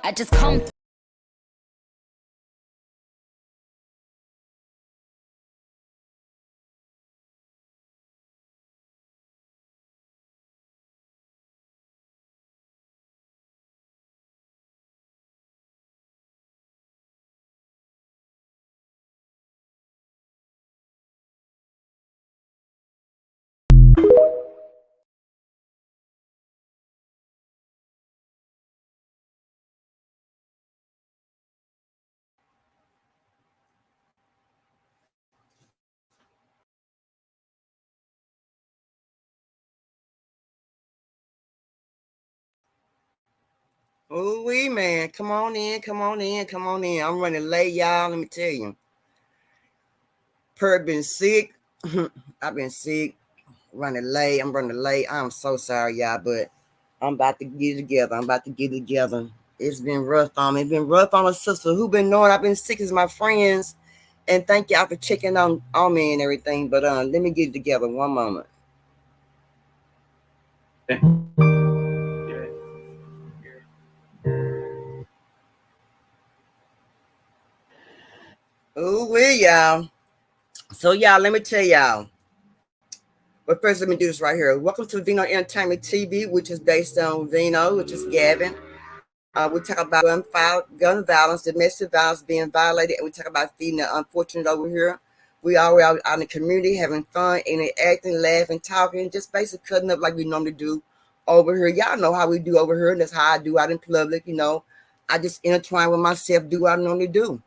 I just come. Oh, wee, man. Come on in, come on in, come on in. I'm running late, y'all. Let me tell you. Per been sick. I've been sick, running late. I'm running late. I'm so sorry, y'all, but I'm about to get it together. I'm about to get it together. It's been rough on me. It's been rough on my sister who been knowing I've been sick as my friends. And thank y'all for checking on me and everything. But let me get it together one moment. Oh, wee, y'all. So, y'all, let me tell y'all. But first, let me do this right here. Welcome to Vino Entertainment TV, which is based on Vino, which is Gavin. We talk about gun violence, domestic violence being violated, and we talk about feeding the unfortunate over here. We all out in the community having fun, interacting, laughing, talking, just basically cutting up like we normally do over here. Y'all know how we do over here, and that's how I do out in public. I just intertwine with myself, do what I normally do.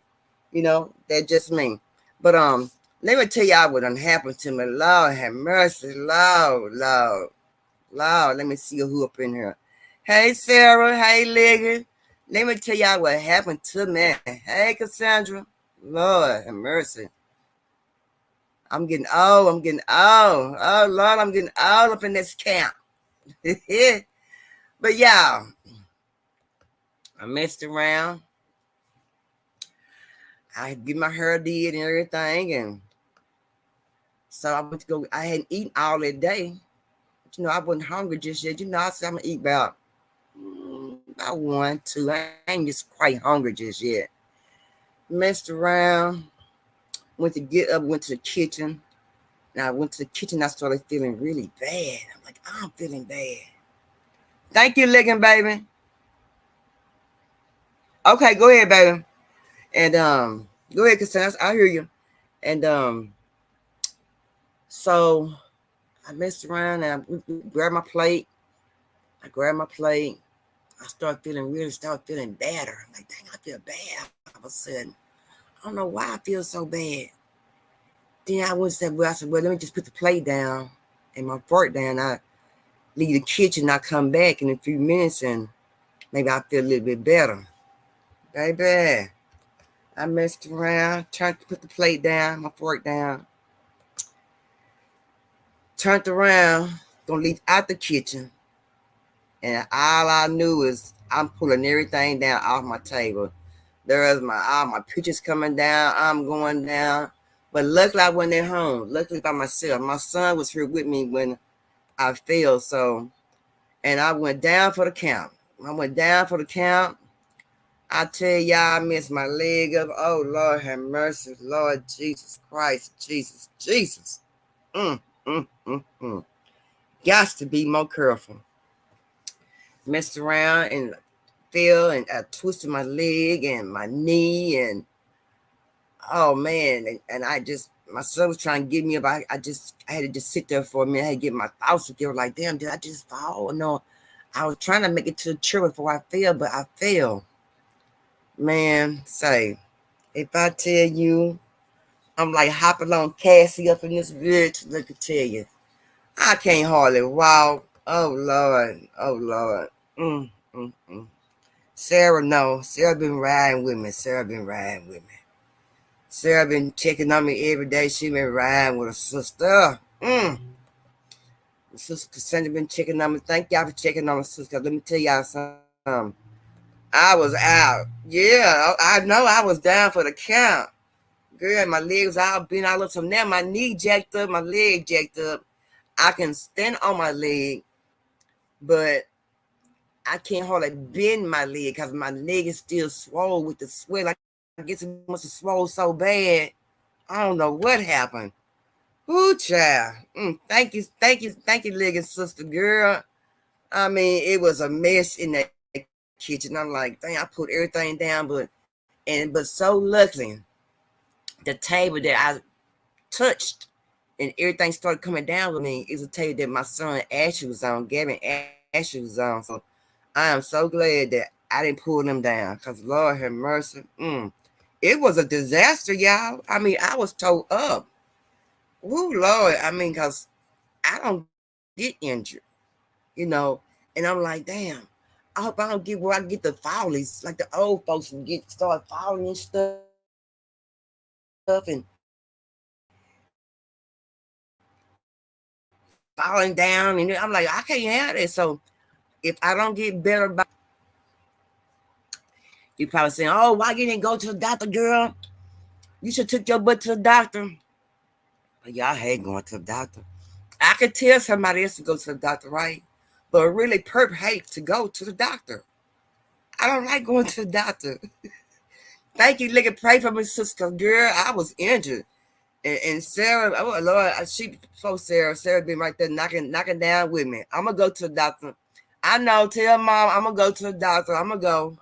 That's just me. But let me tell y'all what done happened to me. Lord have mercy. Lord. Let me see who up in here. Hey, Sarah. Hey, Liggett. Let me tell y'all what happened to me. Hey, Cassandra. Lord have mercy. I'm getting old. Oh, Lord, I'm getting old up in this camp. But y'all, I messed around. I get my hair did and everything. And so I went to go. I hadn't eaten all that day. But, I wasn't hungry just yet. I said I'm going to eat about 1, 2. I ain't just quite hungry just yet. Messed around. Went to get up, went to the kitchen. Now I went to the kitchen, I started feeling really bad. I'm like, I'm feeling bad. Thank you, Liggin, baby. Okay, go ahead, baby. And go ahead, Cassandra. I hear you. And so I messed around and I grabbed my plate. I started feeling better. I'm like, dang, I feel bad all of a sudden. I don't know why I feel so bad. Then I said, well, let me just put the plate down and my fork down. I leave the kitchen. I come back in a few minutes and maybe I feel a little bit better. Baby, I messed around, turned to put the plate down, my fork down, turned around, gonna leave out the kitchen. And all I knew is I'm pulling everything down off my table. There's all my pictures coming down. I'm going down. But luckily I wasn't at home. Luckily by myself. My son was here with me when I fell. And I went down for the count. I tell y'all, I missed my leg up. Oh, Lord have mercy. Lord Jesus Christ. Jesus. Mm, mm, mm, mm. Got to be more careful. Messed around and fell and I twisted my leg and my knee and oh man, and my son was trying to get me up. I had to just sit there for a minute. I had to get my thoughts together. Like, damn, did I just fall? No, I was trying to make it to the chair before I fell, but I fell. Man, say, if I tell you, I'm like hopping on Cassie up in this bitch. Let me tell you, I can't hardly walk. Oh Lord. Mm, mm, mm. Sarah, no. Sarah been riding with me. Sarah been checking on me every day. She been riding with her sister. Sister Cassandra been checking on me. Thank y'all for checking on my sister. Let me tell y'all something. I was out. Yeah, I know I was down for the count. Girl, my legs all bent all up. So now my knee jacked up, my leg jacked up. I can stand on my leg, but I can't hardly bend my leg because my leg is still swollen with the swell. I guess it must have swollen so bad. I don't know what happened. Ooh, child. Thank you, leg and sister girl. I mean, it was a mess in that kitchen. I'm like, dang, I put everything down, but so luckily, the table that I touched and everything started coming down with me is a table that my son Ashley was on, Gavin Ashley was on. So I am so glad that I didn't pull them down because Lord have mercy. It was a disaster, y'all. I mean, I was tore up. Woo, Lord. I mean, because I don't get injured, you know. And I'm like, damn, I hope I don't get where I get the fallies like the old folks and start falling and stuff and falling down. And I'm like, I can't have that. So if I don't get better by you probably saying, oh, why you didn't go to the doctor, girl? You should took your butt to the doctor. But y'all hate going to the doctor. I could tell somebody else to go to the doctor, right? But really, Perp hates to go to the doctor. I don't like going to the doctor. Thank you, Lick, pray for me, sister. Girl, I was injured. And Sarah, oh Lord, she before Sarah been right there knocking down with me. I'm gonna go to the doctor. I know, tell mom I'm gonna go to the doctor. I'm gonna go.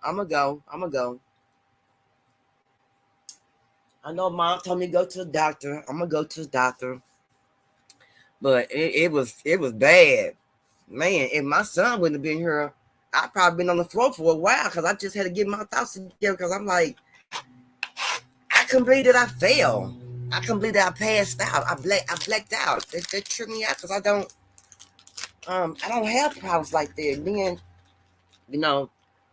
I know mom told me to go to the doctor. I'm gonna go to the doctor. But it was bad. Man, if my son wouldn't have been here, I'd probably been on the floor for a while because I just had to get my thoughts together because I'm like, I couldn't believe that I fell. I couldn't believe that I passed out. I blacked out. That tripped me out because I don't have problems like that. Then, you know,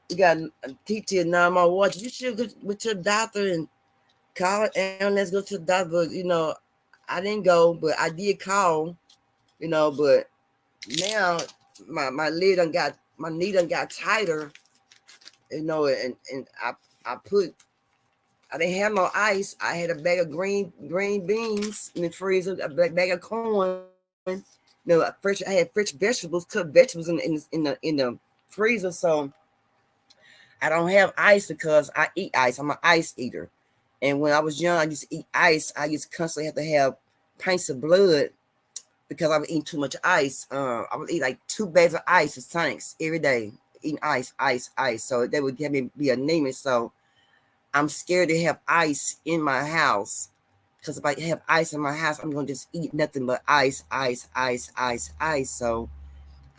you got a teacher now my watch. You should go to the doctor and call it and let's go to the doctor. But I didn't go, but I did call, but now my knee done got tighter, and I didn't have no ice. I had a bag of green beans in the freezer, a bag of corn. I had fresh vegetables, cut vegetables in the freezer. So I don't have ice because I eat ice. I'm an ice eater. And when I was young, I used to eat ice. I used to constantly have to have pints of blood because I was eating too much ice. I would eat like 2 bags of ice or tanks every day, eating ice. So that would have me be anemic. So I'm scared to have ice in my house because if I have ice in my house, I'm gonna just eat nothing but ice. So I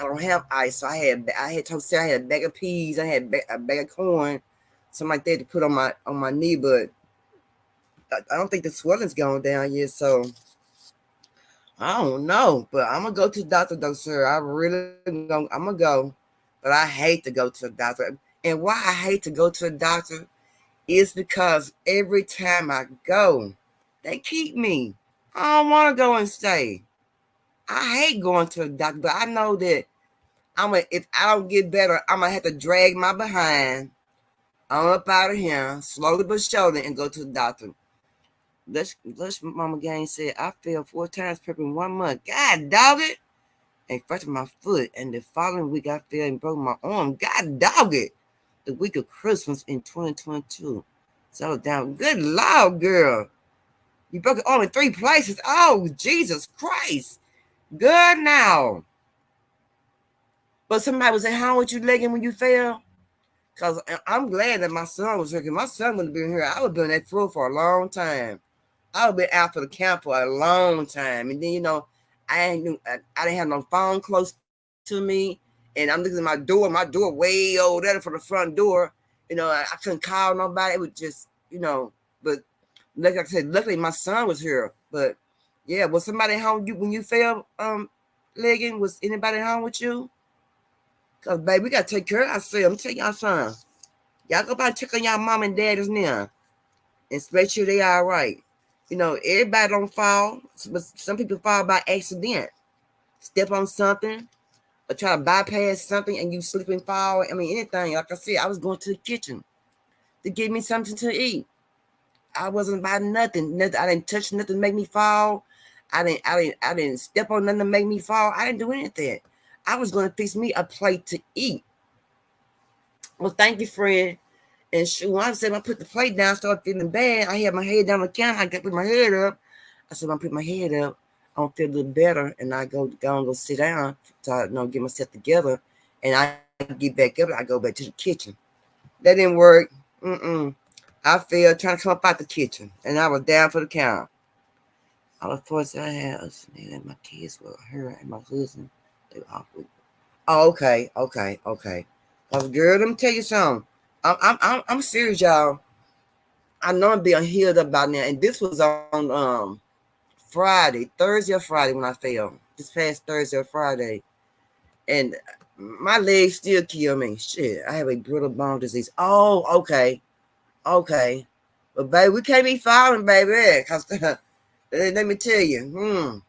don't have ice. So I had told Sarah I had a bag of peas, I had a bag of corn, something like that to put on my knee, but I don't think the swelling's going down yet. So I don't know, but I'm gonna go to the doctor though, sir. I'm gonna go, but I hate to go to the doctor. And why I hate to go to the doctor is because every time I go, they keep me. I don't want to go and stay. I hate going to the doctor, but I know that if I don't get better, I'm gonna have to drag my behind on up out of here, slowly but surely, and go to the doctor. Let's Mama Gang said I fell 4 times prep in 1 month. God dog it. And fractured my foot, and the following week I fell and broke my arm. God dog it. The week of Christmas in 2022. So I was down. Good Lord, girl. You broke your arm in 3 places. Oh, Jesus Christ. Good now. But somebody was at home with you legging when you fell? Because I'm glad that my son was here. Because my son wouldn't have been here. I would have been on that floor for a long time. I would have been out for the camp for a long time. And then, I didn't have no phone close to me. And I'm looking at my door way over there for the front door. I couldn't call nobody. It was just, but like I said, luckily my son was here. But yeah, was somebody home when you fell, legging? Was anybody home with you? Cause baby, we gotta take care of ourselves. I'm telling y'all son. Y'all go by and check on y'all mom and daddies now. And make sure they all right. Everybody don't fall, but some people fall by accident. Step on something or try to bypass something and you slip and fall. I mean, anything. Like I said, I was going to the kitchen to give me something to eat. I wasn't by nothing. I didn't touch nothing to make me fall. I didn't step on nothing to make me fall. I didn't do anything. I was going to fix me a plate to eat. Well, thank you, friend. And when I said I put the plate down, started feeling bad. I had my head down the counter. I got to put my head up. I said, when I put my head up, I don't feel a little better. And I go and go sit down to get myself together. And I get back up and I go back to the kitchen. That didn't work. Mm-mm. I fell trying to come up out the kitchen. And I was down for the count. All the force I had was my kids were her and my husband. They were awkward. Oh, okay. Girl, let me tell you something. I'm serious, y'all. I know I'm being healed up by now, and this was on Friday, Thursday or Friday when I fell. This past Thursday or Friday, and my legs still kill me. Shit, I have a brittle bone disease. Oh, okay. But baby, we can't be falling, baby. Cause let me tell you,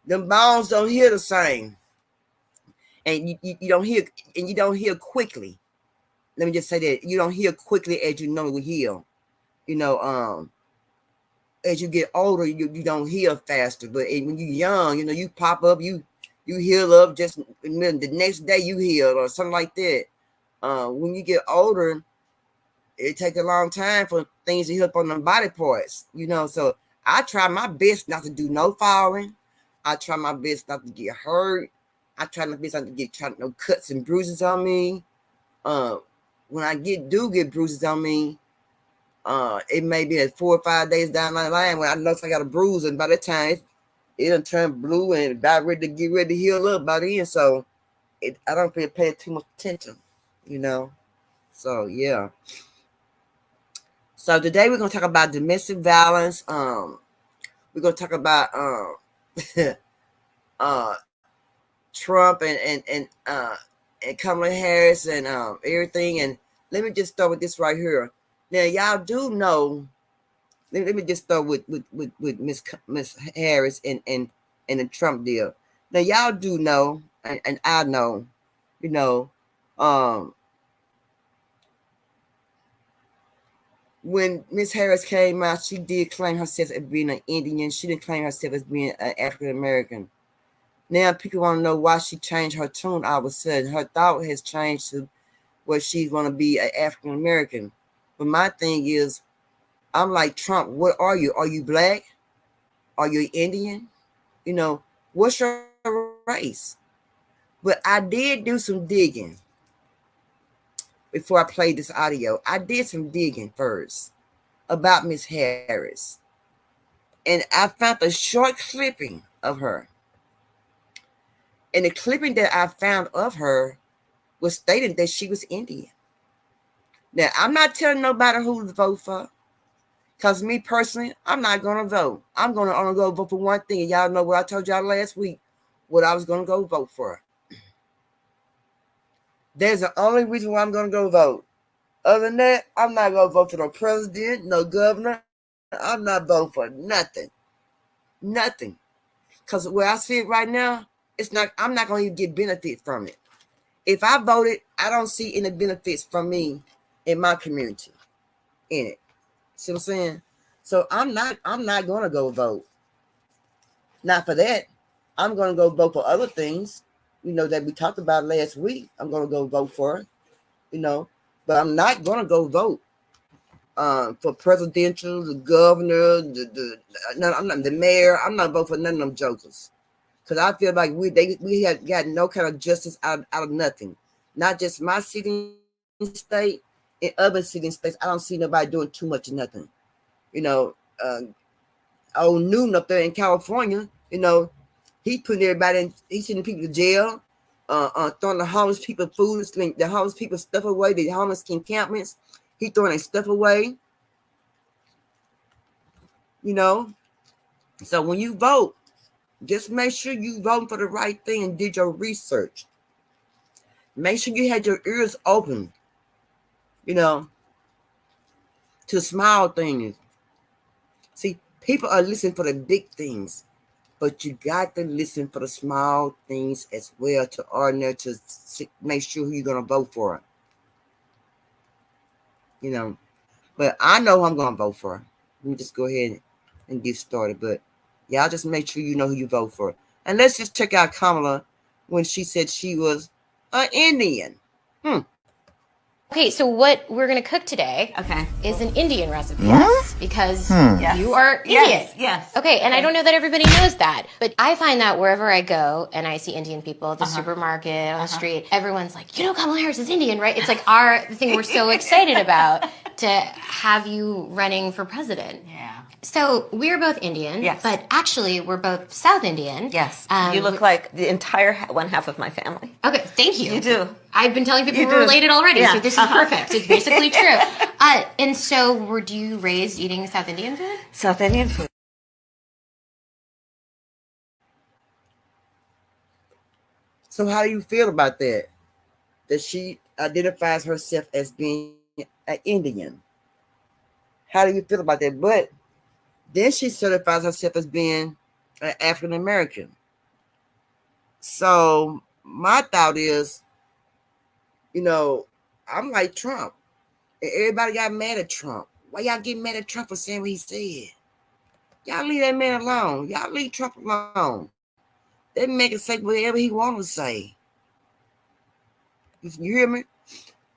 them bones don't heal the same, and you don't heal, and you don't heal quickly. Let me just say that you don't heal quickly as you normally heal. You know, as you get older, you don't heal faster. But when you're young, you pop up, you heal up just the next day you heal or something like that. When you get older, it takes a long time for things to heal up on the body parts. So I try my best not to do no falling. I try my best not to get hurt. I try my best not to get no cuts and bruises on me. When I do get bruises on me, it may be like 4 or 5 days down the line when I notice I got a bruise, and by the time it'll turn blue and about ready to get ready to heal up by then. So I don't pay too much attention, you know. So yeah. So today we're gonna talk about domestic violence. We're gonna talk about uh Trump and Kamala Harris and everything. And let me just start with this right here. Now y'all do know. Let me just start with Miss Harris and the Trump deal. Now y'all do know, and I know, you know, um, when Miss Harris came out, she did claim herself as being an Indian. She didn't claim herself as being an African American. Now people want to know why she changed her tune all of a sudden. Her thought has changed to where she's going to be an African American. But my thing is, I'm like, Trump, what are you? Are you black? Are you Indian? What's your race? But I did do some digging before I played this audio. I did some digging first about Miss Harris. And I found a short clipping of her. And the clipping that I found of her was stating that she was Indian. Now, I'm not telling nobody who to vote for. Because me personally, I'm not going to vote. I'm going to only go vote for one thing. And y'all know what I told y'all last week, what I was going to go vote for. There's the only reason why I'm going to go vote. Other than that, I'm not going to vote for no president, no governor. I'm not voting for nothing. Nothing. Because where I see it right now, I'm not going to even get benefit from it. If I voted, I don't see any benefits from me in my community in it. See what I'm saying? So I'm not going to go vote. Not for that. I'm going to go vote for other things, that we talked about last week. I'm going to go vote for, but I'm not going to go vote for presidential, the governor, I'm not the mayor. I'm not voting for none of them jokers. Because I feel like we have got no kind of justice out of nothing. Not just my city and state, in other city and states. I don't see nobody doing too much of nothing. You know, uh, old Newton up there in California, he putting everybody in, he's sending people to jail, throwing the homeless people food, the homeless people stuff away, the homeless encampments. He throwing their stuff away, you know. So when you vote, just make sure you vote for the right thing and did your research. Make sure you had your ears open, you know, to small things. See, people are listening for the big things, but you got to listen for the small things as well to ordinary to make sure who you're gonna vote for. But I know who I'm gonna vote for. Let me just go ahead and get started. But y'all just make sure you know who you vote for. And let's just check out Kamala when she said she was an Indian. Okay, so what we're going to cook today is an Indian recipe. Yes. Because Yes. you are Indian. Yes. Okay, and I don't know that everybody knows that, but I find that wherever I go and I see Indian people at the supermarket, on the street, everyone's like, Kamala Harris is Indian, right? It's like the thing we're so excited about to have you running for president. Yeah. So we're both Indian, Yes. but actually we're both South Indian. Yes. You look like the entire one half of my family. Okay, thank you. You do. I've been telling people we're related already, so this is perfect. It's basically true. And so were you raised eating South Indian food? South Indian food. So how do you feel about that? That she identifies herself as being an Indian. How do you feel about that? But then she certifies herself as being an African American. So my thought is, I'm like Trump. And everybody got mad at Trump. Why y'all get mad at Trump for saying what he said? Y'all leave that man alone. Y'all leave Trump alone. That man can say whatever he want to say. You hear me?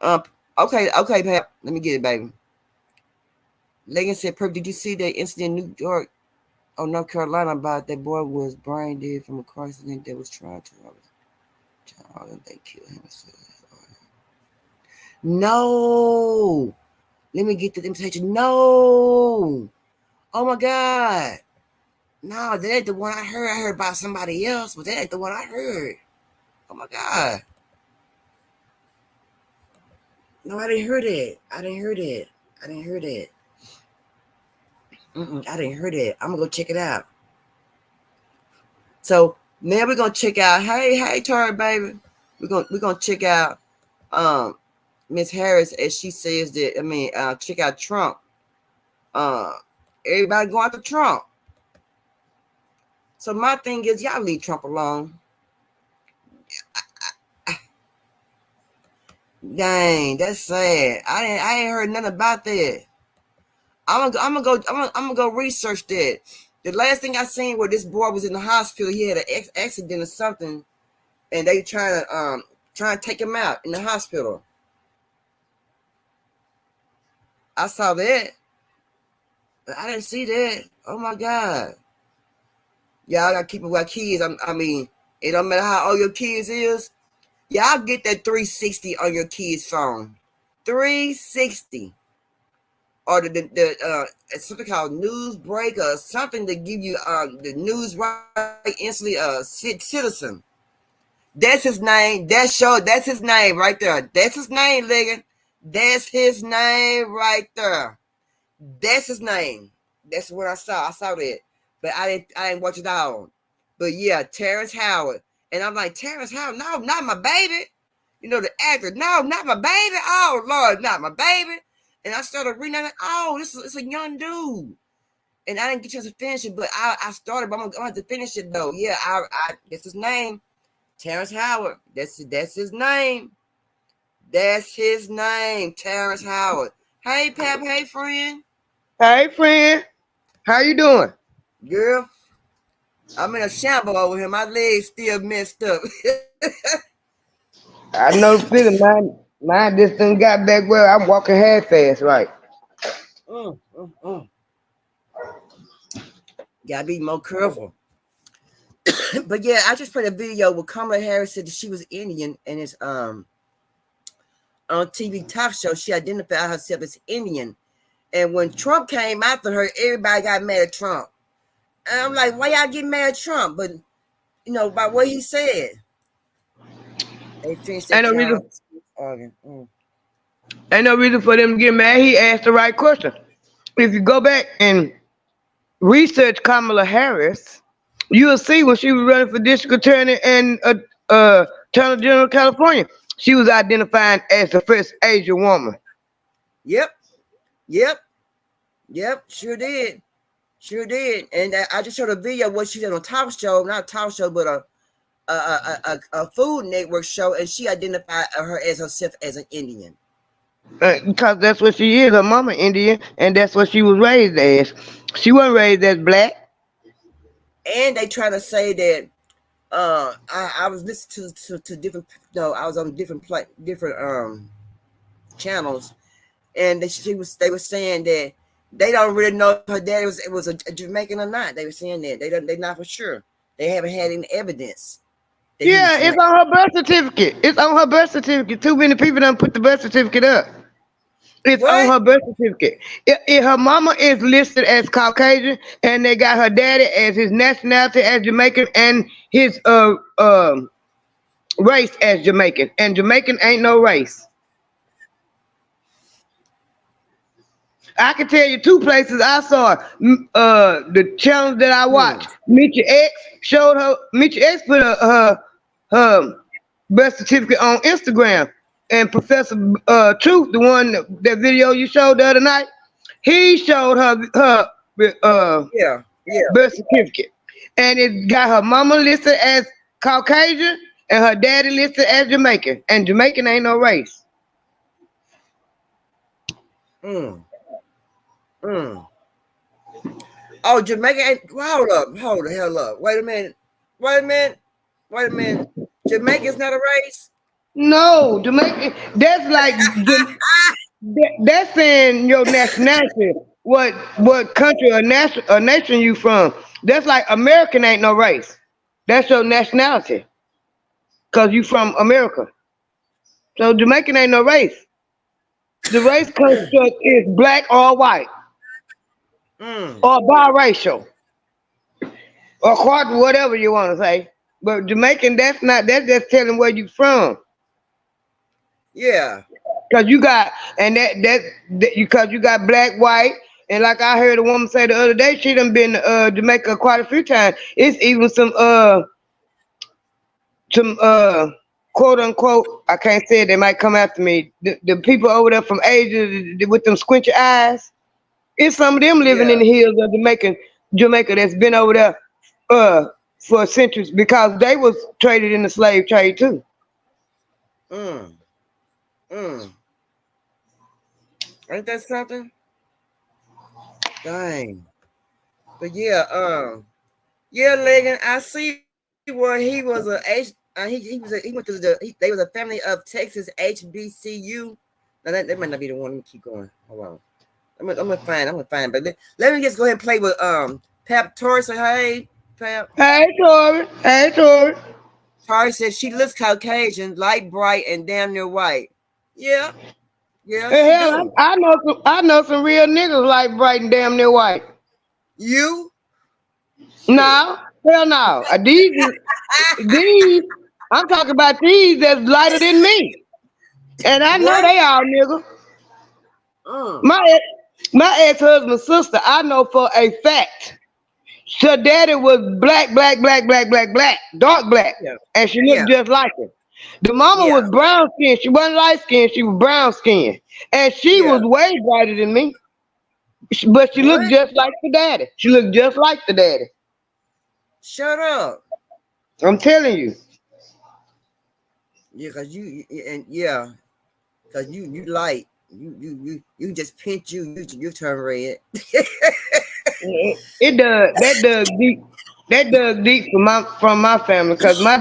Okay, Pap. Let me get it, baby. Legan said, Perp, did you see that incident in New York or North Carolina about that boy was brain dead from a car accident that was trying to they killed him? No. Let me get the invitation. No. Oh my God. No, that ain't the one I heard. I heard about somebody else, but that ain't the one I heard. Oh my God. No, I didn't hear that. I didn't hear that. I didn't hear that. I'm gonna go check it out. So now we're gonna check out. Hey, Tori, baby. We're gonna check out Miss Harris as she says that. Check out Trump. Everybody going after Trump. So my thing is, y'all leave Trump alone. Dang, that's sad. I ain't heard nothing about that. I'm gonna go research that. The last thing I seen where this boy was in the hospital, he had an accident or something, and they trying to take him out in the hospital. I saw that, but I didn't see that. Oh my God. Y'all gotta keep it with kids. It don't matter how old your kids is. Y'all get that 360 on your kids' phone. 360. Or it's something called news break or something to give you the news right instantly. Citizen. That's his name. That's his name right there. That's his name, Ligon. That's his name right there. That's his name. That's what I saw. I saw that, but I didn't watch it all. But yeah, Terrence Howard, and I'm like, Terrence Howard, no, not my baby. The actor, no, not my baby. Oh Lord, not my baby. And I started reading it. Oh, it's a young dude, and I didn't get a chance to finish it, but I started. But I'm gonna have to finish it though. Yeah, I that's his name, Terrence Howard. That's his name. That's his name, Terrence Howard. Hey, Pap. Hey, friend. Hey, friend. How you doing? Girl, I'm in a shamble over here. My legs still messed up. I know the feeling. Mine just done got back where I'm walking half fast, right? mm, mm, mm. Gotta be more careful. But yeah, I just played a video where Kamala Harris said that she was Indian, and it's on TV talk show. She identified herself as Indian, and when Trump came after her, everybody got mad at Trump. And I'm like, why y'all get mad at Trump? But by what he said, they finished that arguing. Ain't no reason for them to get mad. He asked the right question. If you go back and research Kamala Harris, you'll see when she was running for district attorney and attorney general of California, she was identifying as the first Asian woman. Yep. Sure did. And I just showed a video of what she did on talk show, not a talk show, but a Food Network show, and she identified herself as an Indian. Because that's what she is, her mama Indian, and that's what she was raised as. She wasn't raised as black. And they try to say that I was listening to different. No, I was on different channels, and they were saying that they don't really know if her daddy was a Jamaican or not. They were saying that they're not for sure. They haven't had any evidence that he was Yeah, it's Jamaican. on her birth certificate. It's on her birth certificate. Too many people done put the birth certificate up. It's on What? her birth certificate. Her mama is listed as Caucasian, and they got her daddy as his nationality as Jamaican, and his race as Jamaican. And Jamaican ain't no race. I can tell you two places I saw the channels that I Hmm. watched. Meet Your Ex showed her. Meet Your Ex put her birth certificate on Instagram, and Professor Truth, the one that video you showed the other night, he showed her Yeah. Yeah. birth certificate, and it got her mama listed as Caucasian and her daddy listed as Jamaican, and Jamaican ain't no race. Hmm. Hmm. Oh, Jamaica ain't. Hold up. Hold the hell up. Wait a minute. Wait a minute. Wait a minute. Jamaica's not a race. No, Jamaican. That's like that's saying your nationality. What country or nation you from? That's like American ain't no race. That's your nationality, cause you from America. So Jamaican ain't no race. The race construct is black or white Hmm. or biracial or quad whatever you want to say. But Jamaican, that's not. That's just telling where you from. Yeah. Cause you got and cause you got black, white, and like I heard a woman say the other day, she done been to Jamaica quite a few times. It's even some quote unquote, I can't say it, they might come after me. The people over there from Asia with them squinchy eyes, it's some of them living in Yeah. the hills of Jamaica that's been over there uh for centuries because they was traded in the slave trade too. Hmm. Hmm. Ain't that something? Dang. But yeah. Yeah, Legan. I see where he was a H. He went to they was a family of Texas HBCU. Now that might not be the one. Let me keep going. Hold on. I'm gonna find. But let me just go ahead and play with Pap Tori. Say hey, Pap. Hey Tori, hey Tori. Tori says she looks Caucasian, light bright, and damn near white. Yeah, yeah, And she hell, do. I know some real niggas like bright and damn near white. You shit. No, hell no. These, I'm talking about these that's lighter than me. And I know What? they all niggas. Mm. My my ex-husband's sister, I know for a fact. Her daddy was black, dark black. Yeah, And she yeah, looked just like him. The mama yeah, was brown skinned. She wasn't light skinned, she was brown skinned. And she yeah. was way brighter than me. But she looked What? just like the daddy. She looked just like the daddy. Shut up. I'm telling you. Yeah, cause and yeah, cause you light. You just pinch you turn red. It does. That does deep from my family because my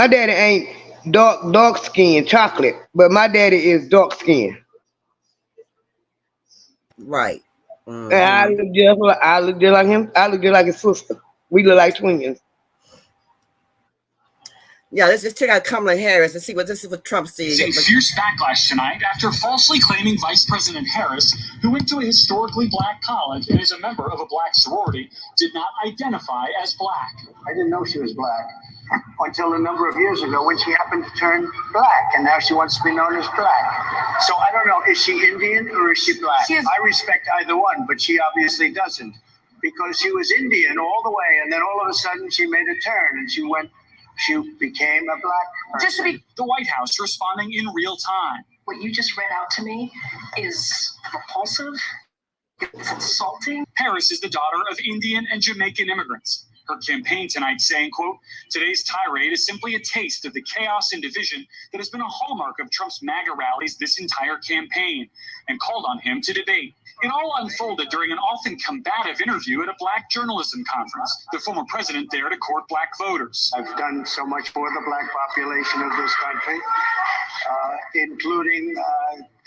daddy ain't dark skin chocolate, but my daddy is dark skin. Right. And I Mm-hmm. look just like him. I look just like his sister. We look like twins. Yeah, let's just check out Kamala Harris and see what this is what Trump said. Facing fierce backlash tonight after falsely claiming Vice President Harris, who went to a historically black college and is a member of a black sorority, did not identify as black. I didn't know she was black until a number of years ago when she happened to turn black, and now she wants to be known as black. So I don't know, is she Indian or is she black? I respect either one, but she obviously doesn't, because she was Indian all the way, and then all of a sudden she made a turn, and she became a black person. Just to be the White House responding in real time. What you just read out to me is repulsive. It's insulting. Harris is the daughter of Indian and Jamaican immigrants. her campaign tonight saying, quote, "Today's tirade is simply a taste of the chaos and division that has been a hallmark of Trump's MAGA rallies this entire campaign," and called on him to debate. It all unfolded during an often combative interview at a black journalism conference. The former president there to court black voters. I've done so much for the black population of this country, including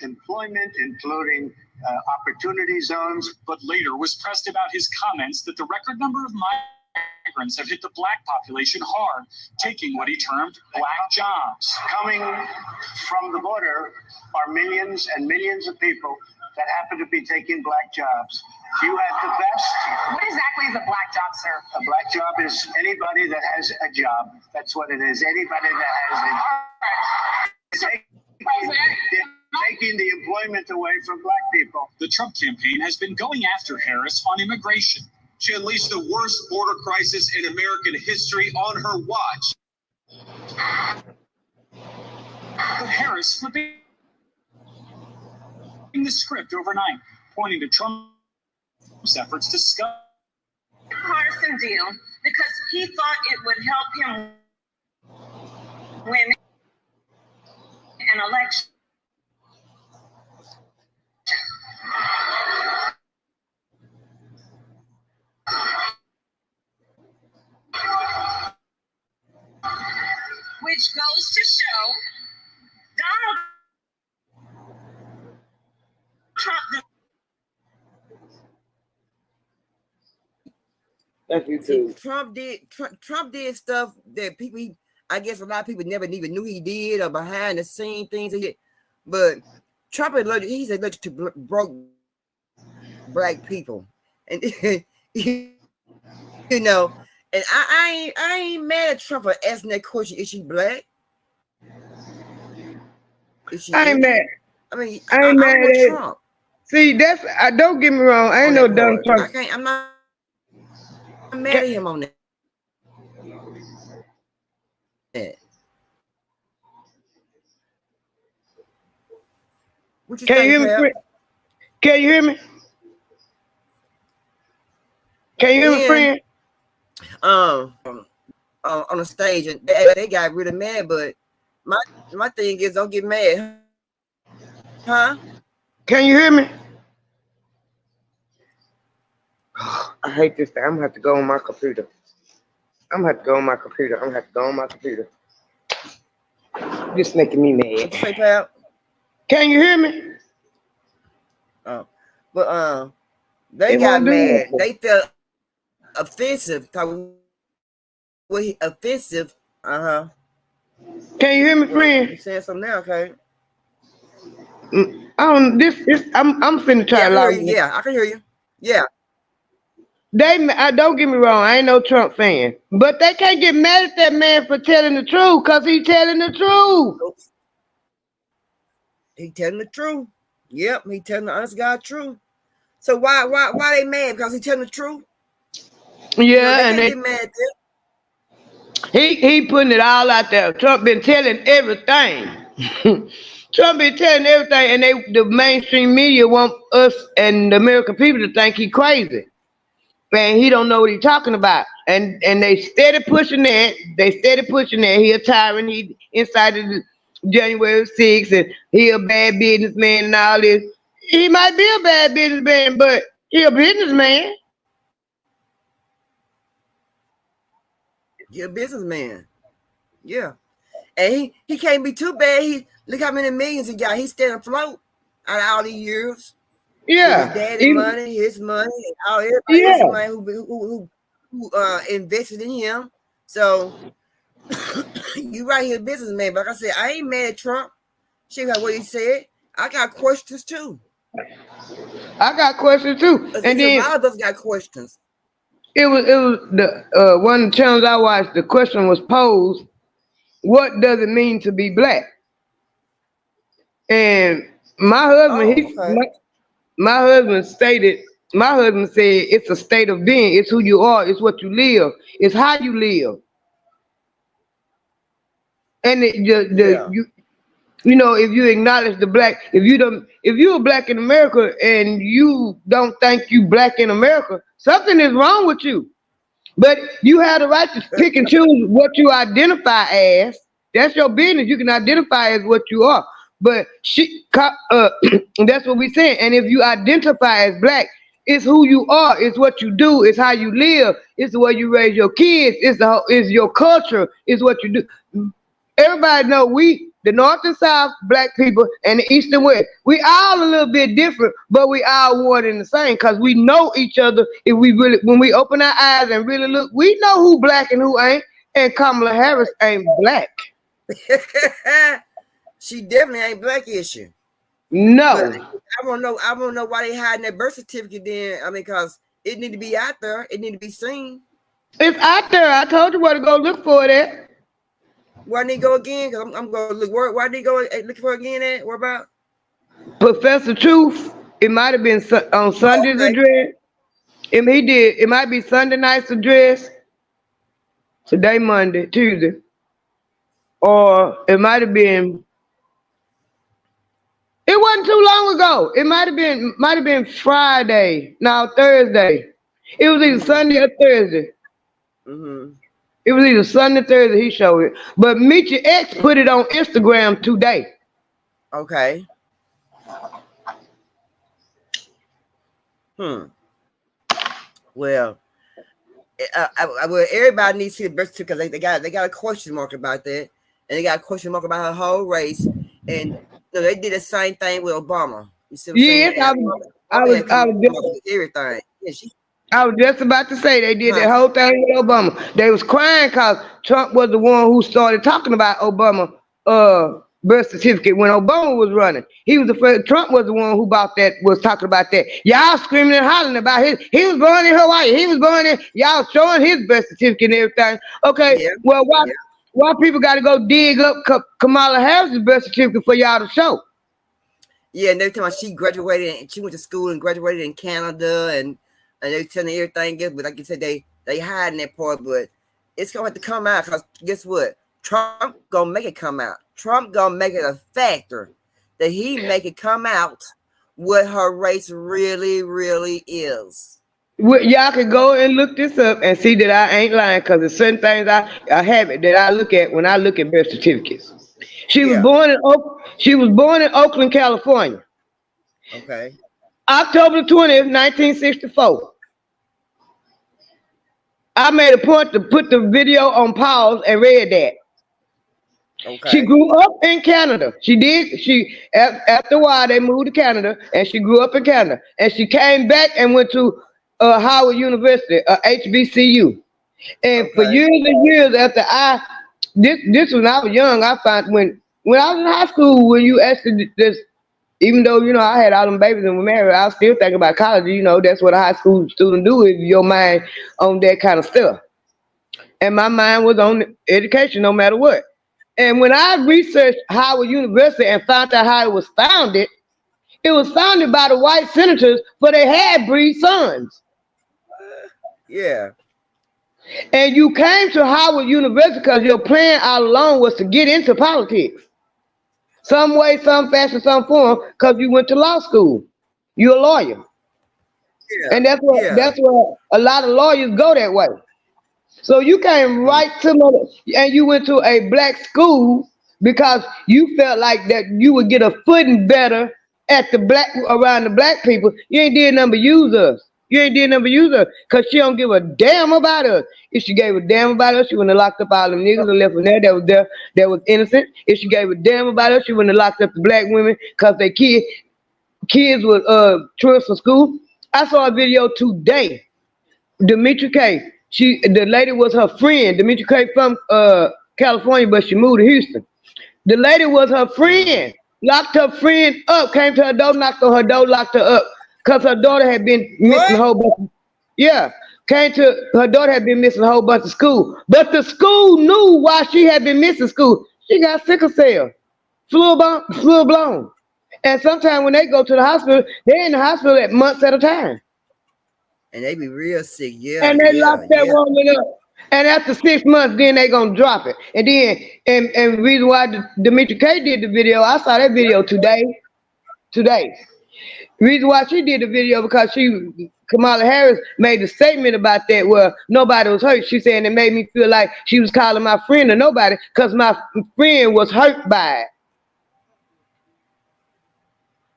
employment, including opportunity zones. But later was pressed about his comments that the record number of migrants have hit the black population hard, taking what he termed black jobs. Coming from the border are millions and millions of people that happen to be taking black jobs. You have the best. What exactly is a black job, sir? A black job is anybody that has a job. That's what it is. Anybody that has a job. Taking the employment away from black people. The Trump campaign has been going after Harris on immigration. She unleashed the worst border crisis in American history on her watch. But Harris flipping the script overnight, pointing to Trump's efforts to scuttle Partisan deal because he thought it would help him win an election. Which goes to show Donald Trump. Thank you See, too. Trump did stuff that people, I guess a lot of people never even knew he did, or behind the scene things he did. But Trump is allergic, he's allergic to broke black people, and you know, and I ain't mad at Trump for asking that question. Is she black? Is she? I ain't mad. I mean, I ain't mad with at Trump. See, that's don't get me wrong. I ain't no dumb Trump. I'm not mad at him on that. What you Can think, you hear me? Pep? Friend? Can you hear me? Can you hear me, friend? On the stage, and they got really mad. But my thing is, don't get mad, huh? Can you hear me? I hate this thing. I'm gonna have to go on my computer. Just making me What mad. you say, Pep? Can you hear me? But they It got won't do mad. nothing. They felt offensive. Offensive. Can you hear me, You friend? saying something now, okay? I don't. I'm finna try Yeah, to I log can hear you. in. Yeah, I can hear you. Yeah. Don't get me wrong. I ain't no Trump fan, but they can't get mad at that man for telling the truth, cause he telling the truth. He telling the truth. Yep, he telling the honest God truth. So why they mad? Because he telling the truth? Yeah, They and can't get mad at that. he putting it all out there. Trump been telling everything. Trump been telling everything, and the mainstream media want us and the American people to think he crazy. Man, he don't know what he's talking about. And they steady pushing that. He a tyrant. He incited January 6th, and he a bad businessman and all this. He might be a bad businessman, but he a businessman. You're a businessman. Yeah. And he can't be too bad. Look how many millions he got. He's staying afloat out of all these years. Yeah. His daddy money, his money, and all everybody else's money who invested in him. So you right here, businessman. But like I said, I ain't mad at Trump. She got what he said. I got questions too. I got questions too. And then a lot of us got questions. it was the one of the channels I watched. The question was posed: what does it mean to be black? And my husband, my husband said it's a state of being. It's who you are. It's what you live. It's how you live. And you know, if you acknowledge the black, if you're black in America and you don't think you black in America, something is wrong with you. But you have the right to pick and choose what you identify as. That's your business. You can identify as what you are. But that's what we saying. And if you identify as black, it's who you are. It's what you do. It's how you live. It's the way you raise your kids. It's your culture. It's what you do. Everybody know we, the North and South black people, and the East and West, we all a little bit different, but we all one and the same because we know each other. If we really, when we open our eyes and really look, we know who black and who ain't. And Kamala Harris ain't black. She definitely ain't black, is she? No. But I don't know. I don't know why they hiding that birth certificate. Then I mean, because it need to be out there. It need to be seen. It's out there. I told you where to go look for it at. Where need to go again? Cause I'm going to look. Why need to go looking for again at? What about? Professor Truth. It might have been on Sunday's address. He did. It might be Sunday night's address. Today, Monday, Tuesday. Or it might have been. It wasn't too long ago. It might have been Friday. No, Thursday. It was either Sunday or Thursday. Mm-hmm. It was either Sunday or Thursday he showed it. But Meet Your Ex put it on Instagram today. Okay. Well, well, everybody needs to see the birth certificate because they got a question mark about that, and they got a question mark about her whole race, and they did the same thing with Obama. You see what I'm saying? I was everything. Yeah, I was just about to say they did that whole thing with Obama. They was crying because Trump was the one who started talking about Obama birth certificate when Obama was running. He was the first. Trump was the one who was talking about that. Y'all screaming and hollering about he was born in Hawaii. He was born in, y'all showing his birth certificate and everything. Okay, well, why people got to go dig up Kamala Harris's birth certificate for y'all to show? Yeah, and every time she graduated, and she went to school and graduated in Canada, and they telling everything else, but like you said, they hiding that part, but it's gonna have to come out because guess what? Trump gonna make it come out. Trump gonna make it a factor that he make it come out what her race really, really is. Well, y'all can go and look this up and see that I ain't lying because there's certain things I have it that I look at when I look at birth certificates. She was born in Oakland, California. Okay. October 20th, 1964. I made a point to put the video on pause and read that. Okay. She grew up in Canada. After a while they moved to Canada and she grew up in Canada. And she came back and went to Howard University, HBCU. And for years and years after this when I was young, I found when I was in high school, when you actually just, even though, I had all them babies and were married, I was still thinking about college. That's what a high school student do, is your mind on that kind of stuff. And my mind was on education no matter what. And when I researched Howard University and found out how it was founded by the white senators for their half-breed sons. Yeah. And you came to Howard University because your plan all along was to get into politics. Some way, some fashion, some form, because you went to law school. You're a lawyer. Yeah. And that's where a lot of lawyers go that way. So you came right to and you went to a black school because you felt like that you would get a footing better around the black people. You ain't did nothing but use us. Because she don't give a damn about us. If she gave a damn about us, she wouldn't have locked up all them niggas and left them there that was innocent. If she gave a damn about us, she wouldn't have locked up the black women because they kids was truants from school. I saw a video today. Demetri K. The lady was her friend. Demetri K from California, but she moved to Houston. The lady was her friend. Locked her friend up, came to her door, knocked on her door, locked her up. Because her daughter had been missing a whole bunch. Her daughter had been missing a whole bunch of school. But the school knew why she had been missing school. She got sickle cell, full blown. And sometimes when they go to the hospital, they're in the hospital at months at a time. And they be real sick, And they lock that woman up. And after 6 months, then they gonna drop it. And then, and the reason why Demetri K did the video, I saw that video today. Reason why she did the video because she Kamala Harris made a statement about that where nobody was hurt. She said it made me feel like she was calling my friend or nobody because my friend was hurt by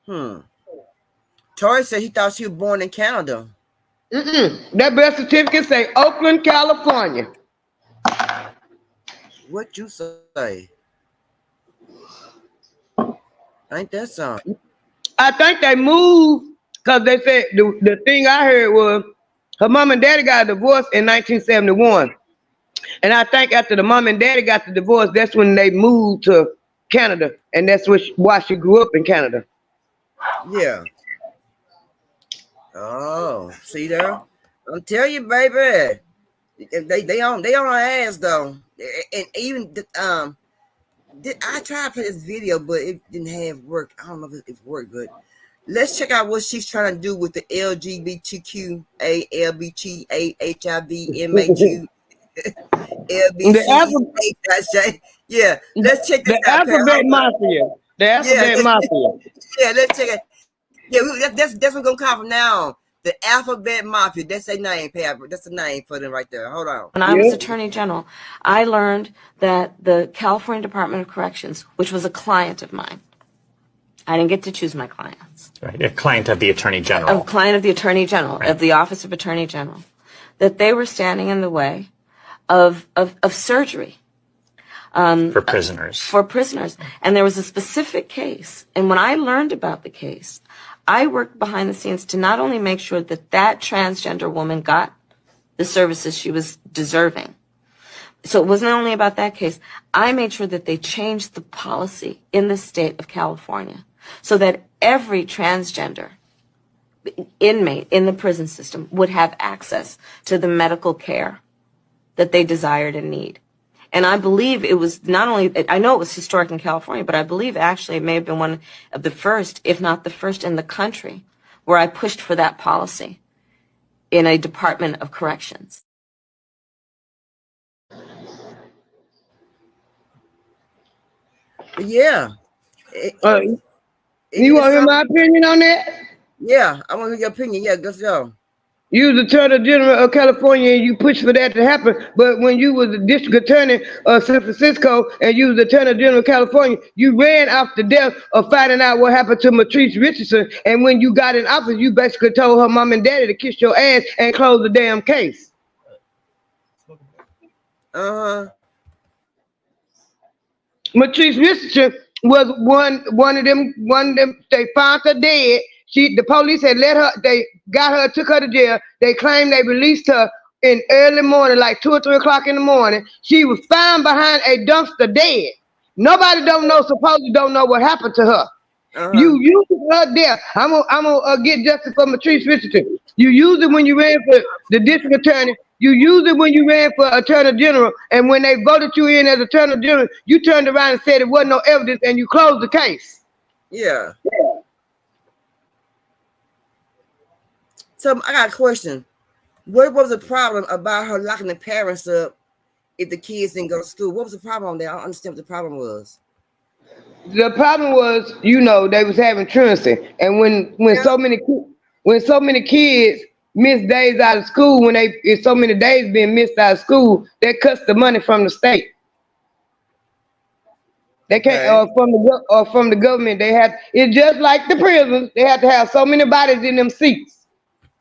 it. Tori said he thought she was born in Canada. That birth certificate say Oakland, California. What you say? Ain't that something? I think they moved because they said the thing I heard was her mom and daddy got a divorce in 1971. And I think after the mom and daddy got the divorce, that's when they moved to Canada. And that's why she grew up in Canada. Yeah. Oh, see there? I'm telling you, baby. They on our ass though. And even I tried to play this video, but it didn't have work. I don't know if it worked, but let's check out what she's trying to do with the LGBTQA, LBTA, HIV, MAQ, LBC, yeah. Let's check this out. The Alphabet Mafia. The Alphabet Mafia. Yeah, let's check it. Yeah, that's what we're gonna call from now on. The Alphabet Mafia. That's a name, Pablo. That's a name for them right there. Hold on. When I was Attorney General, I learned that the California Department of Corrections, which was a client of mine, I didn't get to choose my clients. Right, a client of the Attorney General. A client of the Attorney General, right. Of the Office of Attorney General, that they were standing in the way of surgery. For prisoners. For prisoners. And there was a specific case. And when I learned about the case, I worked behind the scenes to not only make sure that that transgender woman got the services she was deserving. So it wasn't only about that case. I made sure that they changed the policy in the state of California so that every transgender inmate in the prison system would have access to the medical care that they desired and need. And I believe it was not only, I know it was historic in California, but I believe actually it may have been one of the first, if not the first in the country, where I pushed for that policy in a Department of Corrections. Yeah. You want to hear my opinion on that? Yeah, I want to hear your opinion. Yeah, let's go. You was the Attorney General of California and you pushed for that to happen. But when you was the District Attorney of San Francisco and you was the Attorney General of California, you ran after death of finding out what happened to Matrice Richardson. And when you got in office, you basically told her mom and daddy to kiss your ass and close the damn case. Matrice Richardson was one of them. They found her dead. The police had they got her, took her to jail. They claimed they released her in early morning, like 2 or 3 o'clock in the morning. She was found behind a dumpster dead. Nobody supposedly don't know what happened to her. You used her there. I'm gonna get justice for Matrice Richardson. You used it when you ran for the district attorney. You used it when you ran for Attorney General. And when they voted you in as Attorney General, you turned around and said there wasn't no evidence and you closed the case. Yeah. So I got a question. What was the problem about her locking the parents up if the kids didn't go to school? What was the problem there? I don't understand what the problem was. The problem was, they was having truancy. And when so many kids miss days out of school, if so many days being missed out of school, that cuts the money from the state. They can't, from the government. It's just like the prisons. They have to have so many bodies in them seats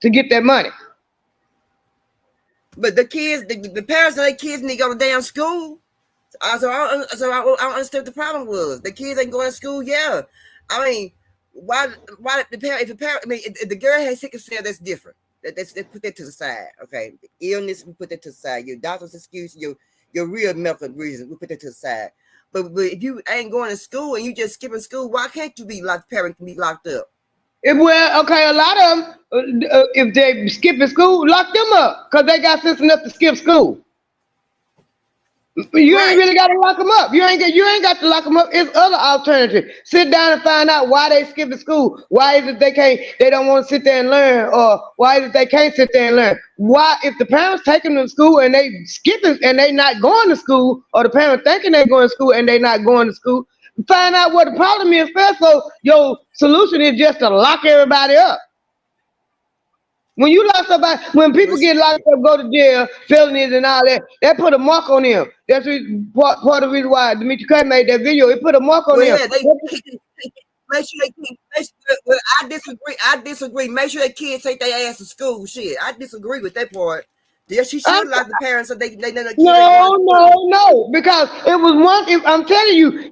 to get that money. But the kids, the parents of their kids need to go to damn school. So I don't understand what the problem was. The kids ain't going to school. Yeah, I mean, why the parent? If the girl has sickle cell, that's different. Let's put that to the side. Okay, the illness, we put that to the side. Your doctor's excuse, your real medical reasons, we put that to the side. But if you ain't going to school and you just skipping school, why can't you be locked? Parents can be locked up. A lot of them, if they skipping school, lock them up because they got sense enough to skip school. You ain't really got to lock them up. You ain't got to lock them up. It's other alternatives. Sit down and find out why they skipping school. Why is it they don't want to sit there and learn, or why is it they can't sit there and learn? Why, if the parents take them to school and they skipping and they not going to school, or the parents thinking they going to school and they not going to school, find out what the problem is first. So your solution is just to lock everybody up. When you lock somebody, when people get locked up, go to jail, felonies and all that, that put a mark on them. That's part of the reason why Demetri Cut made that video. It put a mark on Well, them. yeah, make sure they keep. Well, I disagree. I disagree. Make sure they kids take their ass to school. Shit, I disagree with that part. Yeah, she should lock the parents so they know the kids. No, because it was one. I'm telling you,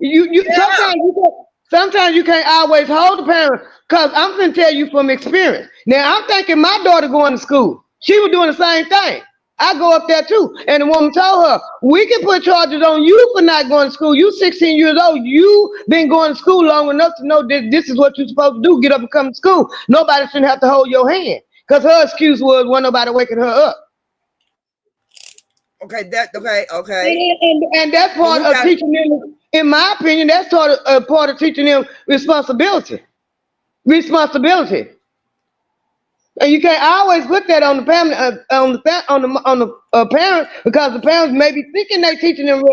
sometimes you can't always hold the parents. Cause I'm gonna tell you from experience. Now I'm thinking my daughter going to school. She was doing the same thing. I go up there too, and the woman told her, "We can put charges on you for not going to school. You 16 years old. You been going to school long enough to know that this is what you're supposed to do. Get up and come to school. Nobody shouldn't have to hold your hand." Cause her excuse was, "Wasn't nobody waking her up." Okay, And that's part of teaching them. In my opinion, that's part of teaching them responsibility. And you can't always put that on the family, on the parents, because the parents may be thinking they teaching them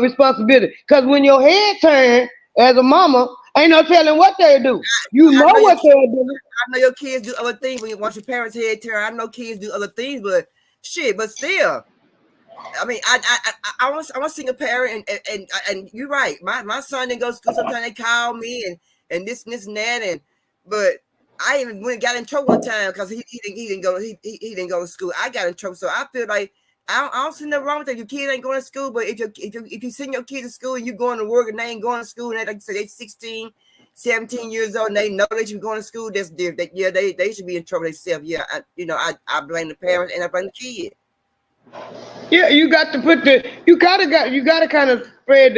responsibility. Because when your head turns as a mama, ain't no telling what they do. You know what they'll do. I know your kids do other things when you watch your parents' head turn. I know kids do other things, but still. I mean, I want a single parent, and you're right. My son didn't go to school. Sometimes they call me and this and that, but I even went and got in trouble one time because he didn't go to school. I got in trouble, so I feel like I don't see nothing wrong with that. Your kid ain't going to school, but if you send your kid to school and you going to work and they ain't going to school, and they, like you said, they 16, 17 years old and they know that you're going to school, that's different. They should be in trouble themselves. Yeah, I blame the parents and I blame the kid. Yeah, you got to you gotta kind of spread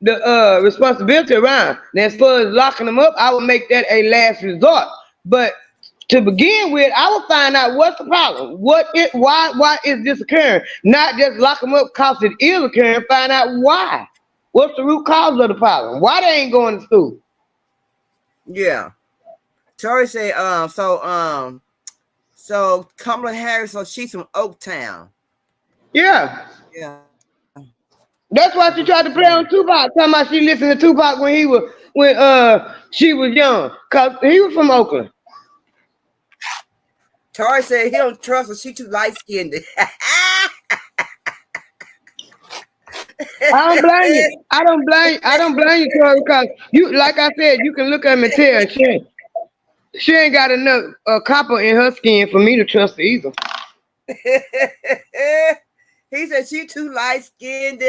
the responsibility around. And as far as locking them up, I would make that a last resort. But to begin with, I would find out what's the problem. Why is this occurring? Not just lock them up because it is occurring. Find out why. What's the root cause of the problem? Why they ain't going to school? Yeah. Tori said, so Kamala Harris, so she's from Oaktown. Yeah. Yeah. That's why she tried to play on Tupac. Talking about she listened to Tupac when she was young. Cause he was from Oakland. Tori said he don't trust her, she too light-skinned. I don't blame you, Tori, because you, like I said, you can look at him and tell she ain't got enough copper in her skin for me to trust her either. He said she too light-skinned.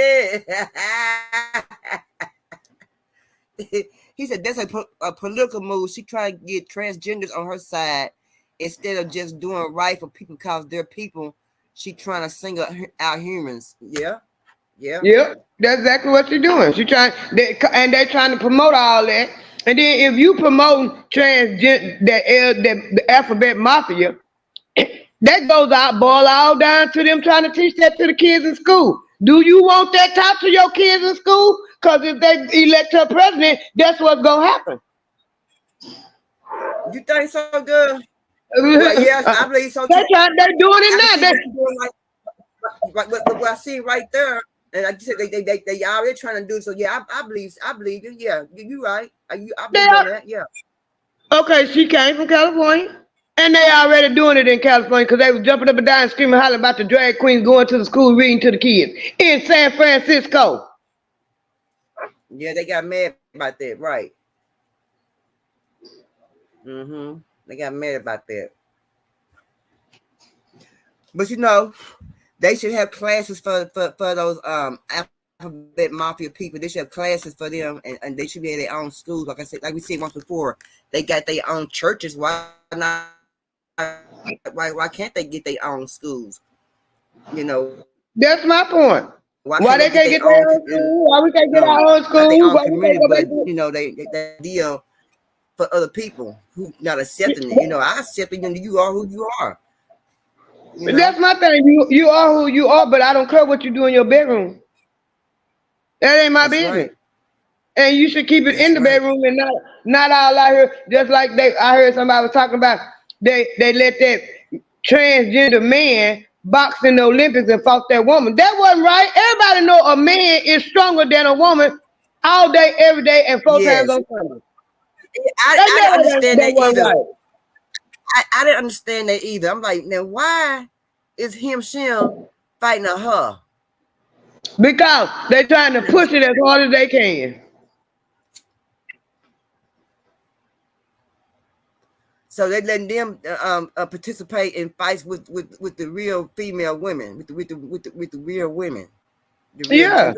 He said that's a political move. She trying to get transgenders on her side instead of just doing right for people because they're people. She trying to single out humans. Yeah. That's exactly what she's doing. They're trying to promote all that. And then if you promote transgender, the alphabet mafia, that goes out, boil all down to them trying to teach that to the kids in school. Do you want that taught to your kids in school? Because if they elect her president, that's what's gonna happen. You think so, good? Well, yeah, I believe so too. They're doing it now. What I see right there, and like you said, they already trying to do it. So yeah, I believe you. Yeah, you're right. I believe that. Yeah. Okay, she came from California. And they already doing it in California because they was jumping up and down, screaming, hollering about the drag queens going to the school reading to the kids in San Francisco. Yeah, they got mad about that, right? They got mad about that. But they should have classes for those alphabet mafia people. They should have classes for them, and they should be in their own schools. Like I said, like we said once before, they got their own churches. Why not? Why can't they get their own schools? That's my point. Why they can't get their own school? Why we can't get our own school? Why we can't but they deal for other people who not accepting it. I accept it. You are who you are. That's my thing. You are who you are, but I don't care what you do in your bedroom. That ain't my business. Right. And you should keep it in the bedroom and not all out here. Just like I heard somebody was talking about. They let that transgender man box in the Olympics and fought that woman. That wasn't right. Everybody know a man is stronger than a woman all day, every day, and 4 times on Sunday. I understand that either. Right. I didn't understand that either. I'm like, now why is Shim fighting her? Because they're trying to push it as hard as they can. So they letting them participate in fights with the real female women, with the real women, the real Yeah.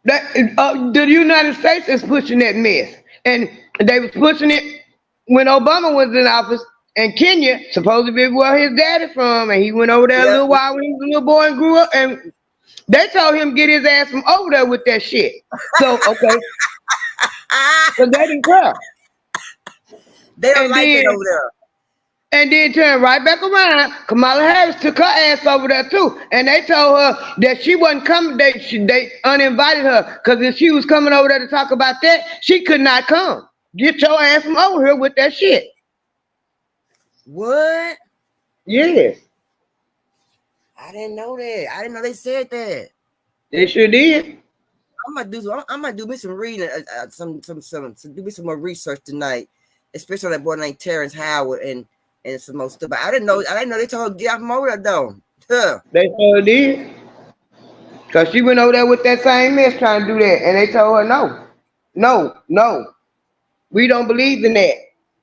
gender. The United States is pushing that mess, and they was pushing it when Obama was in office. And Kenya, supposed to be where his daddy from, and he went over there a Yeah. little while when he was a little boy and grew up, and they told him get his ass from over there with that shit. So okay, so they didn't care. They don't And like it then over there. and then turned right back around. Kamala Harris took her ass over there too, and they told her that she wasn't coming. They uninvited her because if she was coming over there to talk about that, she could not come. Get your ass from over here with that shit. What? Yes, I didn't know that. I didn't know they said that. they sure did. I'm gonna do me some reading, do me some more research tonight, especially on that boy named Terrence Howard and some more stuff. But I didn't know they told her to get out from over there though. Huh. They sure did. Cause she went over there with that same mess trying to do that, and they told her no. We don't believe in that.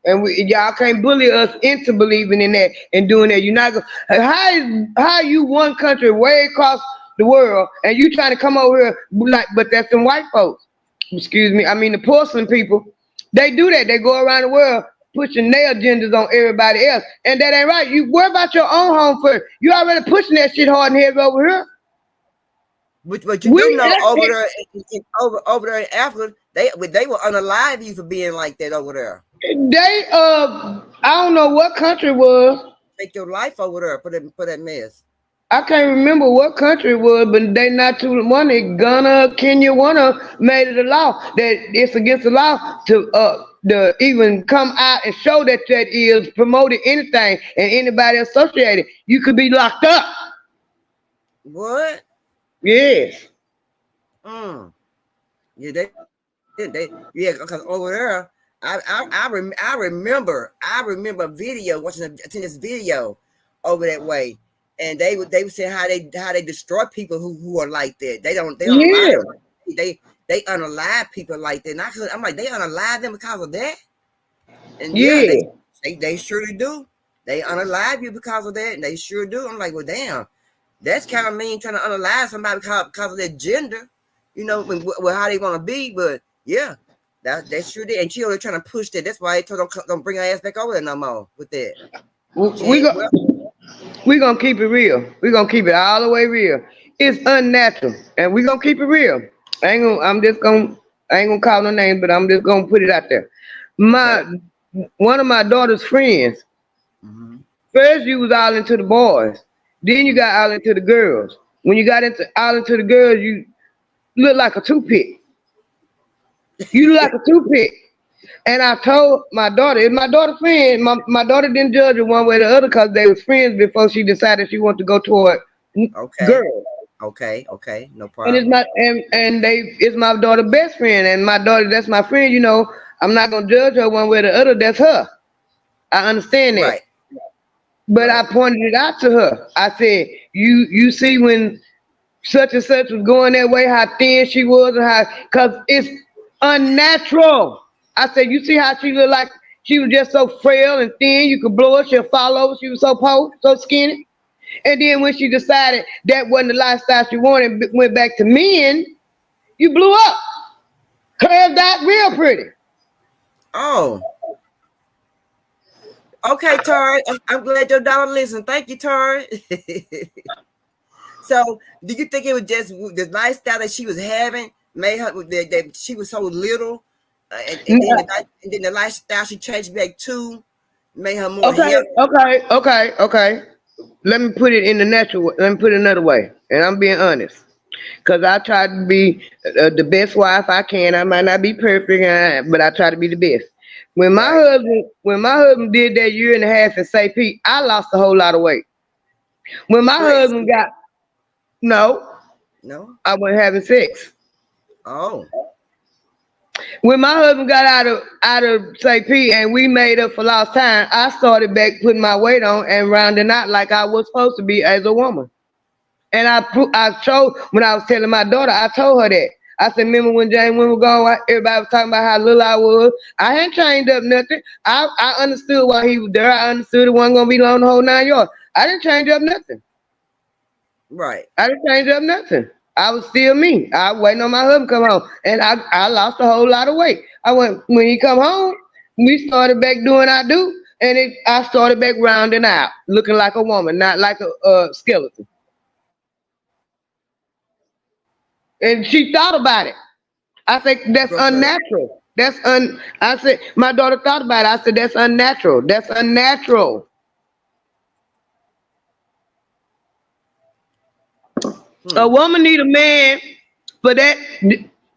And y'all can't bully us into believing in that and doing that. You're not gonna how you one country way across the world and you trying to come over here like but that's them white folks. Excuse me, I mean the porcelain people. They do that. They go around the world pushing their agendas on everybody else. And that ain't right. You worry about your own home first. You already pushing that shit hard and heavy over here. But you do know over there over there in Africa, they will unalive you for being like that over there. They I don't know what country it was. Take your life over there for that mess. I can't remember what country it was, but they not too one. Ghana, Kenya, one of made it a law that it's against the law to even come out and show that is promoting anything and anybody associated. You could be locked up. What? Yes. Yeah, they because over there, I remember a video watching this video over that way, and they would say how they destroy people who are like that. They don't Yeah. they unalive people like that. And I'm like, they unalive them because of that. And Yeah. they surely do. They unalive you because of that, and they sure do. I'm like, well, damn, that's kind of mean trying to unalive somebody because of their gender, how they want to be. But yeah, that sure did. And she only trying to push that. That's why they told them don't bring her ass back over there no more with that. We gonna keep it real. We gonna keep it all the way real. It's unnatural, and we gonna keep it real. I ain't gonna call no names, but I'm just gonna put it out there. One of my daughter's friends. Mm-hmm. First, you was all into the boys. Then you got all into the girls. When you got all into the girls, you look like a toothpick. You look like a toothpick. And I told my daughter, it's my daughter's friend. My daughter didn't judge her one way or the other because they was friends before she decided she wanted to go toward girls. Okay, no problem. And it's my daughter's best friend, and my daughter, that's my friend. I'm not gonna judge her one way or the other. That's her. I understand that. Right. But I pointed it out to her. I said, you see when such and such was going that way, how thin she was, and because it's unnatural. I said, you see how she looked like she was just so frail and thin, you could blow her, she'll fall over, she was so skinny. And then when she decided that wasn't the lifestyle she wanted, went back to men, you blew up. Curved out real pretty. Oh. Okay, Tori. I'm glad your daughter listened. Thank you, Tori. So, do you think it was just the lifestyle that she was having made her that she was so little, and then the lifestyle she changed back to made her more healthy? Okay. Let me put it in the natural way. Let me put it another way, and I'm being honest, because I try to be the best wife I can. I might not be perfect, but I try to be the best. When my husband did that year and a half in St. Pete, I lost a whole lot of weight. When my husband got no, I wasn't having sex. Oh, When my husband got out of St. Pete and we made up for lost time, I started back putting my weight on and rounding out like I was supposed to be as a woman. And I told, when I was telling my daughter, I told her that. I said, remember when James went was gone, everybody was talking about how little I was. I hadn't changed up nothing. I understood why he was there. I understood it wasn't going to be long the whole 9 yards. I didn't change up nothing. Right. I didn't change up nothing. I was still me. I was waiting on my husband to come home. And I lost a whole lot of weight. When he come home, we started back doing I do. And I started back rounding out, looking like a woman, not like a skeleton. And she thought about it. I said, that's unnatural. I said, my daughter thought about it. I said, that's unnatural. That's unnatural. A woman need a man for that.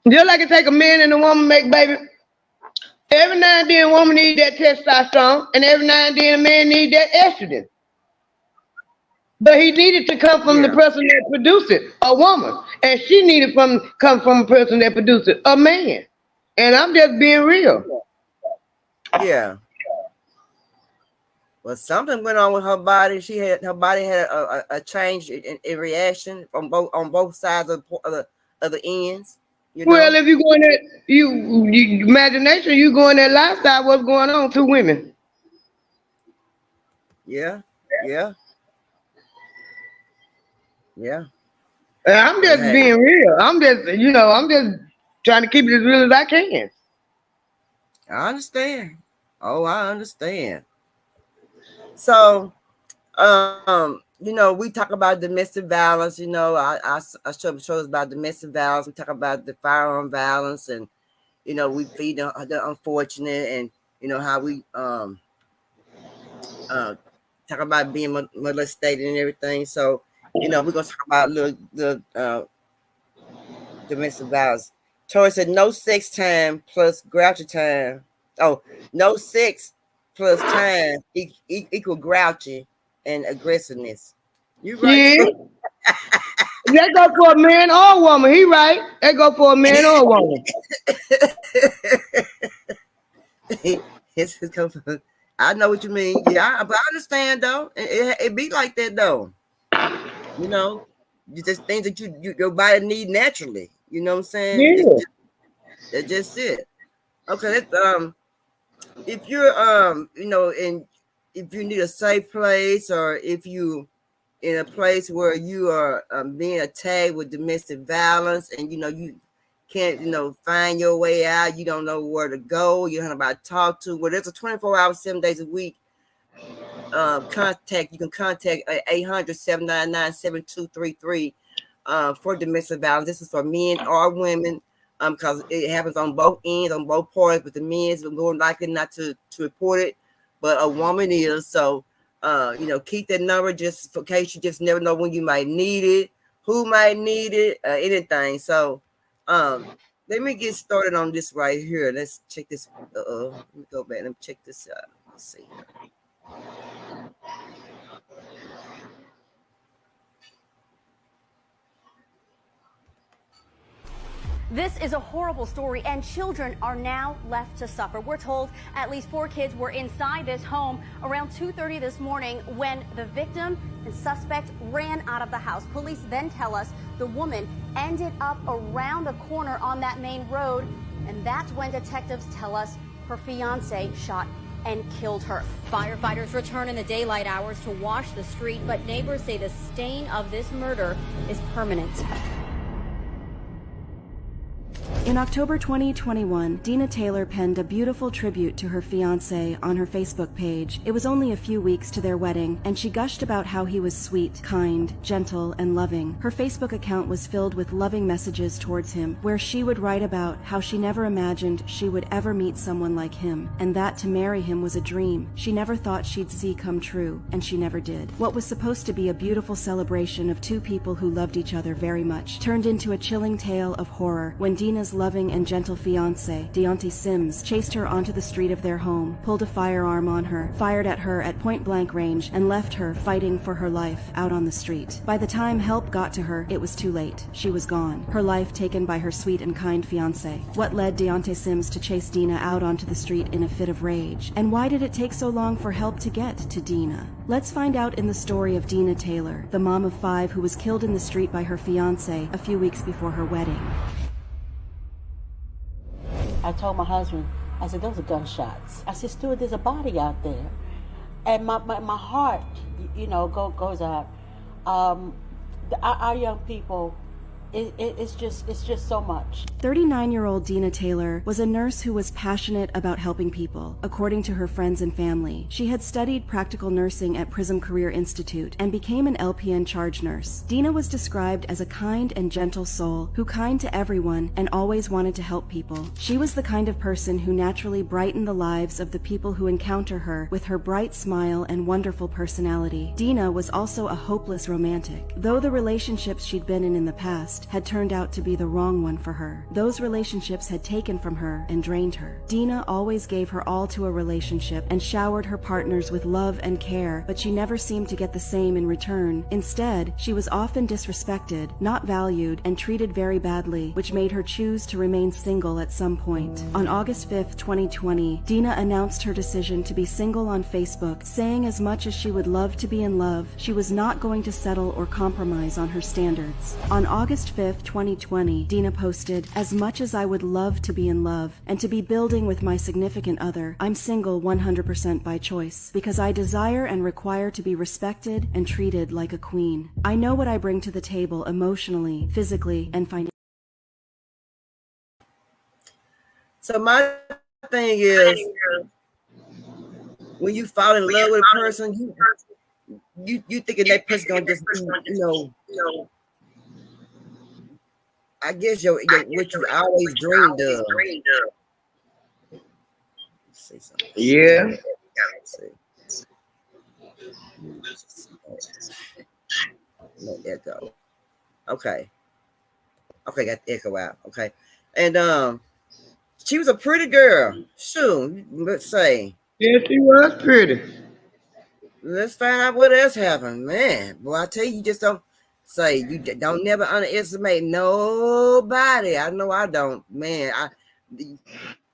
Just like it take a man and a woman make baby. Every now and then a woman need that testosterone, and every now and then a man need that estrogen. But he needed to come from the person that produced it, a woman. And she needed come from a person that produced it, a man. And I'm just being real. Yeah. Well, something went on with her body. Her body had a change in reaction on both sides of the ends. You know? Well, if you go in that you imagination, you go in that lifestyle, what's going on? 2 women. Yeah. Yeah. Yeah. And I'm just being real. I'm just trying to keep it as real as I can. I understand. Oh, I understand. So, we talk about domestic violence. I shows about domestic violence. We talk about the firearm violence, and we feed the unfortunate, and how we talk about being molested and everything. So, we're gonna talk about the domestic violence. Tori said no sex time plus grouchy time. Oh, no sex plus time equal grouchy and aggressiveness. You right? Yeah. That go for a man or a woman. He right. That go for a man or a woman. I know what you mean. Yeah, but I understand though. It be like that though. Just things that your body need naturally. You know what I'm saying? Yeah. That's just it. Okay, let's if you're if you need a safe place, or if you in a place where you are being attacked with domestic violence, and you can't find your way out, you don't know where to go, you don't know about to talk to. Well, there's a 24-hour 7 days a week contact. You can contact 800-799-7233 for domestic violence. This is for men or women, because it happens on both ends, on both parties, but the men's are more likely not to report it, but a woman is. So keep that number just in case. You just never know when you might need it, who might need it, anything. So let me get started on this right here. Let's check this. Let me go back and check this out. Let's see here. This is a horrible story, and children are now left to suffer. We're told at least 4 kids were inside this home around 2:30 this morning when the victim and suspect ran out of the house. Police then tell us the woman ended up around the corner on that main road, and that's when detectives tell us her fiance shot and killed her. Firefighters return in the daylight hours to wash the street, but neighbors say the stain of this murder is permanent. In October 2021, Dina Taylor penned a beautiful tribute to her fiancé on her Facebook page. It was only a few weeks to their wedding, and she gushed about how he was sweet, kind, gentle, and loving. Her Facebook account was filled with loving messages towards him, where she would write about how she never imagined she would ever meet someone like him, and that to marry him was a dream she never thought she'd see come true, and she never did. What was supposed to be a beautiful celebration of 2 people who loved each other very much turned into a chilling tale of horror when Dina's loving and gentle fiancé, Deontay Sims, chased her onto the street of their home, pulled a firearm on her, fired at her at point-blank range, and left her fighting for her life out on the street. By the time help got to her, it was too late. She was gone, her life taken by her sweet and kind fiancé. What led Deontay Sims to chase Dina out onto the street in a fit of rage? And why did it take so long for help to get to Dina? Let's find out in the story of Dina Taylor, the mom of 5 who was killed in the street by her fiancé a few weeks before her wedding. I told my husband, I said, those are gunshots. I said, Stuart, there's a body out there. And my heart, goes out. Our young people, it's just so much. 39-year-old Dina Taylor was a nurse who was passionate about helping people. According to her friends and family, she had studied practical nursing at Prism Career Institute and became an LPN charge nurse. Dina was described as a kind and gentle soul who kind to everyone and always wanted to help people. She was the kind of person who naturally brightened the lives of the people who encounter her with her bright smile and wonderful personality. Dina was also a hopeless romantic. Though the relationships she'd been in the past had turned out to be the wrong one for her. Those relationships had taken from her and drained her. Dina always gave her all to a relationship and showered her partners with love and care, but she never seemed to get the same in return. Instead, she was often disrespected, not valued, and treated very badly, which made her choose to remain single at some point. On August 5th, 2020, Dina announced her decision to be single on Facebook, saying as much as she would love to be in love, she was not going to settle or compromise on her standards. On August 5th, 2020, Dina posted, "As much as I would love to be in love and to be building with my significant other, I'm single 100% by choice because I desire and require to be respected and treated like a queen. I know what I bring to the table emotionally, physically, and financially." So my thing is, when you fall in love with a person, you thinking that person gonna just be, I guess what you always dreamed of. Let's see something. Yeah. Let that go. Okay, got the echo out. Okay, and she was a pretty girl. Sure, let's say. Yeah, she was pretty. Let's find out what else happened, man. Boy, I tell you, just don't say you don't never underestimate nobody. I know I don't, man.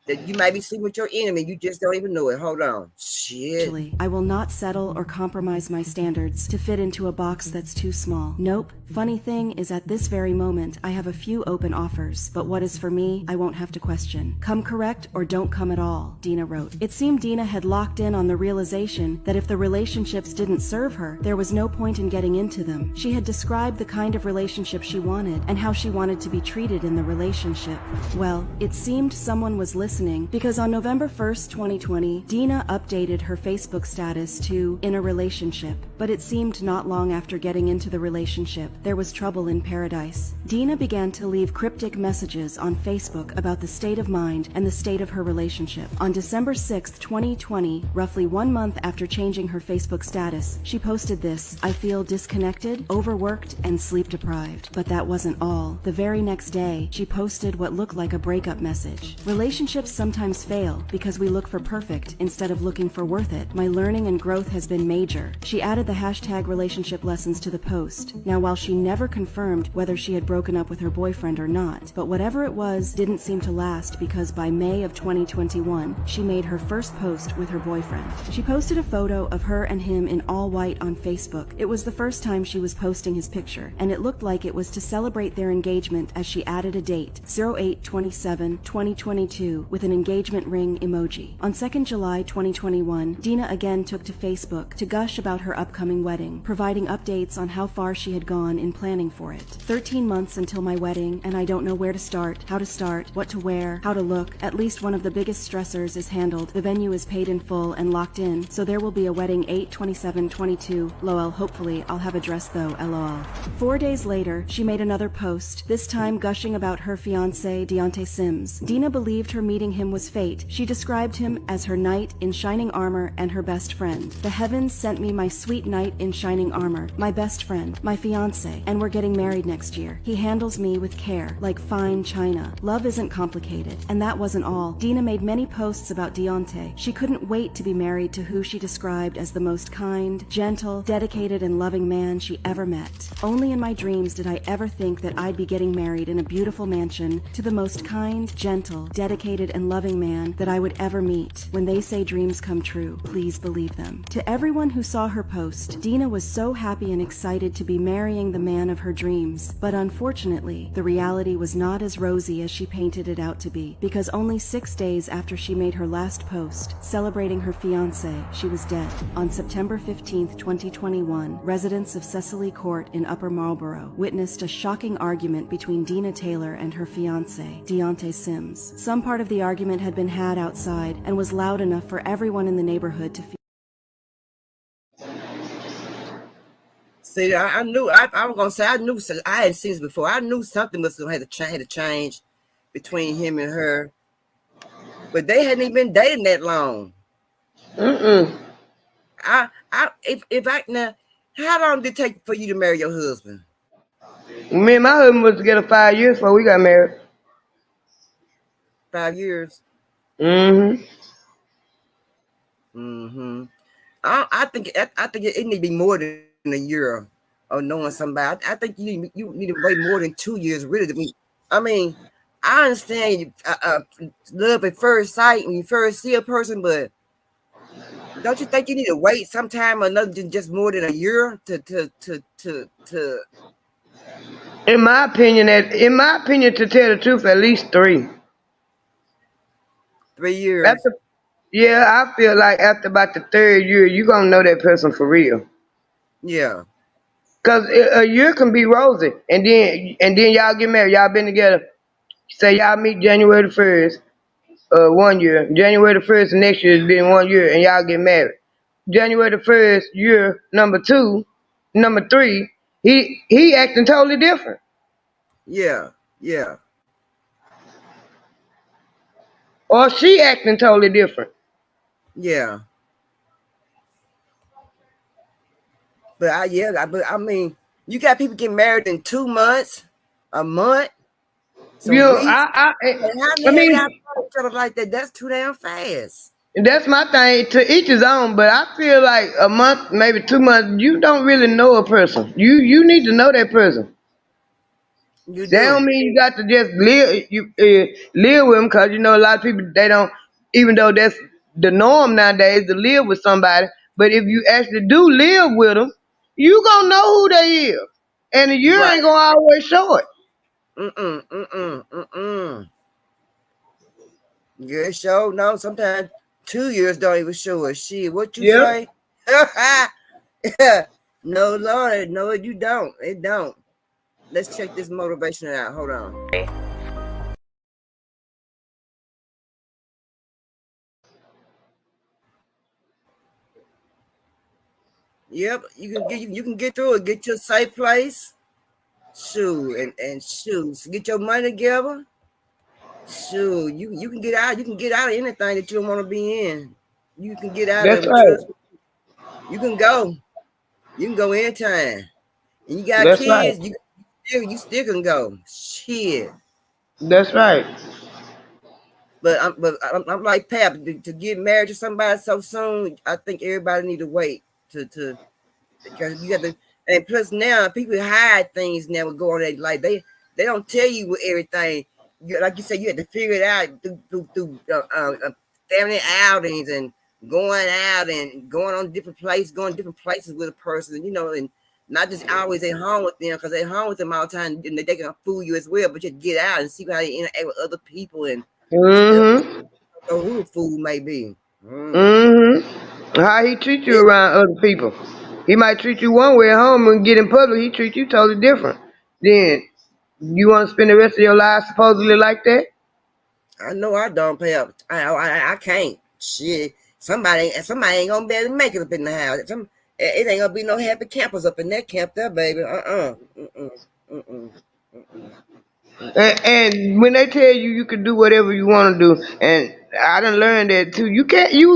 You might be sleeping with your enemy. You just don't even know it. Hold on. Shit. I will not settle or compromise my standards to fit into a box that's too small. Nope. Funny thing is, at this very moment, I have a few open offers, but what is for me, I won't have to question. Come correct or don't come at all, Dina wrote. It seemed Dina had locked in on the realization that if the relationships didn't serve her, there was no point in getting into them. She had described the kind of relationship she wanted and how she wanted to be treated in the relationship. Well, it seemed someone was listening because on November 1st, 2020, Dina updated her Facebook status to "in a relationship," but it seemed not long after getting into the relationship, there was trouble in paradise. Dina began to leave cryptic messages on Facebook about the state of mind and the state of her relationship. On December 6th, 2020, roughly 1 month after changing her Facebook status, she posted this: "I feel disconnected, overworked, and sleep deprived." But that wasn't all. The very next day, she posted what looked like a breakup message. Relationships sometimes fail because we look for perfect instead of looking for worth it. My learning and growth has been major. She added the hashtag relationship lessons to the post. Now, while she never confirmed whether she had broken up with her boyfriend or not, but whatever it was didn't seem to last because by May of 2021, she made her first post with her boyfriend. She posted a photo of her and him in all white on Facebook. It was the first time she was posting his picture, and it looked like it was to celebrate their engagement as she added a date, 08/27/2022, with an engagement ring emoji. On 2nd July 2021, Dina again took to Facebook to gush about her upcoming wedding, providing updates on how far she had gone in planning for it. 13 months until my wedding, and I don't know where to start, how to start, what to wear, how to look. At least one of the biggest stressors is handled. The venue is paid in full and locked in, so there will be a wedding 8/27/22. LOL, hopefully I'll have a dress though, LOL. 4 days later, she made another post, this time gushing about her fiancé, Deontay Sims. Dina believed her meeting meeting him was fate. She described him as her knight in shining armor and her best friend. The heavens sent me my sweet knight in shining armor, my best friend, my fiancé, and we're getting married next year. He handles me with care, like fine china. Love isn't complicated. And that wasn't all. Dina made many posts about Deontay. She couldn't wait to be married to who she described as the most kind, gentle, dedicated, and loving man she ever met. Only in my dreams did I ever think that I'd be getting married in a beautiful mansion to the most kind, gentle, dedicated, and loving man that I would ever meet. When they say dreams come true, please believe them. To everyone who saw her post, Dina was so happy and excited to be marrying the man of her dreams. But unfortunately, the reality was not as rosy as she painted it out to be, because only 6 days after she made her last post, celebrating her fiancé, she was dead. On September 15th, 2021, residents of Cecily Court in Upper Marlboro witnessed a shocking argument between Dina Taylor and her fiancé, Deontay Sims. Some part of the argument had been had outside and was loud enough for everyone in the neighborhood to feel. See, I knew, I was going to say, I hadn't seen this before. I knew something must have had to change between him and her. But they hadn't even been dating that long. Mm-mm. Now, how long did it take for you to marry your husband? Me and my husband was together 5 years before we got married. 5 years? Mm-hmm. Mm-hmm. I think it need to be more than a year of knowing somebody. I think you need to wait more than 2 years, really. I mean, I understand love at first sight when you first see a person, but don't you think you need to wait sometime another just more than a year to In my opinion, to tell the truth, at least 3. 3 years? I feel like after about the 3rd year, you're gonna know that person for real. Yeah. Cause a year can be rosy, and then y'all get married. Y'all been together. Say y'all meet January the 1st, 1 year. January the 1st, next year has been 1 year, and y'all get married. January the 1st, year number 2, number 3, he acting totally different. Yeah. Or she acting totally different. Yeah. But I mean, you got people getting married in 2 months, a month, some weeks. I mean, y'all know each other like that? That's too damn fast. That's my thing. To each his own, but I feel like a month, maybe 2 months, you don't really know a person. You need to know that person. You That don't mean you got to just live with them, because a lot of people, they don't, even though that's the norm nowadays to live with somebody. But if you actually do live with them, you gonna know who they is, and a year ain't gonna always show it. Yeah, show no. Sometimes 2 years don't even show us shit. What you say? No, Lord, no, you don't. It don't. Let's check this motivation out. Hold on. Yep, you can get through it. Get your safe place. Shoot, and shoot. Get your money together. Shoot, you can get out. You can get out of anything that you don't want to be in. You can get out of it. Right. You can go. You can go anytime. And you got That's kids. right. You still can go. Shit. That's right. But I'm like Pap, to get married to somebody so soon. I think everybody need to wait to because you got to. And plus now people hide things now with going on like they don't tell you with everything. Like you said, you had to figure it out through family outings and going out and going on different places with a person, and not just always at home with them, because at home with them all the time and they can fool you as well. But you get out and see how they interact with other people and Mm-hmm. who the fool may be. Mm-hmm. How he treat you around other people. He might treat you one way at home, and get in public, he treat you totally different. Then you want to spend the rest of your life supposedly like that? I know I don't pay up. I can't. Shit. Somebody ain't gonna be able to make it up in the house. It ain't gonna be no happy campers up in that camp there, baby. And when they tell you you can do whatever you want to do, and I done learned that too. You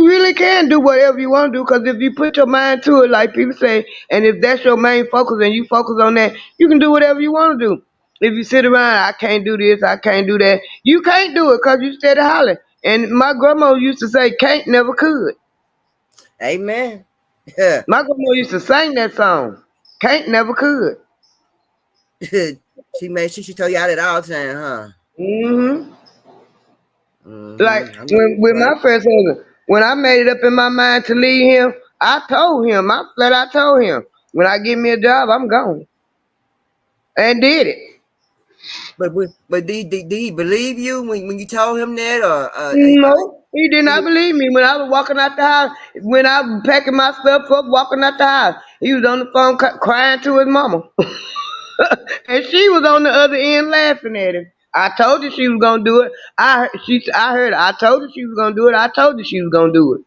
really can do whatever you want to do, because if you put your mind to it, like people say, and if that's your main focus and you focus on that, you can do whatever you want to do. If you sit around, I can't do this, I can't do that, you can't do it because you steady hollering. And my grandma used to say, can't never could. Amen. Yeah. My grandma used to sing that song, can't never could. She made sure she told you out at all time, huh? Hmm. Like Mm-hmm. when with Right. my first husband, when I made it up in my mind to leave him, I told him, I told him, when I get me a job, I'm gone, and did it. But did he believe you when you told him that, or No, he did not he, believe me when I was walking out the house. When I was packing my stuff up, walking out the house, he was on the phone crying to his mama, and she was on the other end laughing at him. I told her she was gonna do it. I heard her. I told her she was gonna do it. I told her she was gonna do it.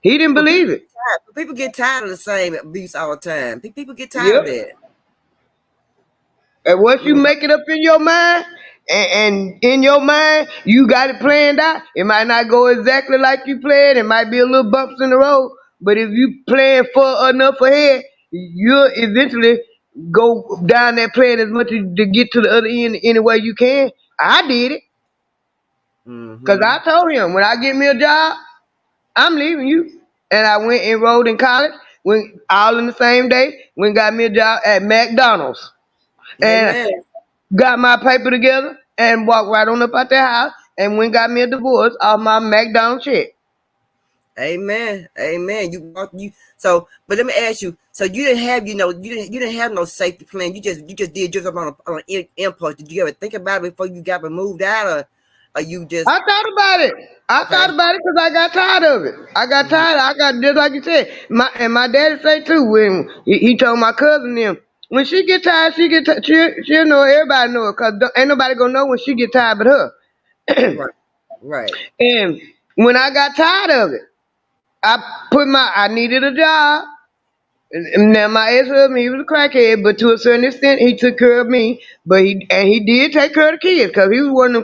He didn't but believe it. people get tired of the same abuse all the time. People get tired of Yep. that. And once you You know. make it up in your mind, and in your mind, you got it planned out. It might not go exactly like you planned. It might be a little bumps in the road. But if you plan for enough ahead, you'll eventually go down that plan as much as to get to the other end any way you can. I did it. Because Mm-hmm. I told him, when I get me a job, I'm leaving you. And I went and enrolled in college, went all in the same day, went and got me a job at McDonald's. And Amen. got my paper together and walked right on up out that house and went and got me a divorce off my McDonald's check. Amen. Amen. You so, but let me ask you. So you didn't have, you didn't have no safety plan. You just did just on an impulse. Did you ever think about it before you got moved out, or you just I thought about it. I okay? thought about it because I got tired of it. I got Mhm. tired. I got just like you said. My daddy say too, when he told my cousin them, when she get tired, she'll know it, everybody know it, because ain't nobody gonna know when she get tired but her. Right. Right. And when I got tired of it, I needed a job. And now my ex-husband, he was a crackhead, but to a certain extent, he took care of me. But he did take care of the kids, because he was one of them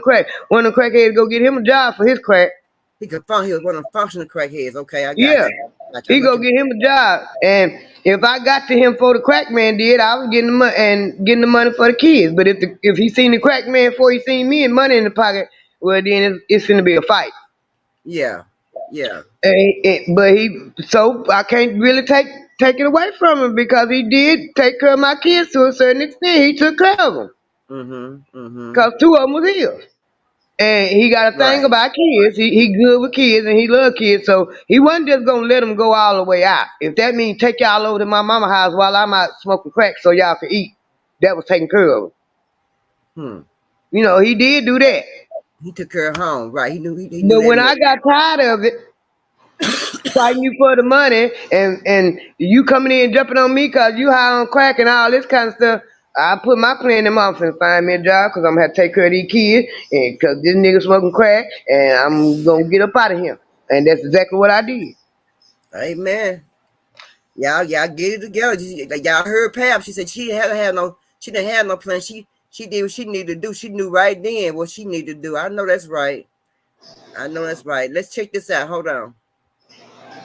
crackheads to go get him a job for his crack. He was one of the functional crackheads. Okay, I got Yeah, you. I he know go what you. get him a job, and if I got to him before the crack man did, I was getting the money and getting the money for the kids. But if he seen the crack man before he seen me and money in the pocket, well then it's gonna be a fight. Yeah. Yeah. So I can't really take it away from him, because he did take care of my kids to a certain extent. He took care of them, Mhm. Mhm. because two of them was his. And he got a thing Right. about kids. He good with kids and he love kids. So he wasn't just gonna let them go all the way out. If that means take y'all over to my mama house while I'm out smoking crack so y'all can eat, that was taken care of. Hmm. He did do that. He took her home. Right. He knew But that when much. I got tired of it, fighting you for the money, and you coming in and jumping on me because you high on crack and all this kind of stuff, I put my plan in off and find me a job, because I'm gonna have to take care of these kids, and because this nigga smoking crack, and I'm gonna get up out of here. And that's exactly what I did. Amen. Y'all get it together. Like, y'all heard Pam. She said she didn't have no plan. She did what she needed to do. She knew right then what she needed to do. I know that's right. I know that's right. Let's check this out. Hold on.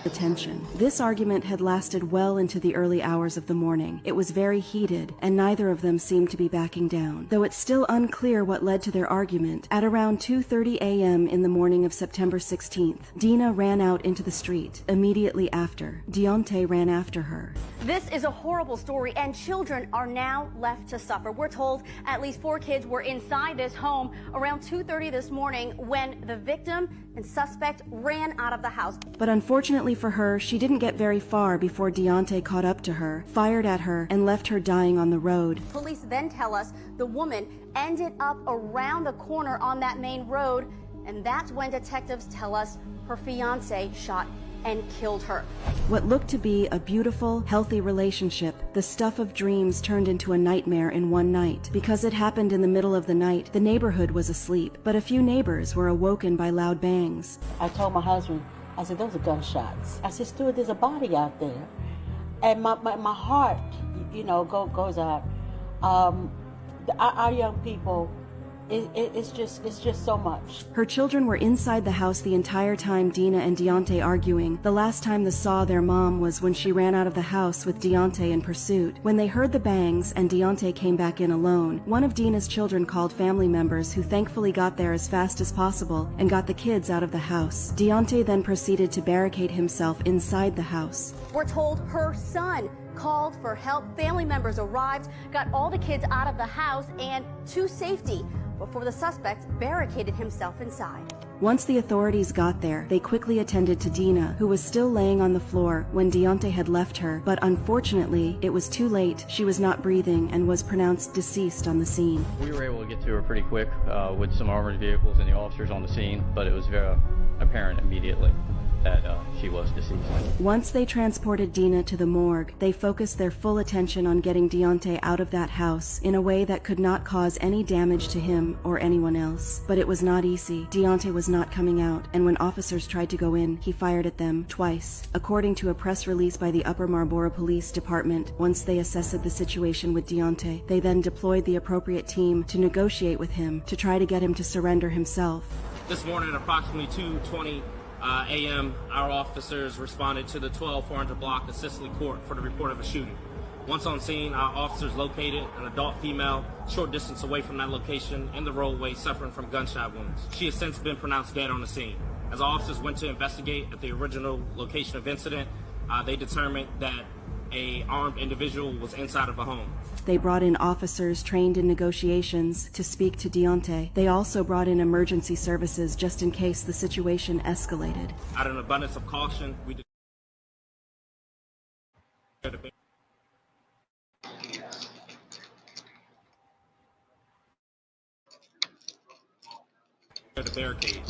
Attention. This argument had lasted well into the early hours of the morning. It was very heated, and neither of them seemed to be backing down. Though it's still unclear what led to their argument, at around 2:30 a.m. in the morning of September 16th, Dina ran out into the street. Immediately after, Deontay ran after her. This is a horrible story, and children are now left to suffer. We're told at least 4 kids were inside this home around 2:30 this morning when the victim and suspect ran out of the house. But unfortunately for her, she didn't get very far before Deontay caught up to her, fired at her, and left her dying on the road. Police then tell us the woman ended up around the corner on that main road, and that's when detectives tell us her fiancé shot and killed her. What looked to be a beautiful, healthy relationship, the stuff of dreams, turned into a nightmare in one night. Because it happened in the middle of the night, the neighborhood was asleep, but a few neighbors were awoken by loud bangs. I told my husband, I said, those are gunshots. I said, Stuart, there's a body out there. And my heart, goes out. Our young people, It's just so much. Her children were inside the house the entire time Dina and Deontay arguing. The last time they saw their mom was when she ran out of the house with Deontay in pursuit. When they heard the bangs and Deontay came back in alone, one of Dina's children called family members who thankfully got there as fast as possible and got the kids out of the house. Deontay then proceeded to barricade himself inside the house. We're told her son called for help. Family members arrived, got all the kids out of the house and to safety before the suspect barricaded himself inside. Once the authorities got there, they quickly attended to Dina, who was still laying on the floor when Deontay had left her, but unfortunately, it was too late. She was not breathing and was pronounced deceased on the scene. We were able to get to her pretty quick with some armored vehicles and the officers on the scene, but it was very apparent immediately that she was deceased. Once they transported Dina to the morgue, they focused their full attention on getting Deontay out of that house in a way that could not cause any damage to him or anyone else. But it was not easy. Deontay was not coming out, and when officers tried to go in, he fired at them twice. According to a press release by the Upper Marlboro Police Department, once they assessed the situation with Deontay, they then deployed the appropriate team to negotiate with him to try to get him to surrender himself. This morning at approximately 2:20 a.m., our officers responded to the 12400 block of Cicely Court for the report of a shooting. Once on scene, our officers located an adult female short distance away from that location in the roadway suffering from gunshot wounds. She has since been pronounced dead on the scene. As officers went to investigate at the original location of incident, they determined that an armed individual was inside of a home. They brought in officers trained in negotiations to speak to Deontay. They also brought in emergency services just in case the situation escalated. Out of an abundance of caution, we declared the barricade.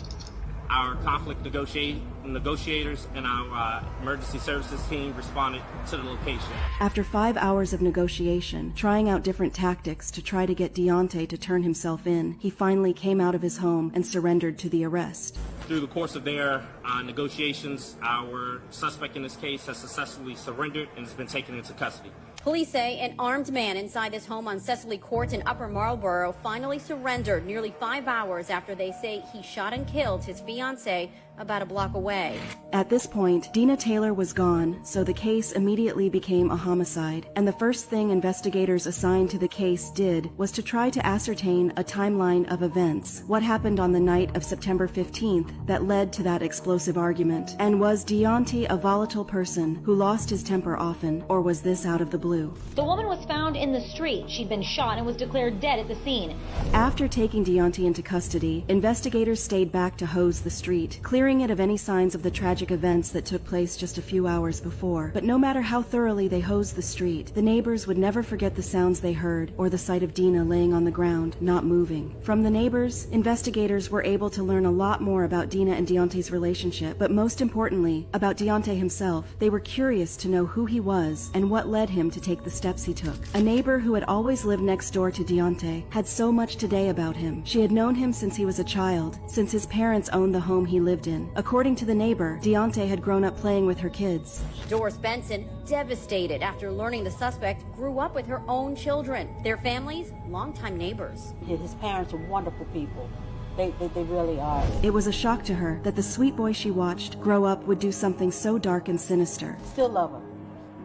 Our conflict negotiators and our emergency services team responded to the location. After 5 hours of negotiation, trying out different tactics to try to get Deontay to turn himself in, he finally came out of his home and surrendered to the arrest. Through the course of their negotiations, our suspect in this case has successfully surrendered and has been taken into custody. Police say an armed man inside this home on Cecily Court in Upper Marlboro finally surrendered nearly 5 hours after they say he shot and killed his fiancée about a block away. At this point, Dina Taylor was gone, so the case immediately became a homicide. And the first thing investigators assigned to the case did was to try to ascertain a timeline of events. What happened on the night of September 15th that led to that explosive argument? And was Deontay a volatile person who lost his temper often, or was this out of the blue? The woman was found in the street. She'd been shot and was declared dead at the scene. After taking Deontay into custody, investigators stayed back to hose the street, clearing it of any signs of the tragic events that took place just a few hours before. But no matter how thoroughly they hosed the street, the neighbors would never forget the sounds they heard or the sight of Dina laying on the ground, not moving. From the neighbors, investigators were able to learn a lot more about Dina and Deontay's relationship, but most importantly, about Deontay himself. They were curious to know who he was and what led him to take the steps he took. A neighbor who had always lived next door to Deontay had so much to say about him. She had known him since he was a child, since his parents owned the home he lived in. According to the neighbor, Deontay had grown up playing with her kids. Doris Benson devastated after learning the suspect grew up with her own children. Their families, longtime neighbors. His parents are wonderful people. They really are. It was a shock to her that the sweet boy she watched grow up would do something so dark and sinister. Still love her.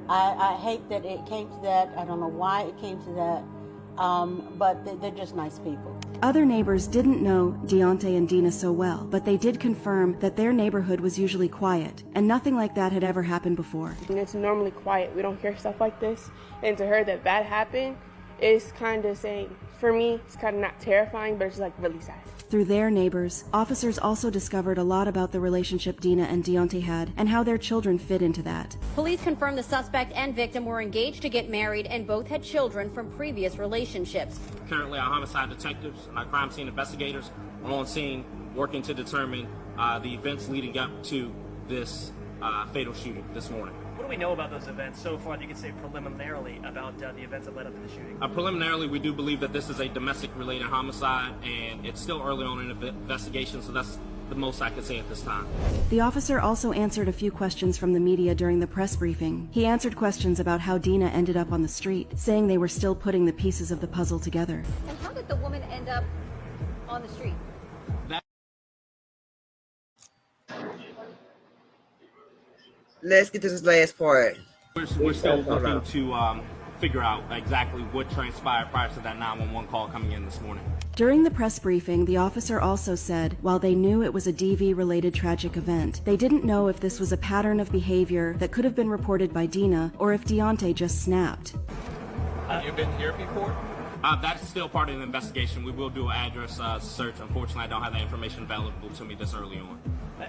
I hate that it came to that. I don't know why it came to that. But they're just nice people. Other neighbors didn't know Deontay and Dina so well, but they did confirm that their neighborhood was usually quiet, and nothing like that had ever happened before. It's normally quiet. We don't hear stuff like this. And to her that happened is kind of saying, for me, it's kind of not terrifying, but it's like really sad. Through their neighbors, officers also discovered a lot about the relationship Dina and Deontay had and how their children fit into that. Police confirmed the suspect and victim were engaged to get married and both had children from previous relationships. Currently, our homicide detectives and our crime scene investigators are on scene working to determine the events leading up to this fatal shooting this morning. What do we know about those events so far? You could say preliminarily about the events that led up to the shooting. Preliminarily, we do believe that this is a domestic-related homicide, and it's still early on in the investigation, so that's the most I could say at this time. The officer also answered a few questions from the media during the press briefing. He answered questions about how Dina ended up on the street, saying they were still putting the pieces of the puzzle together. And how did the woman end up on the street. Let's get to this last part. We're still looking to figure out exactly what transpired prior to that 911 call coming in this morning. During the press briefing, the officer also said while they knew it was a DV-related tragic event, they didn't know if this was a pattern of behavior that could have been reported by Dina or if Deontay just snapped. Have you been here before? That's still part of the investigation. We will do an address search. Unfortunately, I don't have that information available to me this early on.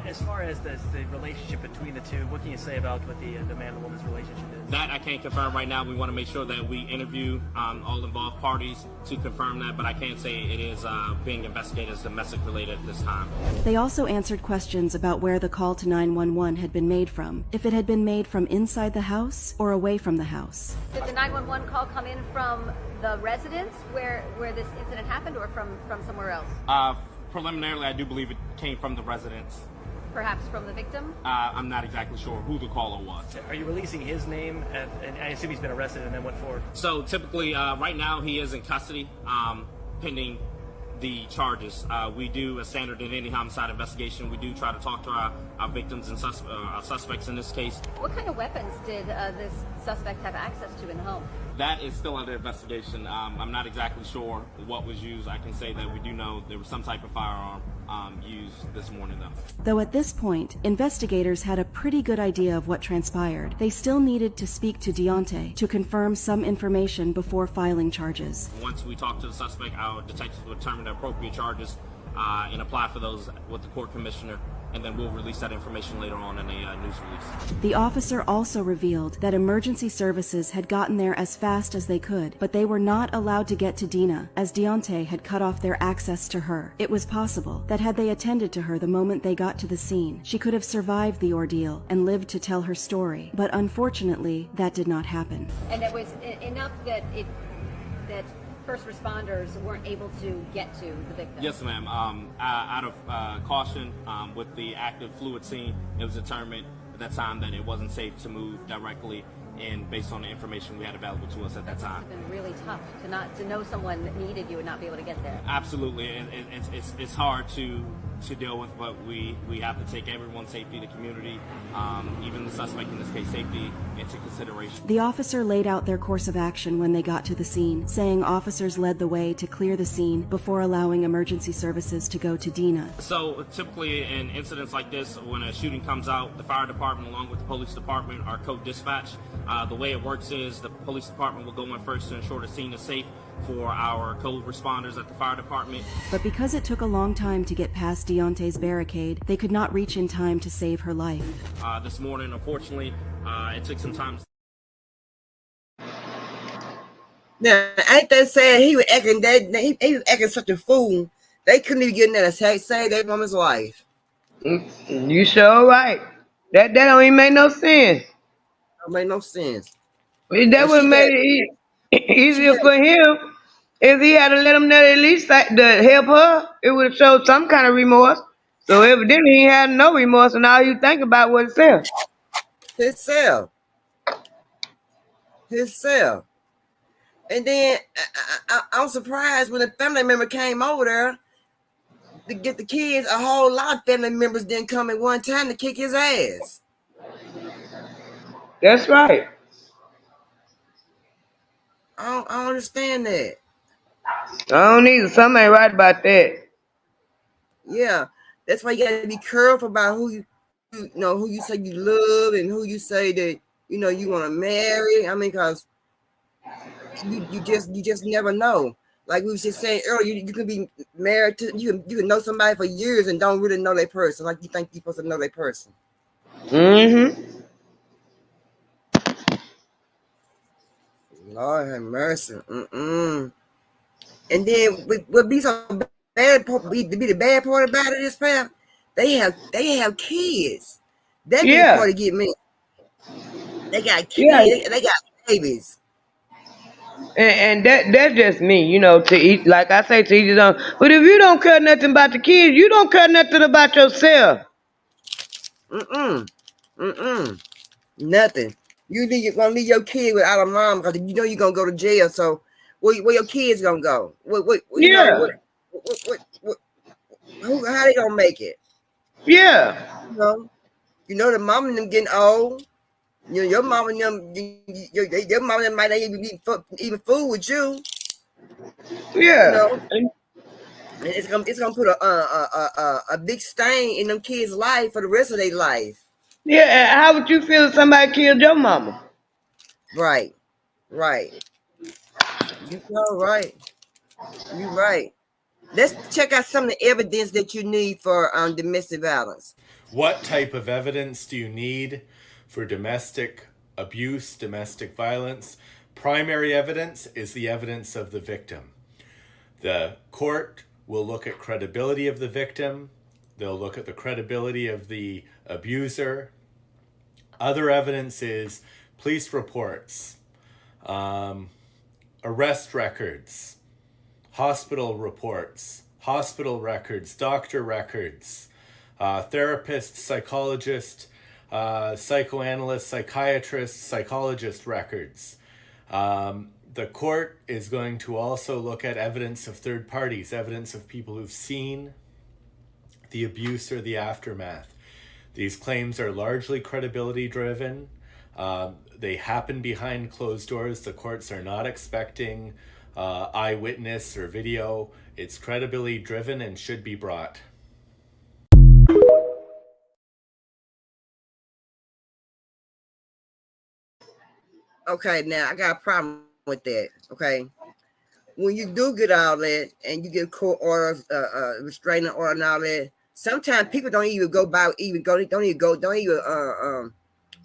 As far as the relationship between the two, what can you say about what the man and woman's relationship is? That I can't confirm right now. We want to make sure that we interview all involved parties to confirm that, but I can't say it is being investigated as domestic related at this time. They also answered questions about where the call to 911 had been made from, if it had been made from inside the house or away from the house. Did the 911 call come in from the residence where this incident happened, or from somewhere else? Preliminarily, I do believe it came from the residence. Perhaps from the victim? I'm not exactly sure who the caller was. Are you releasing his name? And I assume he's been arrested, and then what for? So typically, right now he is in custody, pending the charges. We do a standard in any homicide investigation. We do try to talk to our victims and suspects in this case. What kind of weapons did this suspect have access to in the home? That is still under investigation. I'm not exactly sure what was used. I can say that we do know there was some type of firearm used this morning, though. Though at this point, investigators had a pretty good idea of what transpired, they still needed to speak to Deontay to confirm some information before filing charges. Once we talk to the suspect, our detectives will determine the appropriate charges and apply for those with the court commissioner, and then we'll release that information later on in a news release. The officer also revealed that emergency services had gotten there as fast as they could, but they were not allowed to get to Dina, as Deontay had cut off their access to her. It was possible that had they attended to her the moment they got to the scene, she could have survived the ordeal and lived to tell her story. But unfortunately, that did not happen. And it was enough that first responders weren't able to get to the victim. Yes, ma'am. Out of caution, with the active fluid scene, it was determined at that time that it wasn't safe to move directly, and based on the information we had available to us at that time. It's been really tough to know someone that needed you and not be able to get there. Absolutely, it's hard to deal with, but we have to take everyone's safety, the community, even the suspect in this case, safety into consideration. The officer laid out their course of action when they got to the scene, saying officers led the way to clear the scene before allowing emergency services to go to Dina. So typically in incidents like this, when a shooting comes out, the fire department along with the police department are co-dispatch. The way it works is the police department will go in first to ensure the scene is safe for our code responders at the fire department. But because it took a long time to get past Deontay's barricade, they could not reach in time to save her life. This morning, unfortunately, it took some time. Now, ain't that sad? He was acting he was acting such a fool. They couldn't even get in there to save that woman's life. You sure right. That don't even make no sense. Don't make no sense. That would make it easier for him if he had to let him know at least to help her. It would have showed some kind of remorse. So evidently he had no remorse, and all you think about was himself. Himself. And then I'm surprised when a family member came over there to get the kids. A whole lot of family members didn't come at one time to kick his ass. That's right. I don't understand that. I don't either. Something ain't right about that. Yeah, that's why you gotta be careful about who you say you love and who you say that you want to marry. I mean, cause you just never know. Like we was just saying earlier, you can be married to you can know somebody for years and don't really know that person. Like you think you're supposed to know that person. Mm-hmm. Lord have mercy. And then what be so bad? Be the bad part about it is, fam, they have kids. That be the part to get me. They got kids. Yeah. They got babies. And that's just me, to eat. Like I say, to each his own. But if you don't care nothing about the kids, you don't care nothing about yourself. Nothing. You're gonna leave your kid without a mom because you're gonna go to jail. So where your kids gonna go? Where what, how they gonna make it? Yeah. The mom and them getting old. Your mom and them, your mom and them might not even be even fool with you. Yeah. And it's gonna put a big stain in them kids' life for the rest of their life. Yeah. And how would you feel if somebody killed your mama? Right. You know, right. You're right. Let's check out some of the evidence that you need for domestic violence. What type of evidence do you need for domestic abuse, domestic violence? Primary evidence is the evidence of the victim. The court will look at credibility of the victim. They'll look at the credibility of the abuser. Other evidence is police reports, arrest records, hospital reports, hospital records, doctor records, therapist, psychologist, psychoanalyst, psychiatrist, psychologist records. The court is going to also look at evidence of third parties, evidence of people who've seen the abuse or the aftermath. These claims are largely credibility driven. They happen behind closed doors. The courts are not expecting eyewitness or video. It's credibility driven and should be brought. Okay, now I got a problem with that. Okay, when you do get all that and you get court orders, restraining order and all that, sometimes people don't even go by, don't even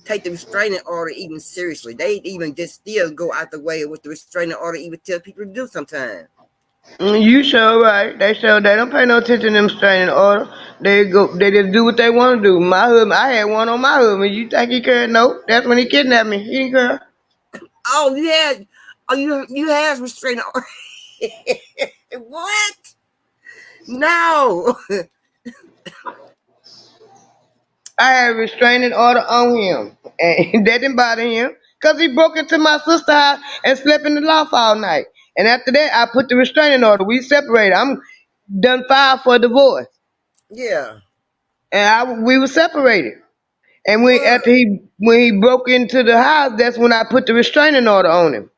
take the restraining order even seriously. They even just still go out the way with the restraining order, even tell people to do sometimes. You sure right. They don't pay no attention to them straining order. They just do what they want to do. My husband, I had one on my husband. You think he cared? No. That's when he kidnapped me. He didn't care. Oh yeah. Oh, you have restraining order. What? No. I had a restraining order on him, and that didn't bother him because he broke into my sister's house and slept in the loft all night. And after that, I put the restraining order. We separated. I'm done filed for divorce, Yeah. and we were separated. And What? when he broke into the house, that's when I put the restraining order on him.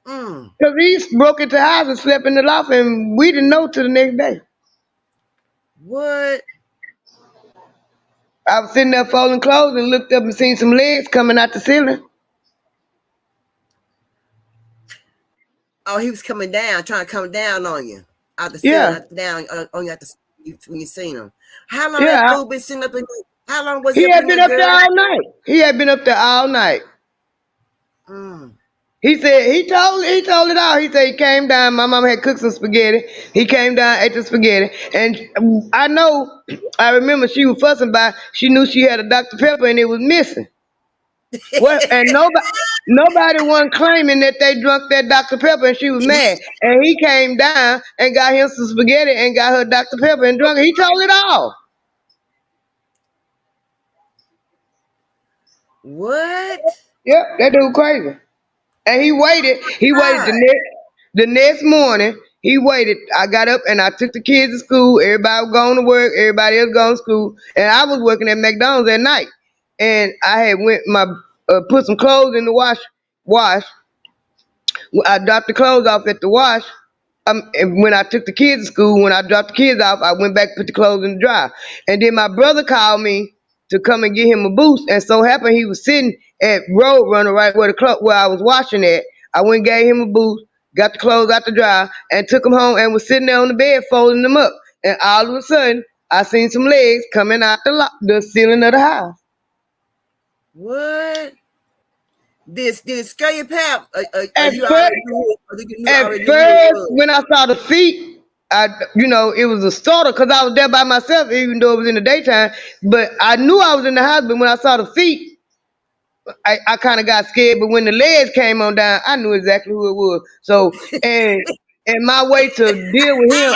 Because he broke into the house and slept in the loft, and we didn't know till the next day. What? I was sitting there folding clothes and looked up and seen some legs coming out the ceiling. Oh, he was coming down, trying to come down on you out the Yeah. ceiling, down on you at when you seen him. How long Yeah. that dude been sitting up in there? How long was He he up had in been there, up there girl? all night. He had been up there all night. He said he told it all. He said he came down. My mom had cooked some spaghetti. He came down, ate the spaghetti, and I remember she was fussing by. She knew she had a Dr. Pepper and it was missing. What? And nobody wasn't claiming that they drunk that Dr. Pepper, and she was mad. And he came down and got him some spaghetti and got her Dr. Pepper and drunk it. He told it all. What? Yep, that dude crazy. And he waited. He waited the next morning. He waited. I got up and I took the kids to school. Everybody was going to work. Everybody else going to school. And I was working at McDonald's at night. And I had put some clothes in the wash. I dropped the clothes off at the wash. And when I took the kids to school, when I dropped the kids off, I went back and put the clothes in the dryer. And then my brother called me to come and get him a boost. And so happened he was sitting at Roadrunner right where I was washing at. I went and gave him a boost, got the clothes out the dryer, and took them home and was sitting there on the bed folding them up. And all of a sudden, I seen some legs coming out the ceiling of the house. What? Did it scare your pap? At first, when I saw the feet, it was a startle because I was there by myself, even though it was in the daytime. But I knew I was in the house. But when I saw the feet, I kind of got scared. But when the legs came on down, I knew exactly who it was. So, and my way to deal with him,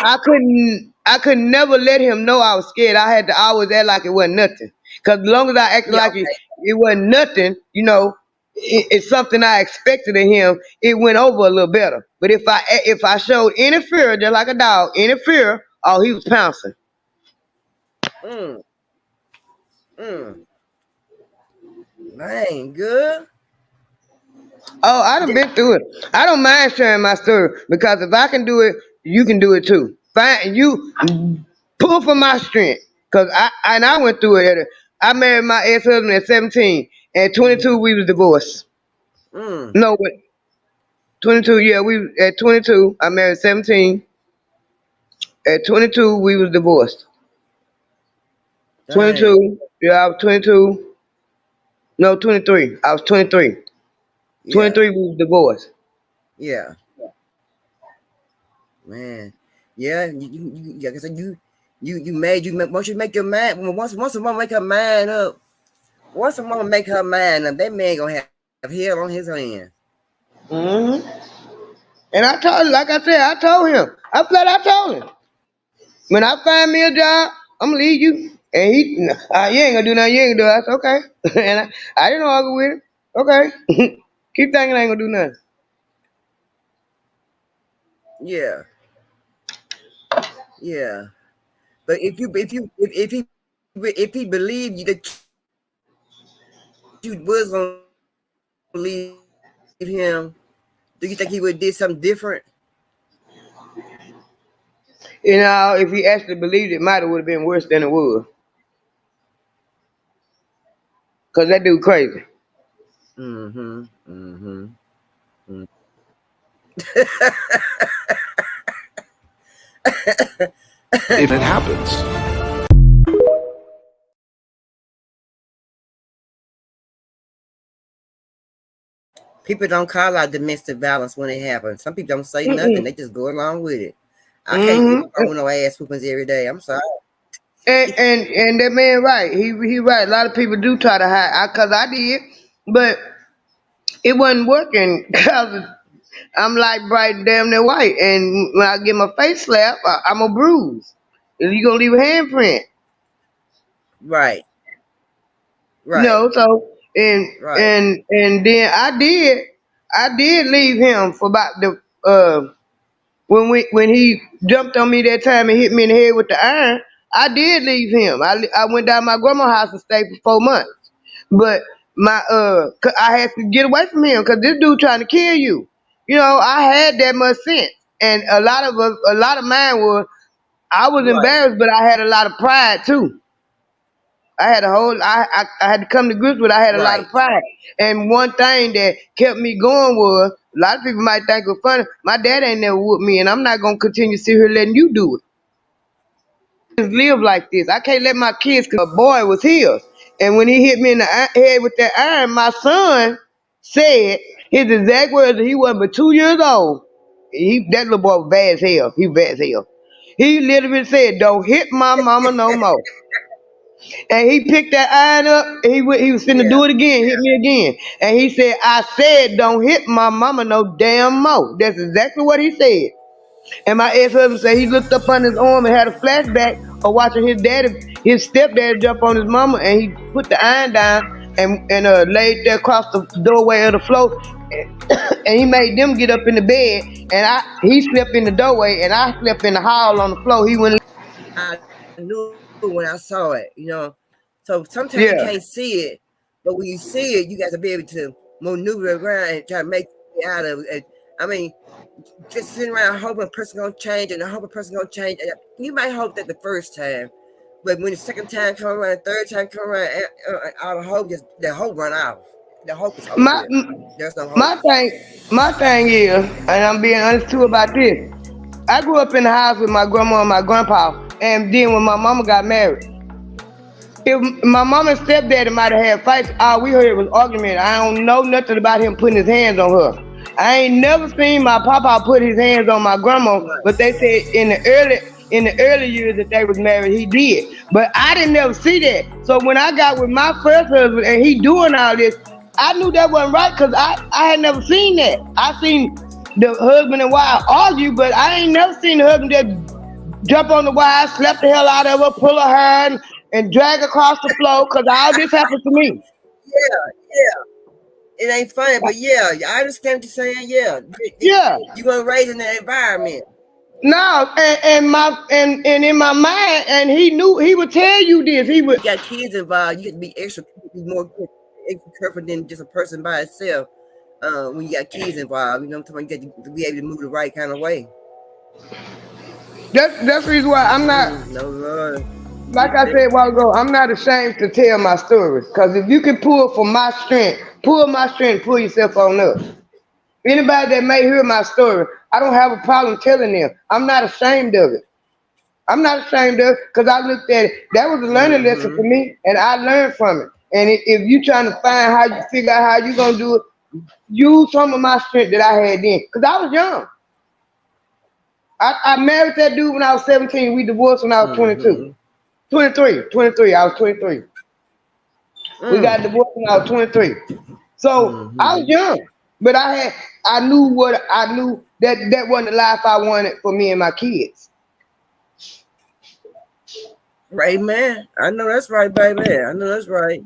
I could never let him know I was scared. I had to always act like it wasn't nothing. Because as long as I acted like it wasn't nothing, it's something I expected of him, it went over a little better. But if I showed any fear, just like a dog, any fear, oh, he was pouncing. Mm, mm. Man, good. Oh, I done been through it. I don't mind sharing my story because if I can do it, you can do it too. Find you pull from my strength because I went through it. I married my ex-husband at 17. At 22 we was divorced. Mm, No, wait, 22. Yeah, we at 22. I married 17. At 22 we was divorced. dang. 22. Yeah, I was 22. No, 23. I was 23. Yeah, 23 we was divorced. yeah, man. Yeah, like I said, you made once you make your mind once a woman make her mind up. Once a woman make her mind up, that man gonna have hell on his hands. Hmm. And I told, like I said, I told him. I told him. When I find me a job, I'm gonna leave you. And you ain't gonna do nothing. You ain't gonna do. I said, okay. And I didn't argue with him. Okay. Keep thinking I ain't gonna do nothing. Yeah, yeah. But if he believed you that you was gonna leave him, do you think he would have did something different? You know, if he actually believed it, might have would have been worse than it was. Cause that dude crazy. Mm-hmm. Mm-hmm. If it happens. People don't call out domestic violence when it happens. Some people don't say nothing; Mm-mm. they just go along with it. I can't get Mm-hmm. with no ass whoopings every day. I'm sorry. And that man right. He right. A lot of people do try to hide. Cause I did, but it wasn't working. Cause I'm like bright damn near white, and when I get my face slapped, I'm a bruise. You gonna leave a handprint, Right, you right, know? So right. and then I did leave him for about the when he jumped on me that time and hit me in the head with the iron. I did leave him. I went down to my grandma's house and stayed for 4 months, but I had to get away from him because this dude trying to kill you. You know, I had that much sense, and a lot of mine was I was Right, embarrassed, but I had a lot of pride too. I had to come to grips with I had a lot of right. pride. And one thing that kept me going was a lot of people might think it was funny. My dad ain't never whooped me, and I'm not gonna continue to sit here letting you do it. Just live like this. I can't let my kids, cause a boy was his. And when he hit me in the head with that iron, my son said his exact words, he wasn't but 2 years old. That little boy was bad as hell. He was bad as hell. He literally said, "Don't hit my mama no more." And he picked that iron up. And he was finna Yeah. do it again, hit me again. And he said, "I said, don't hit my mama no damn more." That's exactly what he said. And my ex-husband said he looked up on his arm and had a flashback of watching his stepdad jump on his mama, and he put the iron down and laid there across the doorway of the floor, and he made them get up in the bed, and he slept in the doorway, and I slept in the hall on the floor. He went, I knew when I saw it, So sometimes you yeah. can't see it, but when you see it, you got to be able to maneuver around and try to make it out of it. And, I mean, just sitting around hoping a person gonna change and hoping a person gonna change. You might hope that the first time, but when the second time come around, the third time come around, all the hope run out. The hope is over My with. There's no hope. my thing is, and I'm being honest too about this. I grew up in the house with my grandma and my grandpa, and then when my mama got married, if my mom and stepdaddy might have had fights, all we heard was argument. I don't know nothing about him putting his hands on her. I ain't never seen my papa put his hands on my grandma, but they said in the early years that they was married, he did. But I didn't never see that. So when I got with my first husband and he doing all this, I knew that wasn't right because I had never seen that. I seen the husband and wife argue, but I ain't never seen the husband that jump on the wife, slap the hell out of her, pull her hair, and drag across the floor because all this happened to me. Yeah, yeah. it ain't funny, but yeah, I understand what you're saying. Yeah, Yeah. you weren't raised in that environment. No, and in my mind, and he knew he would tell you this. He would. You got kids involved. You have to be extra, be more extra careful than just a person by itself. When you got kids involved, you know what I'm talking about. You got to be able to move the right kind of way. That's the reason why I'm not. No Lord. Like I said a while ago, I'm not ashamed to tell my stories. Because if you can pull from my strength, pull yourself on up. Anybody that may hear my story, I don't have a problem telling them. I'm not ashamed of it. I'm not ashamed of it because I looked at it. That was a learning lesson for me, and I learned from it. And if you trying to find how you figure out how you going to do it, use some of my strength that I had then. Because I was young. I married that dude when I was 17. We divorced when I was 22. 23. I was 23. We got divorced when I was 23. So I was young, but I knew that wasn't the life I wanted for me and my kids. Right, man. I know that's right, baby. I know that's right.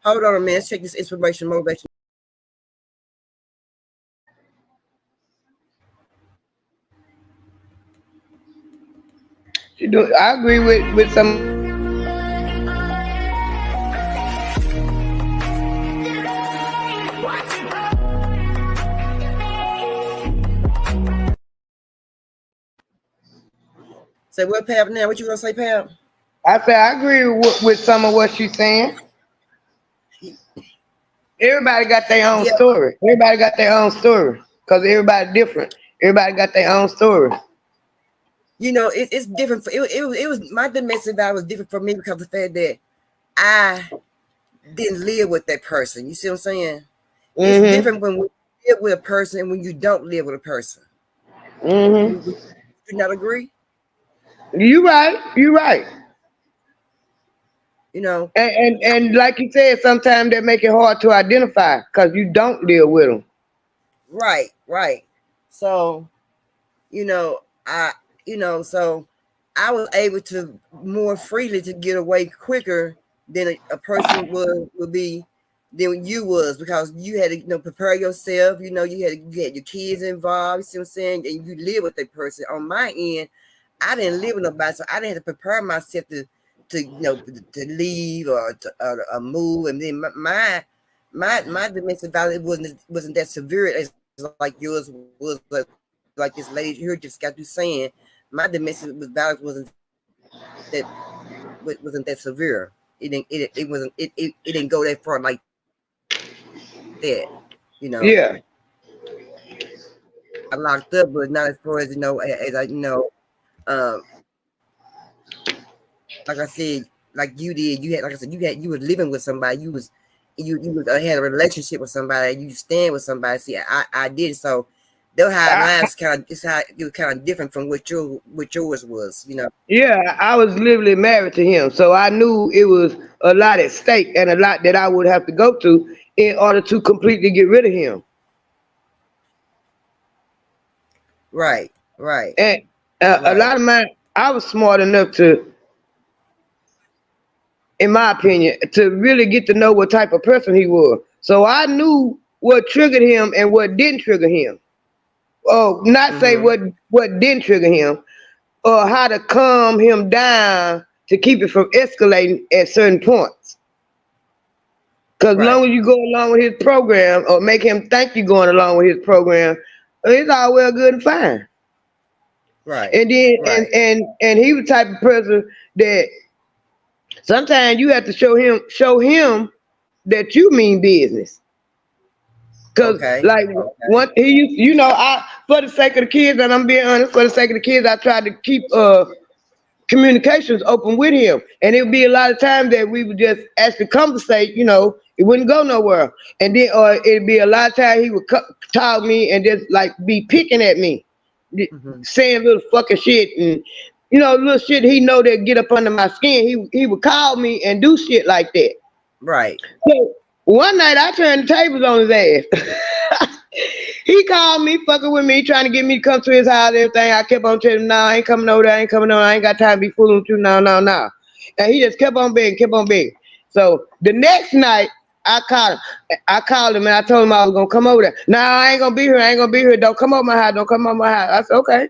Hold on a minute. Let's check this inspiration motivation. I agree with some. Say what, Pam? Now, what you gonna say, Pam? I said I agree with some of what she's saying. Everybody got their own story. Everybody got their own story because everybody different. Everybody got their own story. You know, it's different. It was my domestic violence was different for me because of the fact that I didn't live with that person. You see what I'm saying? It's different when we live with a person and when you don't live with a person. You not agree? You right. You know, and like you said, sometimes that make it hard to identify because you don't deal with them. Right. So, so I was able to more freely to get away quicker than a person would be than you was because you had to prepare yourself. You had your kids involved. You see what I'm saying? And you live with that person. On my end, I didn't live with nobody, so I didn't have to prepare myself to leave or to move. And then my domestic violence wasn't that severe as like yours was, like this lady here just got through saying. My domestic violence wasn't that severe. It didn't go that far like that. Yeah. I locked up, but not as far as as I like I said, like you did. You had, like I said, you were living with somebody. You had a relationship with somebody. You stand with somebody. See, I did. So though how lives it was kind of different from what yours was. Yeah, I was literally married to him, so I knew it was a lot at stake and a lot that I would have to go to in order to completely get rid of him. Right. And a lot of I was smart enough to, in my opinion, to really get to know what type of person he was. So I knew what triggered him and what didn't trigger him. Oh, not say what didn't trigger him, or how to calm him down to keep it from escalating at certain points. Because as long as you go along with his program or make him think you're going along with his program, it's all well good and fine. Right. And then and he was the type of person that sometimes you have to show him that you mean business. Cause one he for the sake of the kids, and I'm being honest, for the sake of the kids, I tried to keep communications open with him, and it would be a lot of times that we would just actually conversate. It wouldn't go nowhere, and then it'd be a lot of times he would talk me and just like be picking at me, saying little fucking shit and little shit he know that get up under my skin. He would call me and do shit like that. Right. So one night I turned the tables on his ass. He called me, fucking with me, trying to get me to come to his house and everything. I kept on telling him, I ain't coming over there, I ain't coming over there, I ain't got time to be fooling with you, no. And he just kept on begging. So the next night, I called him and I told him I was gonna come over there. No, I ain't gonna be here. I ain't gonna be here. Don't come over my house. Don't come over my house. I said, okay.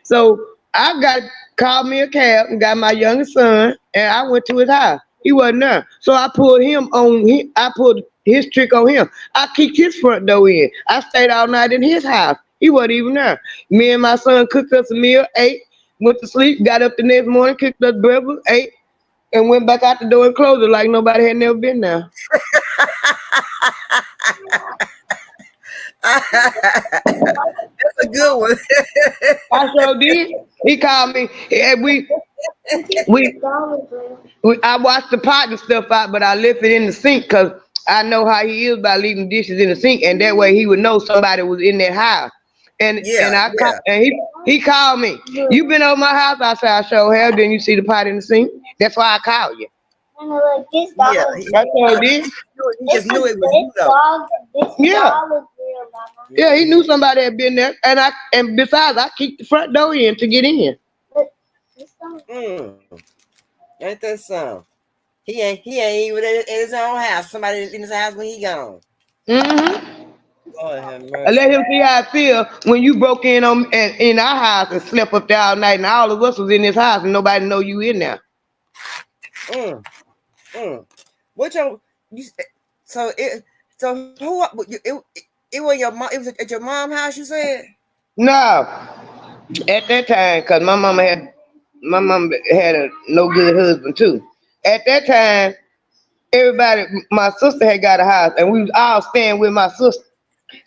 So I called me a cab and got my youngest son, and I went to his house. He wasn't there, so I pulled I pulled his trick on him. I kicked his front door in. I stayed all night in his house. He wasn't even there. Me and my son cooked us a meal, ate, went to sleep, got up the next morning, cooked us breakfast, ate, and went back out the door and closed it like nobody had never been there. That's a good one. I sure did. He called me, and I washed the pot and stuff out, but I left it in the sink because I know how he is by leaving dishes in the sink, and that way he would know somebody was in that house. And he called me. You been over my house? I said, I sure have. Then you see the pot in the sink. That's why I called you. Yeah, he just knew it was you though. Yeah, he knew somebody had been there, and besides, I kicked the front door in to get in. Ain't that something? He ain't even at his own house. Somebody in his house when he gone. Lord have mercy. I let him see how it feel when you broke in in our house and slept up there all night, and all of us was in this house and nobody know you in there. What so who it was your mom? It was at your mom's house, you said? No, at that time, cause my mama had a no good husband too. At that time, my sister had got a house, and we was all staying with my sister.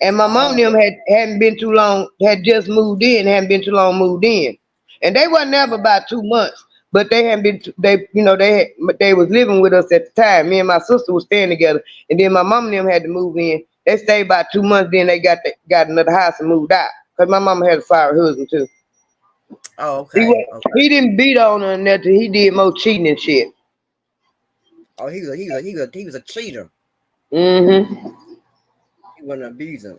And my mom and them hadn't been too long, had just moved in, hadn't been too long moved in. And they wasn't there for about 2 months, but they hadn't been, they was living with us at the time. Me and my sister was staying together. And then my mom and them had to move in. They stayed about 2 months, then they got another house and moved out. Because my mama had a fire husband too. Oh, okay. He didn't beat on her or nothing. He did more cheating and shit. Oh, he was a cheater. Mm-hmm. He wasn't abusing.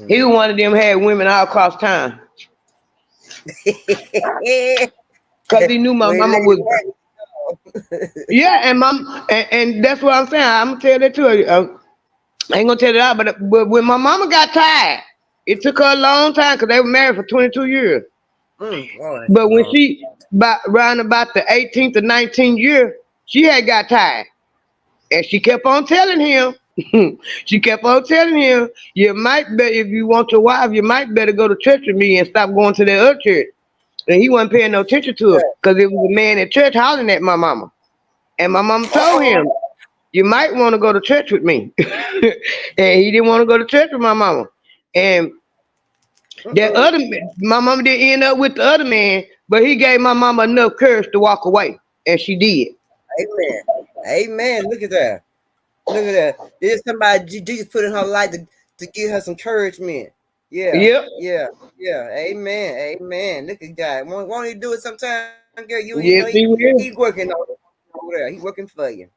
He was one of them had women all across town. Cause he knew my mama was. Yeah, and that's what I'm saying. I'm gonna tell that to her. I ain't gonna tell it out, but when my mama got tired, it took her a long time because they were married for 22 years. But when around about the 18th or 19th year, she had got tired. And she kept on telling him, you might better, if you want your wife, you might better go to church with me and stop going to that other church. And he wasn't paying no attention to her because it was a man at church hollering at my mama. And my mama told him, you might want to go to church with me. And he didn't want to go to church with my mama. And my mama didn't end up with the other man, but he gave my mama enough courage to walk away. And she did. Amen. Look at that. There's somebody Jesus put in her life to give her some encouragement. Yeah. Amen. Look at God. Won't he do it sometime, girl? He's working over there. He's working for you.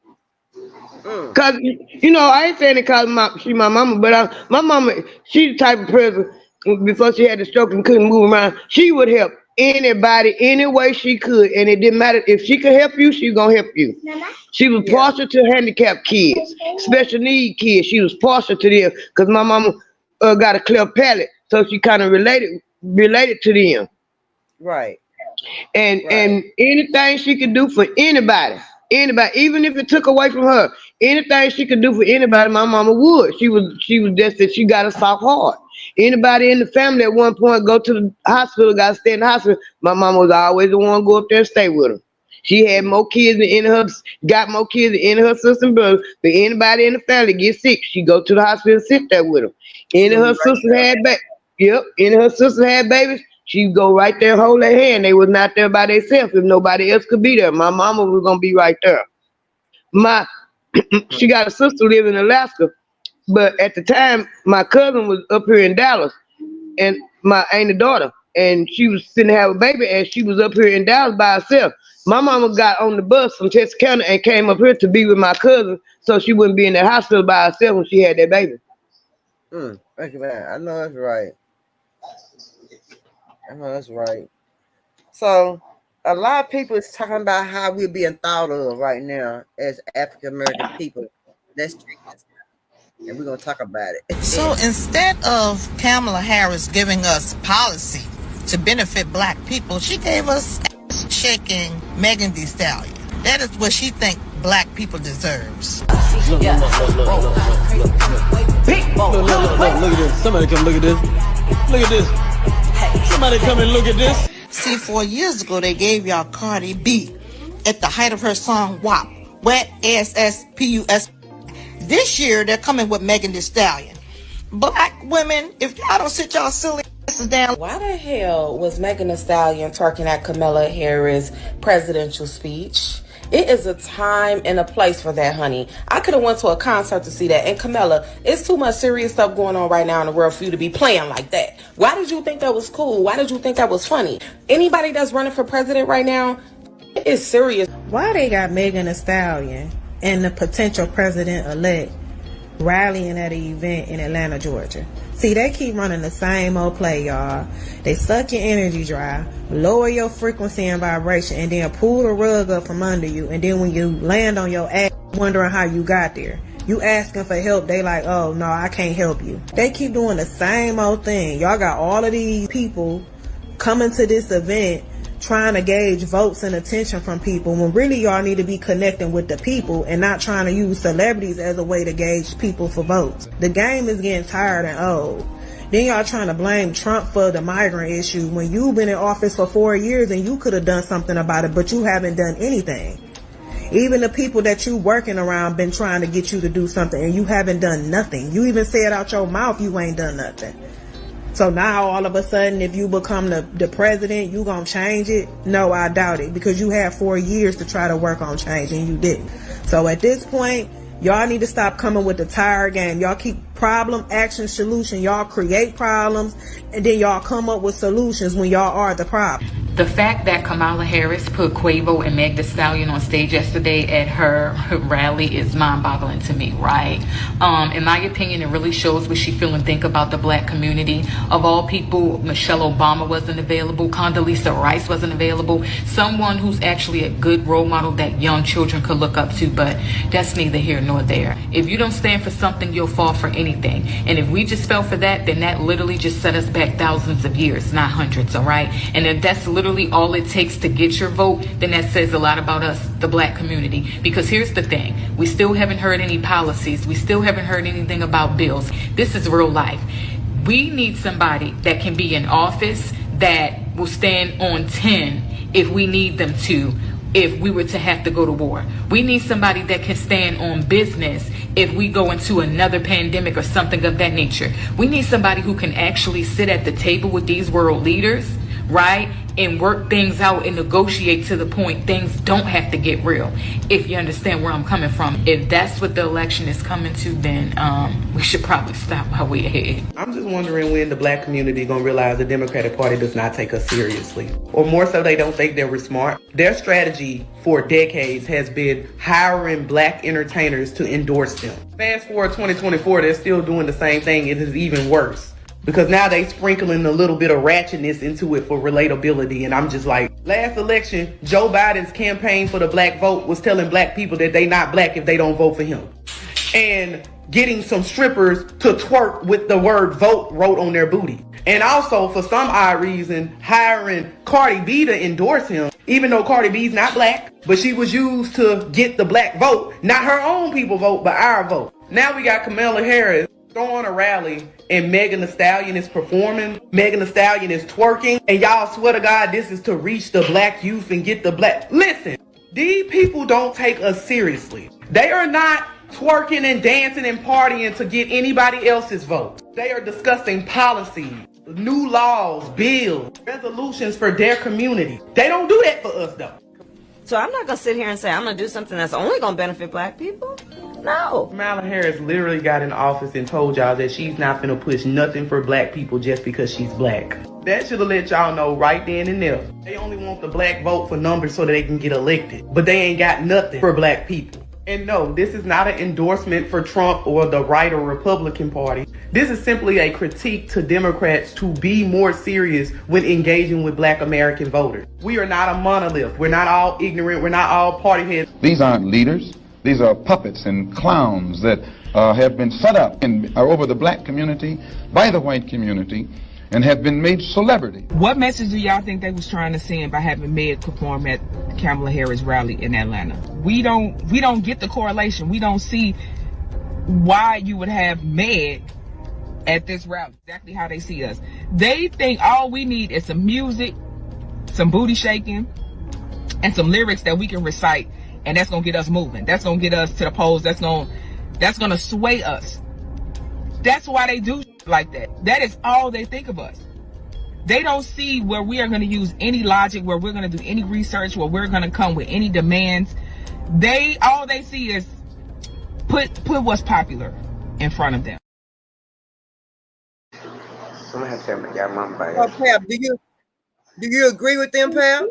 Cause I ain't saying it cause she my mama, but my mama, she's the type of person before she had the stroke and couldn't move around, she would help anybody any way she could, and it didn't matter if she could help you, she gonna help you. She was partial to handicapped kids, special need kids. She was partial to them because my mama got a clear palate, so she kind of related to them. Right. And anything she could do for anybody, even if it took away from her, anything she could do for anybody, my mama would. She was just that she got a soft heart. Anybody in the family at one point go to the hospital, got to stay in the hospital, my mama was always the one to go up there and stay with her. She had more kids got more kids in her sister and brother. But anybody in the family get sick, she go to the hospital and sit there with them. Any of her sisters had babies, she'd go right there and hold their hand. They was not there by themselves if nobody else could be there. My mama was gonna be right there. She got a sister living in Alaska, but at the time my cousin was up here in Dallas, and my ain't daughter, and she was sitting to have a baby, and she was up here in Dallas by herself. My mama got on the bus from Texarkana and came up here to be with my cousin, so she wouldn't be in the hospital by herself when she had that baby. Thank you, man. I know that's right. So a lot of people is talking about how we're being thought of right now as African American people. Let's treat this now. And we're going to talk about it. So instead of Kamala Harris giving us policy to benefit black people, she gave us ass-shaking Megan Thee Stallion. That is what she think black people deserves. Look at this. Somebody come look at this. Look at this. Somebody come and look at this. See, 4 years ago, they gave y'all Cardi B at the height of her song WAP. Wet S-S-P-U-S. This year, they're coming with Megan Thee Stallion. Black women, if y'all don't sit y'all silly asses down. Why the hell was Megan Thee Stallion twerking at Kamala Harris' presidential speech? It is a time and a place for that, honey. I could have went to a concert to see that. And Kamala, it's too much serious stuff going on right now in the world for you to be playing like that. Why did you think that was cool? Why did you think that was funny? Anybody that's running for president right now, it is serious. Why they got Megan Thee Stallion and the potential president-elect rallying at an event in Atlanta, Georgia? See, they keep running the same old play, y'all. They suck your energy dry, lower your frequency and vibration, and then pull the rug up from under you. And then when you land on your ass, wondering how you got there. You asking for help, they like, oh, no, I can't help you. They keep doing the same old thing. Y'all got all of these people coming to this event trying to gauge votes and attention from people, when really y'all need to be connecting with the people and not trying to use celebrities as a way to gauge people for votes. The game is getting tired and old. Then y'all trying to blame Trump for the migrant issue when you've been in office for 4 years and you could have done something about it, but you haven't done anything. Even the people that you working around been trying to get you to do something and you haven't done nothing. You even said out your mouth you ain't done nothing. So now all of a sudden, if you become the president, you gonna change it? No, I doubt it, because you had 4 years to try to work on change and you didn't. So at this point, y'all need to stop coming with the tired game. Y'all keep problem, action, solution. Y'all create problems and then y'all come up with solutions when y'all are the problem. The fact that Kamala Harris put Quavo and Meg Thee Stallion on stage yesterday at her rally is mind-boggling to me, right? In my opinion, it really shows what she feel and think about the black community. Of all people, Michelle Obama wasn't available. Condoleezza Rice wasn't available. Someone who's actually a good role model that young children could look up to, but that's neither here nor there. If you don't stand for something, you'll fall for anything. And if we just fell for that, then that literally just set us back thousands of years, not hundreds, all right? And if that's literally all it takes to get your vote, then that says a lot about us, the black community. Because here's the thing, we still haven't heard any policies, we still haven't heard anything about bills. This is real life. We need somebody that can be in office that will stand on 10 if we need them to, if we were to have to go to war. We need somebody that can stand on business if we go into another pandemic or something of that nature. We need somebody who can actually sit at the table with these world leaders, right, and work things out and negotiate to the point things don't have to get real. If you understand where I'm coming from. If that's what the election is coming to, then we should probably stop while we're ahead. I'm just wondering when the black community gonna realize the Democratic Party does not take us seriously. Or more so, they don't think that we're smart. Their strategy for decades has been hiring black entertainers to endorse them. Fast forward 2024, they're still doing the same thing. It is even worse. Because now they sprinkling a little bit of ratchetness into it for relatability. And I'm just like, last election, Joe Biden's campaign for the black vote was telling black people that they not black if they don't vote for him. And getting some strippers to twerk with the word vote wrote on their booty. And also, for some odd reason, hiring Cardi B to endorse him, even though Cardi B's not black, but she was used to get the black vote, not her own people vote, but our vote. Now we got Kamala Harris throwing a rally and Megan Thee Stallion is performing, Megan Thee Stallion is twerking, and y'all swear to God this is to reach the black youth and get the black. Listen, these people don't take us seriously. They are not twerking and dancing and partying to get anybody else's vote. They are discussing policies, new laws, bills, resolutions for their community. They don't do that for us though. So I'm not going to sit here and say I'm going to do something that's only going to benefit black people. No. Kamala Harris literally got in office and told y'all that she's not going to push nothing for black people just because she's black. That should have let y'all know right then and there. They only want the black vote for numbers so that they can get elected. But they ain't got nothing for black people. And no, this is not an endorsement for Trump or the right or Republican Party. This is simply a critique to Democrats to be more serious when engaging with black American voters. We are not a monolith. We're not all ignorant. We're not all party heads. These aren't leaders. These are puppets and clowns that have been set up over the black community, by the white community, and have been made celebrity. What message do y'all think they was trying to send by having Meg perform at Kamala Harris rally in Atlanta? We don't get the correlation. We don't see why you would have Meg at this rally. Exactly how they see us. They think all we need is some music, some booty shaking, and some lyrics that we can recite, and that's gonna get us moving. That's gonna get us to the polls. That's gonna sway us. That's why they do like that. That is all they think of us. They don't see where we are going to use any logic, where we're going to do any research, where we're going to come with any demands. All they see is put what's popular in front of them. Oh, Pam, do you agree with them, Pam?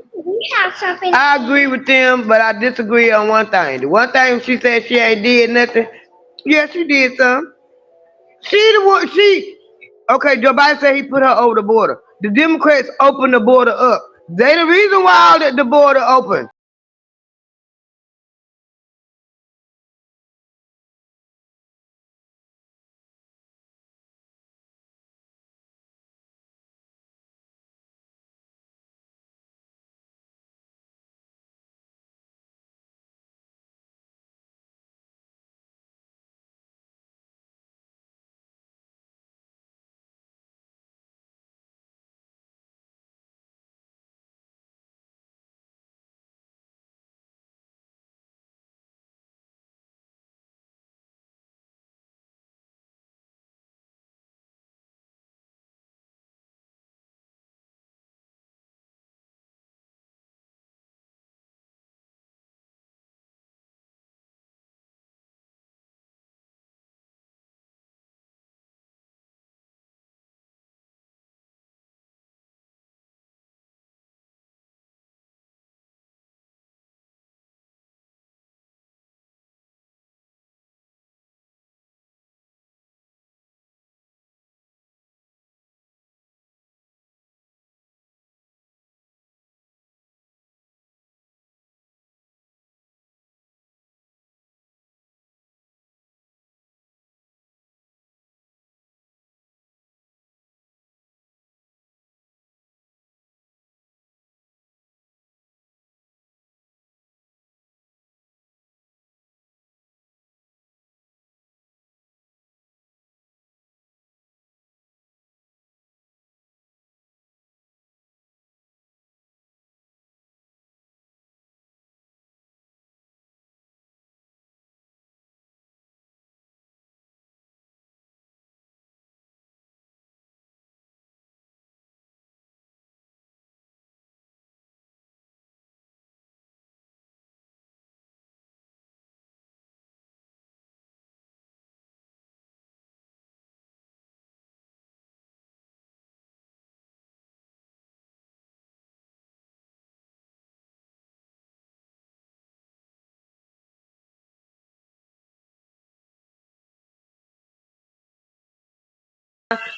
I agree with them, but I disagree on one thing. The one thing she said she ain't did nothing. Yeah, she did some. Okay, Joe Biden said he put her over the border. The Democrats opened the border up. They the reason why the border open.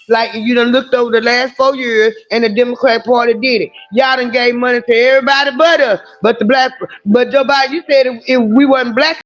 Like you done looked over the last 4 years and the Democrat Party did it. Y'all done gave money to everybody but us. But Joe Biden, you said if we wasn't black,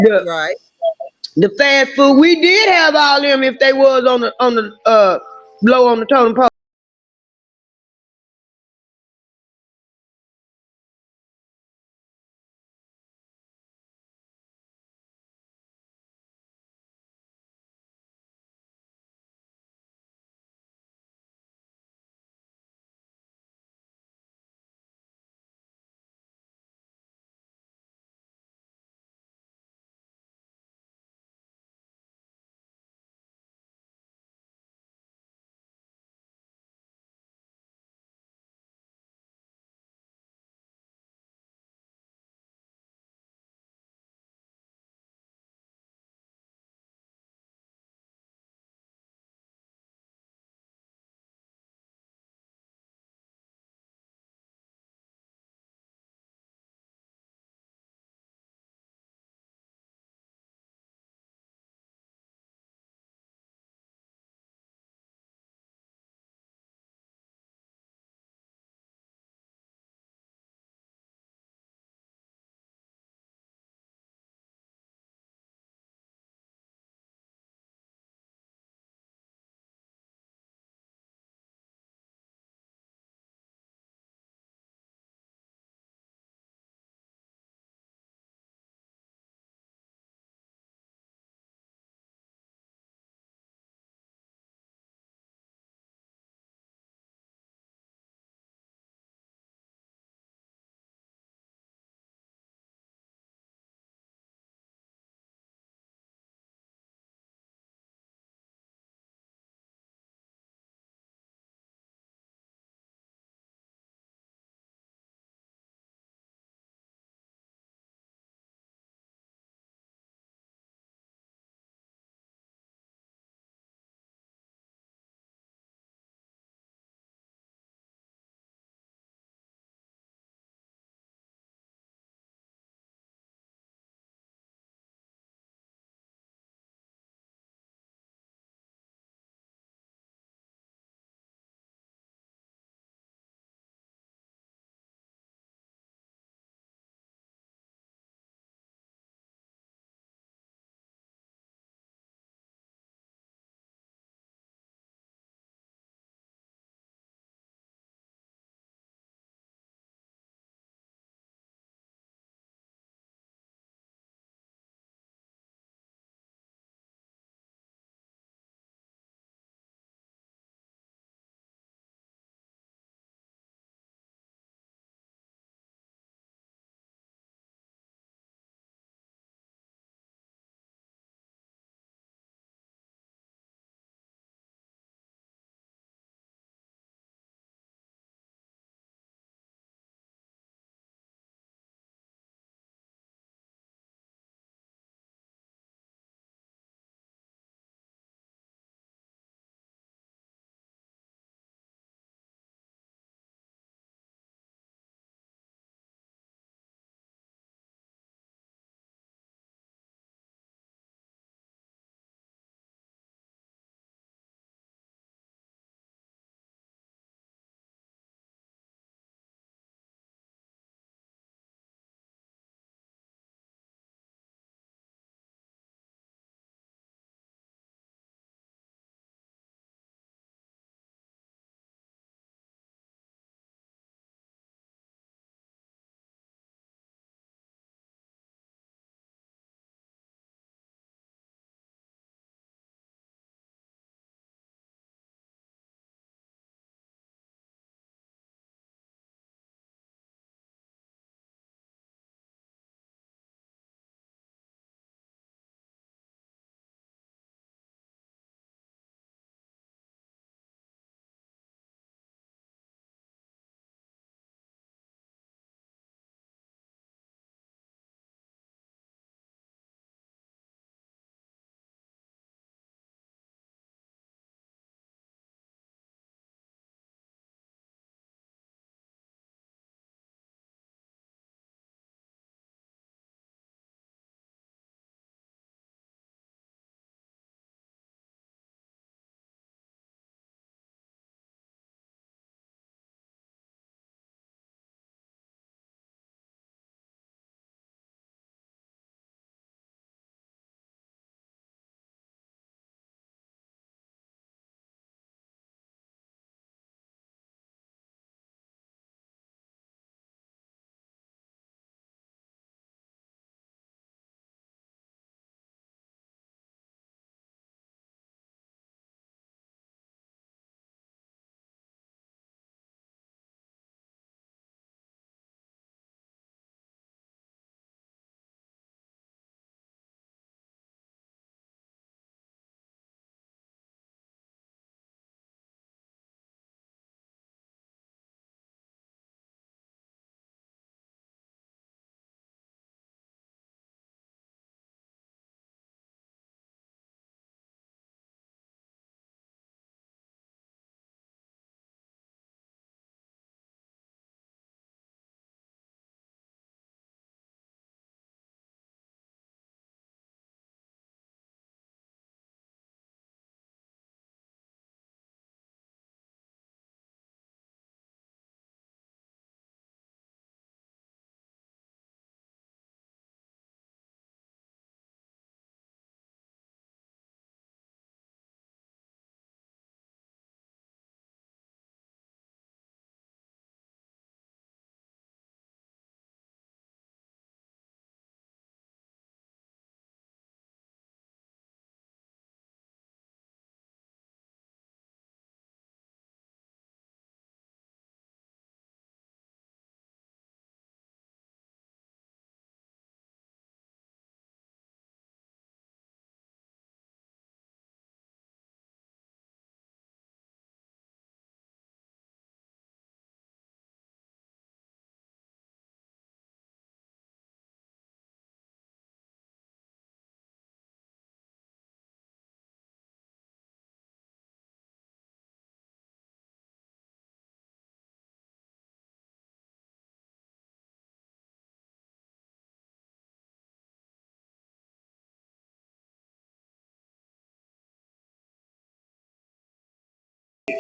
Right. The fast food, we did have all them if they was on the low on the totem pole.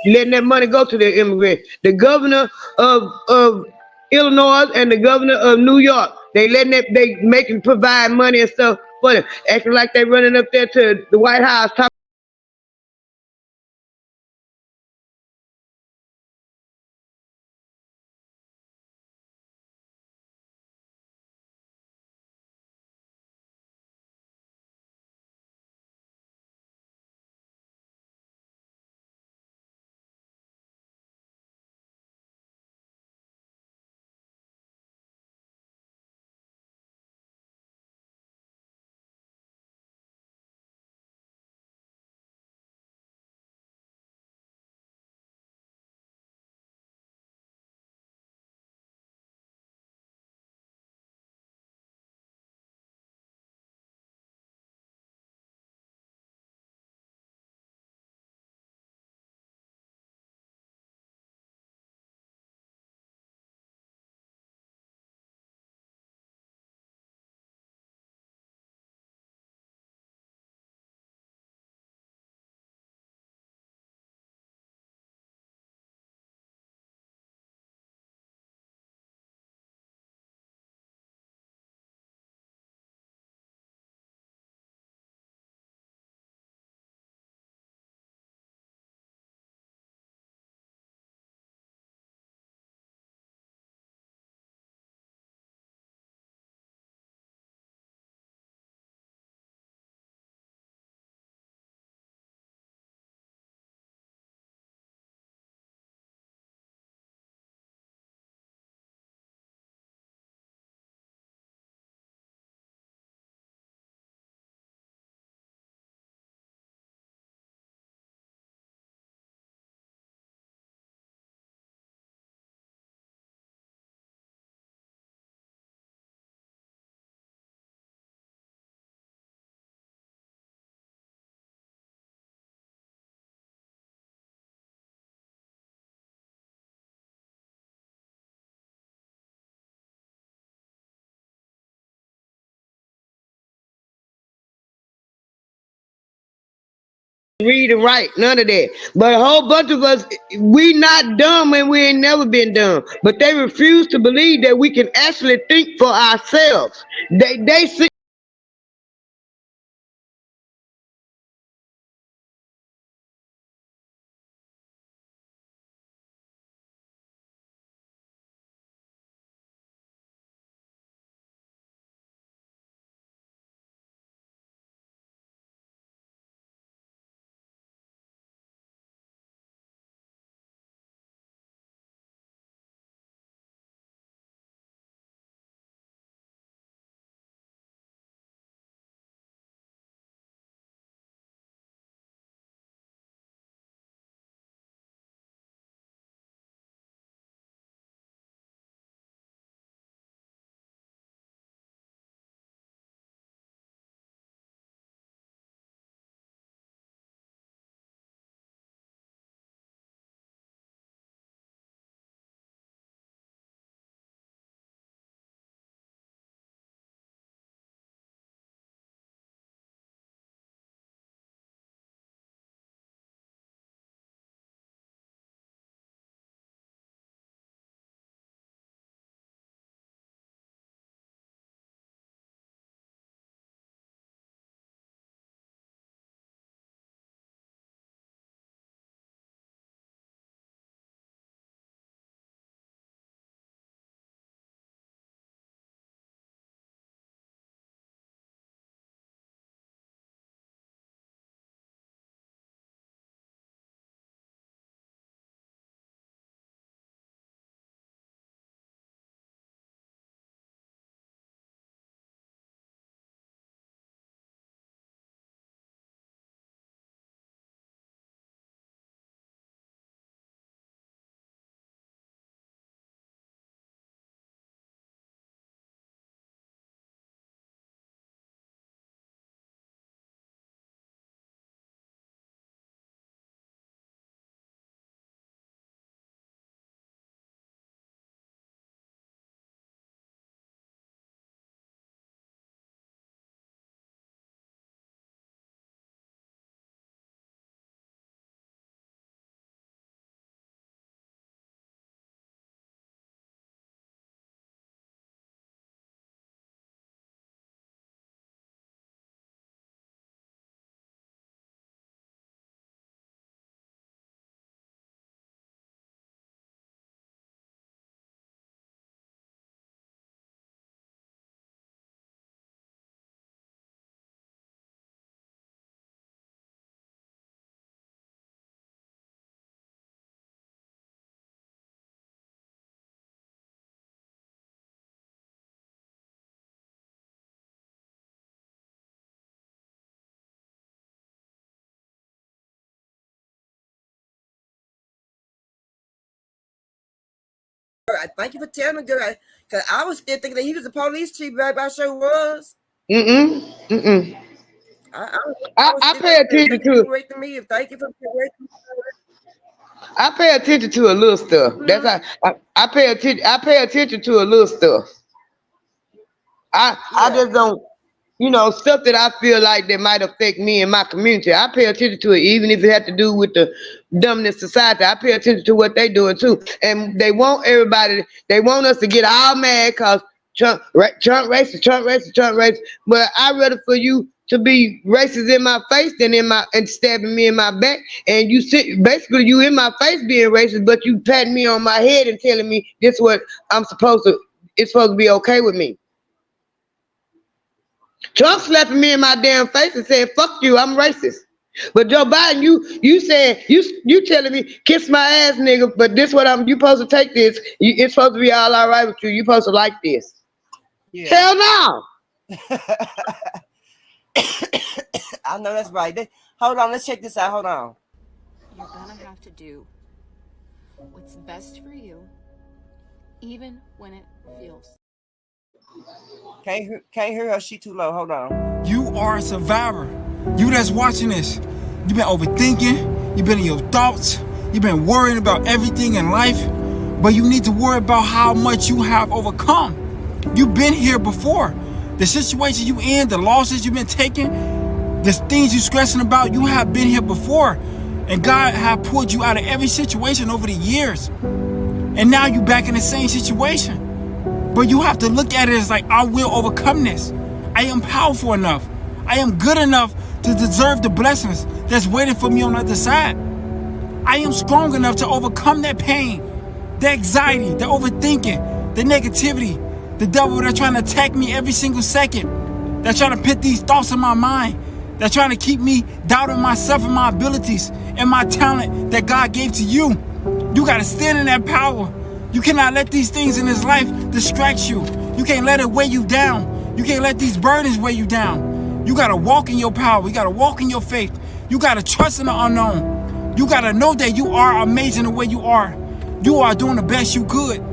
letting that money go to the immigrants. The governor of Illinois and the governor of New York, they making provide money and stuff for them, acting like they running up there to the White House talking. Read and write, none of that. But a whole bunch of us, we not dumb and we ain't never been dumb. But they refuse to believe that we can actually think for ourselves. They see Thank you for telling me, girl. Because I was still thinking that he was a police chief, baby. I sure was. I pay attention to correcting me. Thank you for correcting me. I pay attention to a little stuff. That's how I pay attention. I pay attention to a little stuff. I just don't, stuff that I feel like that might affect me and my community. I pay attention to it, even if it had to do with the dumbness society. I pay attention to what they doing too, and they want everybody. They want us to get all mad because Trump racist. But I'd rather for you to be racist in my face than and stabbing me in my back. And you basically you in my face being racist, but you patting me on my head and telling me this is what it's supposed to be okay with me. Trump slapping me in my damn face and saying, fuck you, I'm racist. But Joe Biden, you saying, you telling me, kiss my ass, nigga, but this what you supposed to take this. It's supposed to be all right with you. You supposed to like this. Yeah. Hell no. I know that's right. Hold on, let's check this out. Hold on. You're gonna have to do what's best for you, even when it feels. Can't hear her. She too low. Hold on. You are a survivor. You that's watching this. You've been overthinking. You've been in your thoughts. You've been worrying about everything in life. But you need to worry about how much you have overcome. You've been here before. The situation you in, the losses you've been taking, the things you're stressing about, you have been here before. And God have pulled you out of every situation over the years. And now you're back in the same situation. But you have to look at it as like, I will overcome this. I am powerful enough. I am good enough to deserve the blessings that's waiting for me on the other side. I am strong enough to overcome that pain, the anxiety, the overthinking, the negativity, the devil that's trying to attack me every single second. That's trying to put these thoughts in my mind. That's trying to keep me doubting myself and my abilities and my talent that God gave to you. You got to stand in that power. You cannot let these things in this life distract you. You can't let it weigh you down. You can't let these burdens weigh you down. You got to walk in your power. You got to walk in your faith. You got to trust in the unknown. You got to know that you are amazing the way you are. You are doing the best you could.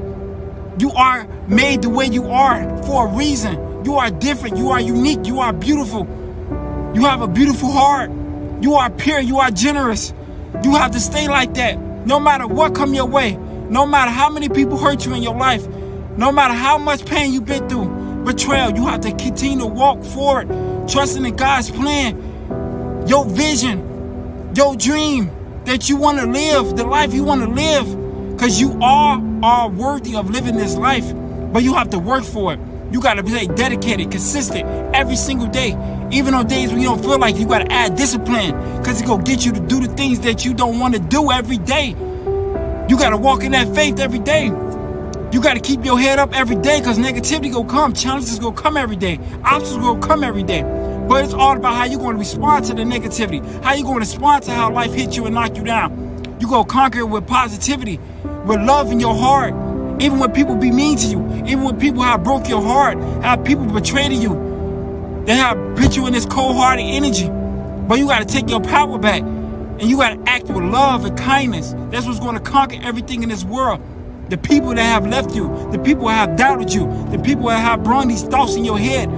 You are made the way you are for a reason. You are different. You are unique. You are beautiful. You have a beautiful heart. You are pure. You are generous. You have to stay like that no matter what come your way. No matter how many people hurt you in your life, no matter how much pain you've been through, betrayal, you have to continue to walk forward, trusting in God's plan, your vision, your dream that you want to live, the life you want to live, because you are worthy of living this life, but you have to work for it. You got to be dedicated, consistent, every single day. Even on days when you don't feel like it, you got to add discipline, because it's going to get you to do the things that you don't want to do every day. You got to walk in that faith every day. You got to keep your head up every day because negativity going to come. Challenges going to come every day. Obstacles going to come every day. But it's all about how you're going to respond to the negativity. How you going to respond to how life hits you and knock you down. You going to conquer it with positivity, with love in your heart. Even when people be mean to you. Even when people have broke your heart. Have people betrayed you. They have put you in this cold-hearted energy. But you got to take your power back. And you got to act with love and kindness. That's what's going to conquer everything in this world. The people that have left you, the people that have doubted you, the people that have brought these thoughts in your head,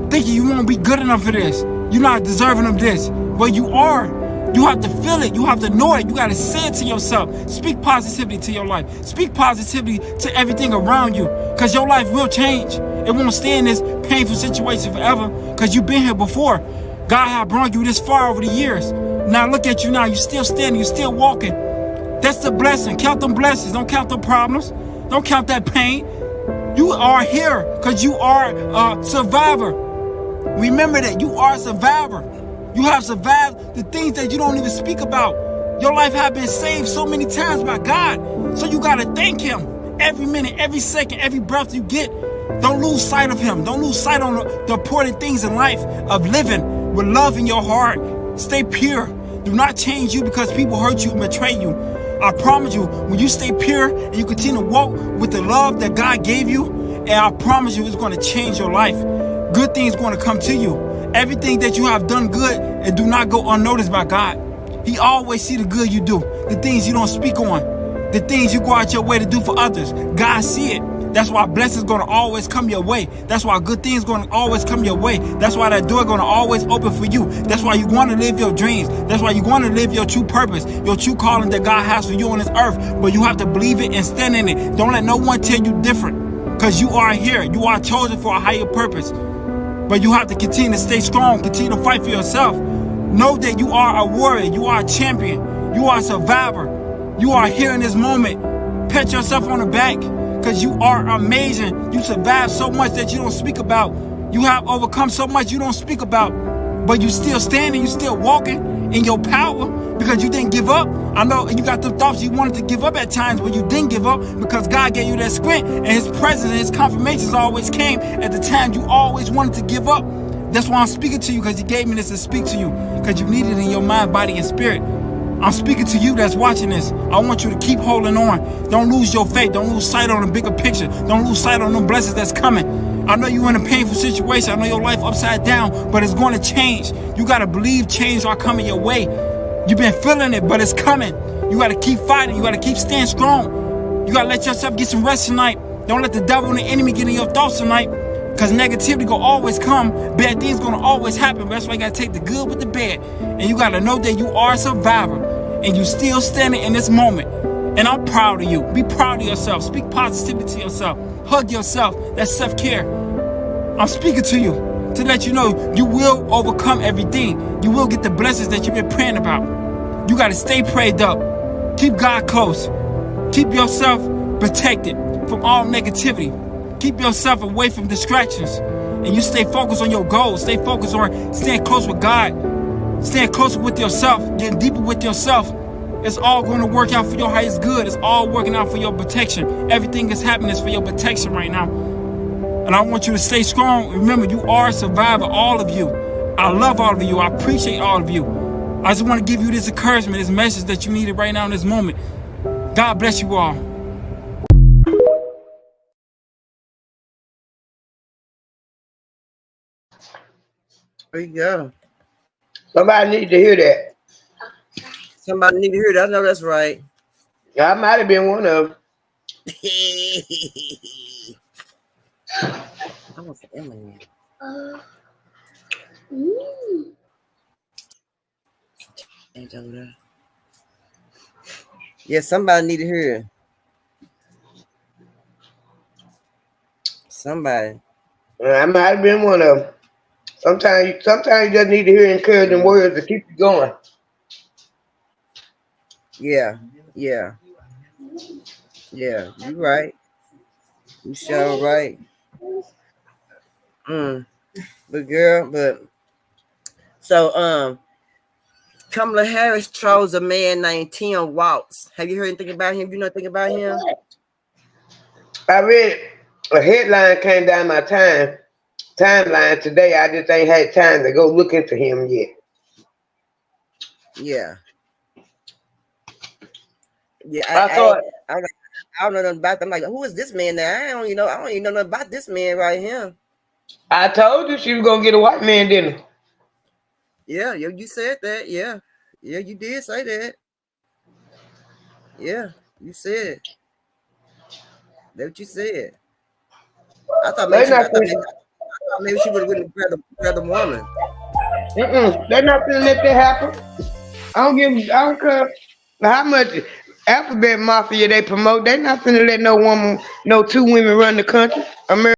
thinking you won't be good enough for this. You're not deserving of this. But you are. You have to feel it. You have to know it. You got to say it to yourself. Speak positivity to your life. Speak positivity to everything around you. Because your life will change. It won't stay in this painful situation forever. Because you've been here before. God has brought you this far over the years. Now look at you now. You're still standing. You're still walking. That's the blessing. Count them blessings. Don't count the problems. Don't count that pain. You are here because you are a survivor. Remember that. You are a survivor. You have survived the things that you don't even speak about. Your life has been saved so many times by God. So you got to thank Him. Every minute, every second, every breath you get. Don't lose sight of Him. Don't lose sight on the important things in life of living with love in your heart. Stay pure. Do not change you because people hurt you and betray you. I promise you, when you stay pure and you continue to walk with the love that God gave you, and I promise you it's going to change your life. Good things going to come to you. Everything that you have done good and do not go unnoticed by God. He always see the good you do, the things you don't speak on, the things you go out your way to do for others. God see it. That's why blessings gonna always come your way. That's why good things gonna always come your way. That's why that door gonna always open for you. That's why you wanna live your dreams. That's why you wanna live your true purpose, your true calling that God has for you on this earth. But you have to believe it and stand in it. Don't let no one tell you different. Because you are here. You are chosen for a higher purpose. But you have to continue to stay strong, continue to fight for yourself. Know that you are a warrior, you are a champion, you are a survivor. You are here in this moment. Pat yourself on the back, because you are amazing. You survived so much that you don't speak about. You have overcome so much you don't speak about. But you still standing, you still walking in your power because you didn't give up. I know you got the thoughts you wanted to give up at times, but you didn't give up because God gave you that strength, and his presence and his confirmations always came at the time you always wanted to give up. That's why I'm speaking to you, because he gave me this to speak to you, because you need it in your mind, body, and spirit. I'm speaking to you that's watching this. I want you to keep holding on. Don't lose your faith. Don't lose sight on the bigger picture. Don't lose sight on the blessings that's coming. I know you're in a painful situation. I know your life upside down, but it's going to change. You got to believe change are coming your way. You've been feeling it, but it's coming. You got to keep fighting. You got to keep staying strong. You got to let yourself get some rest tonight. Don't let the devil and the enemy get in your thoughts tonight, because negativity gonna always come. Bad things gonna always happen. But that's why you gotta take the good with the bad. And you gotta know that you are a survivor, and you still standing in this moment. And I'm proud of you. Be proud of yourself. Speak positivity to yourself. Hug yourself. That's self-care. I'm speaking to you to let you know you will overcome everything. You will get the blessings that you've been praying about. You gotta stay prayed up. Keep God close. Keep yourself protected from all negativity. Keep yourself away from distractions. And you stay focused on your goals. Stay focused on staying close with God. Staying closer with yourself. Getting deeper with yourself. It's all going to work out for your highest good. It's all working out for your protection. Everything is happening for your protection right now. And I want you to stay strong. Remember, you are a survivor, all of you. I love all of you. I appreciate all of you. I just want to give you this encouragement, this message that you needed right now in this moment. God bless you all. There you go. Somebody need to hear that. Somebody need to hear that. I know that's right. I might have been one of them. I want some Emily. Yeah, somebody need to hear it. Somebody. I might have been one of them. Sometimes you just need to hear encouraging words to keep you going. Yeah, yeah, yeah. You right. You sure right. But girl, so Kamala Harris chose a man named Tim Waltz. Have you heard anything about him? You know anything about him? I read a headline came down my timeline today. I just ain't had time to go look into him yet. Yeah. Yeah, I don't know nothing about them. I'm like, who is this man now? I don't even know nothing about this man right here. I told you she was gonna get a white man, didn't I? Yeah, you said that. Yeah. Yeah, you did say that. Yeah, you said. That's what you said. I thought maybe They're she not I thought maybe she would have went and grabbed a woman. They're not gonna let that happen. I don't care how much alphabet mafia they promote. They're not gonna let no two women run the country. America.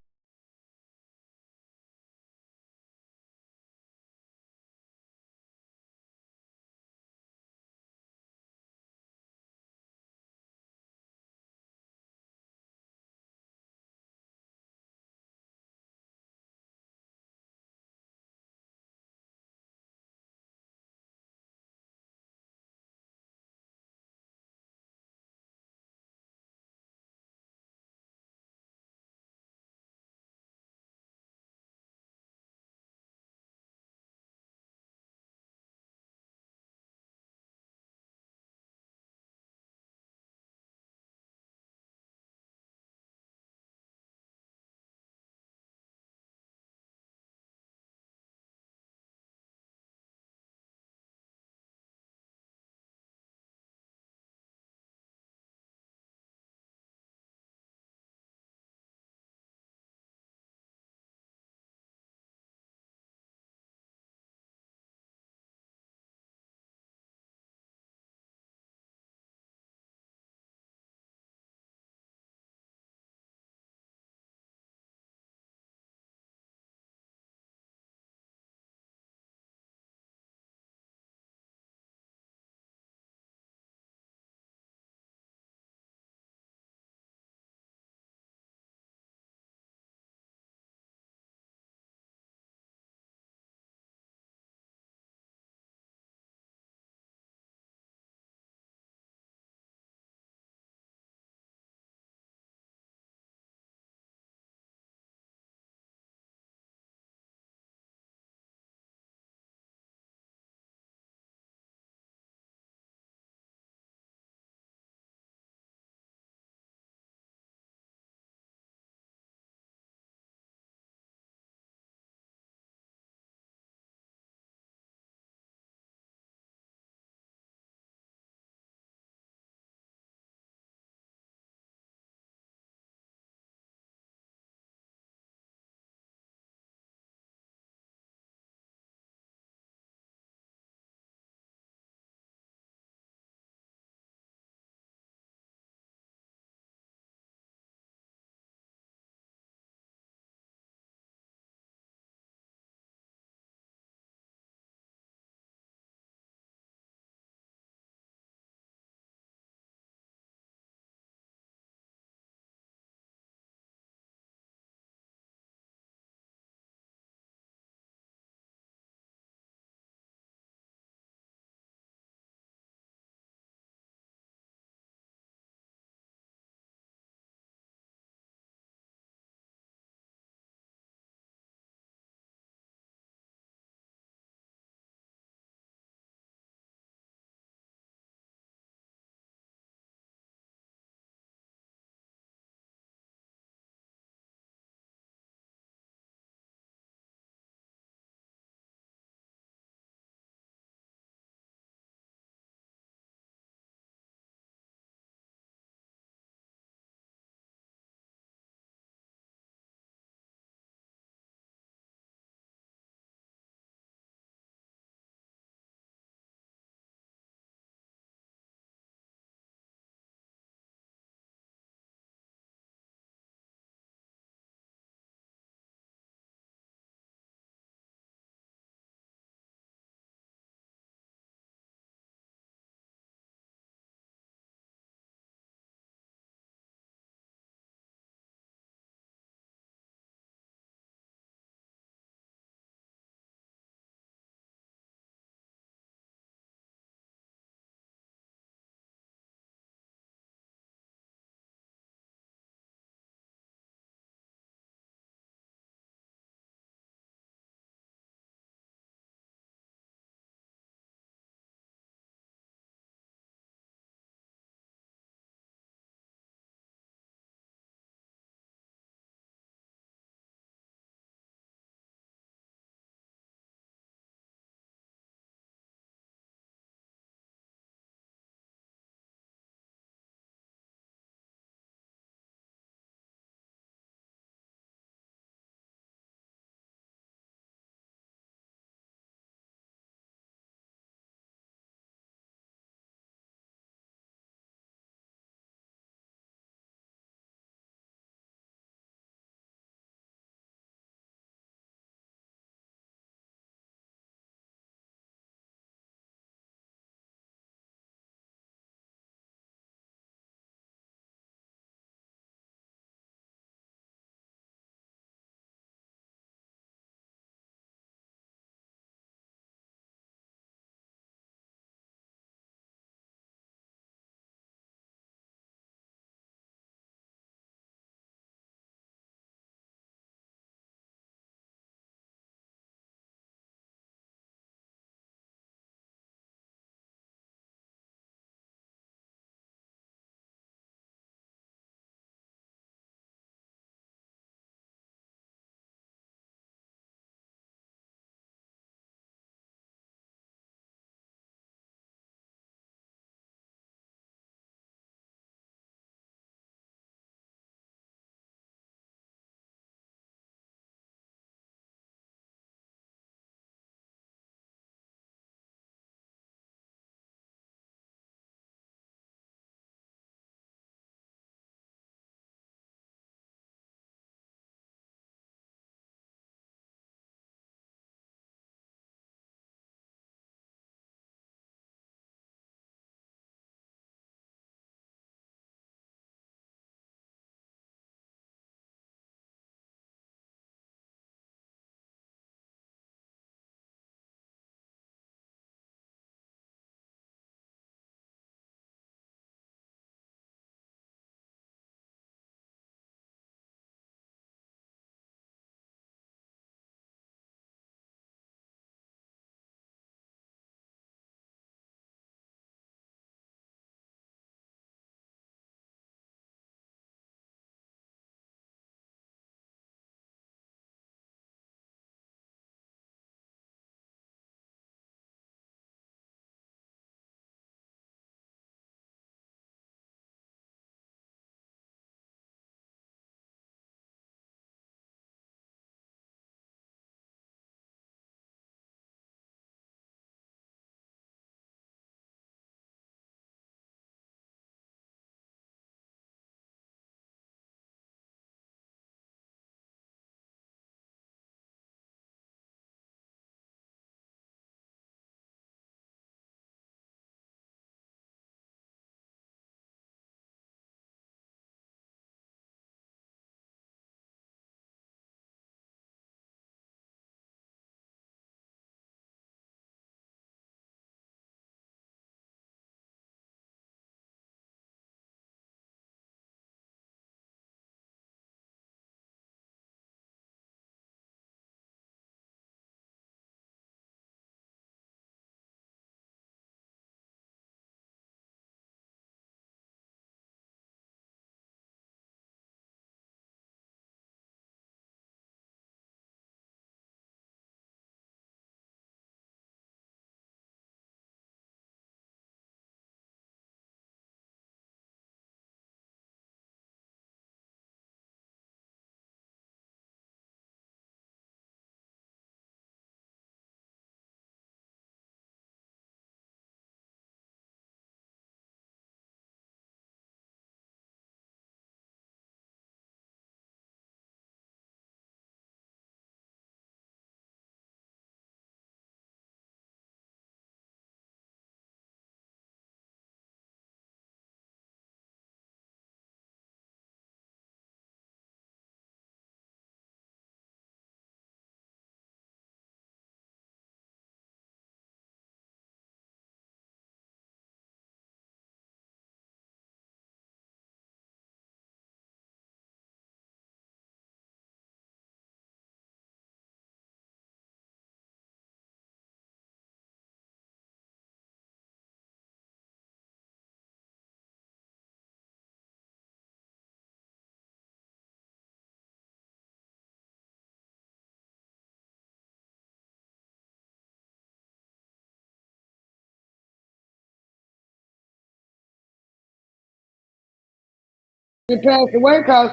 He passed away because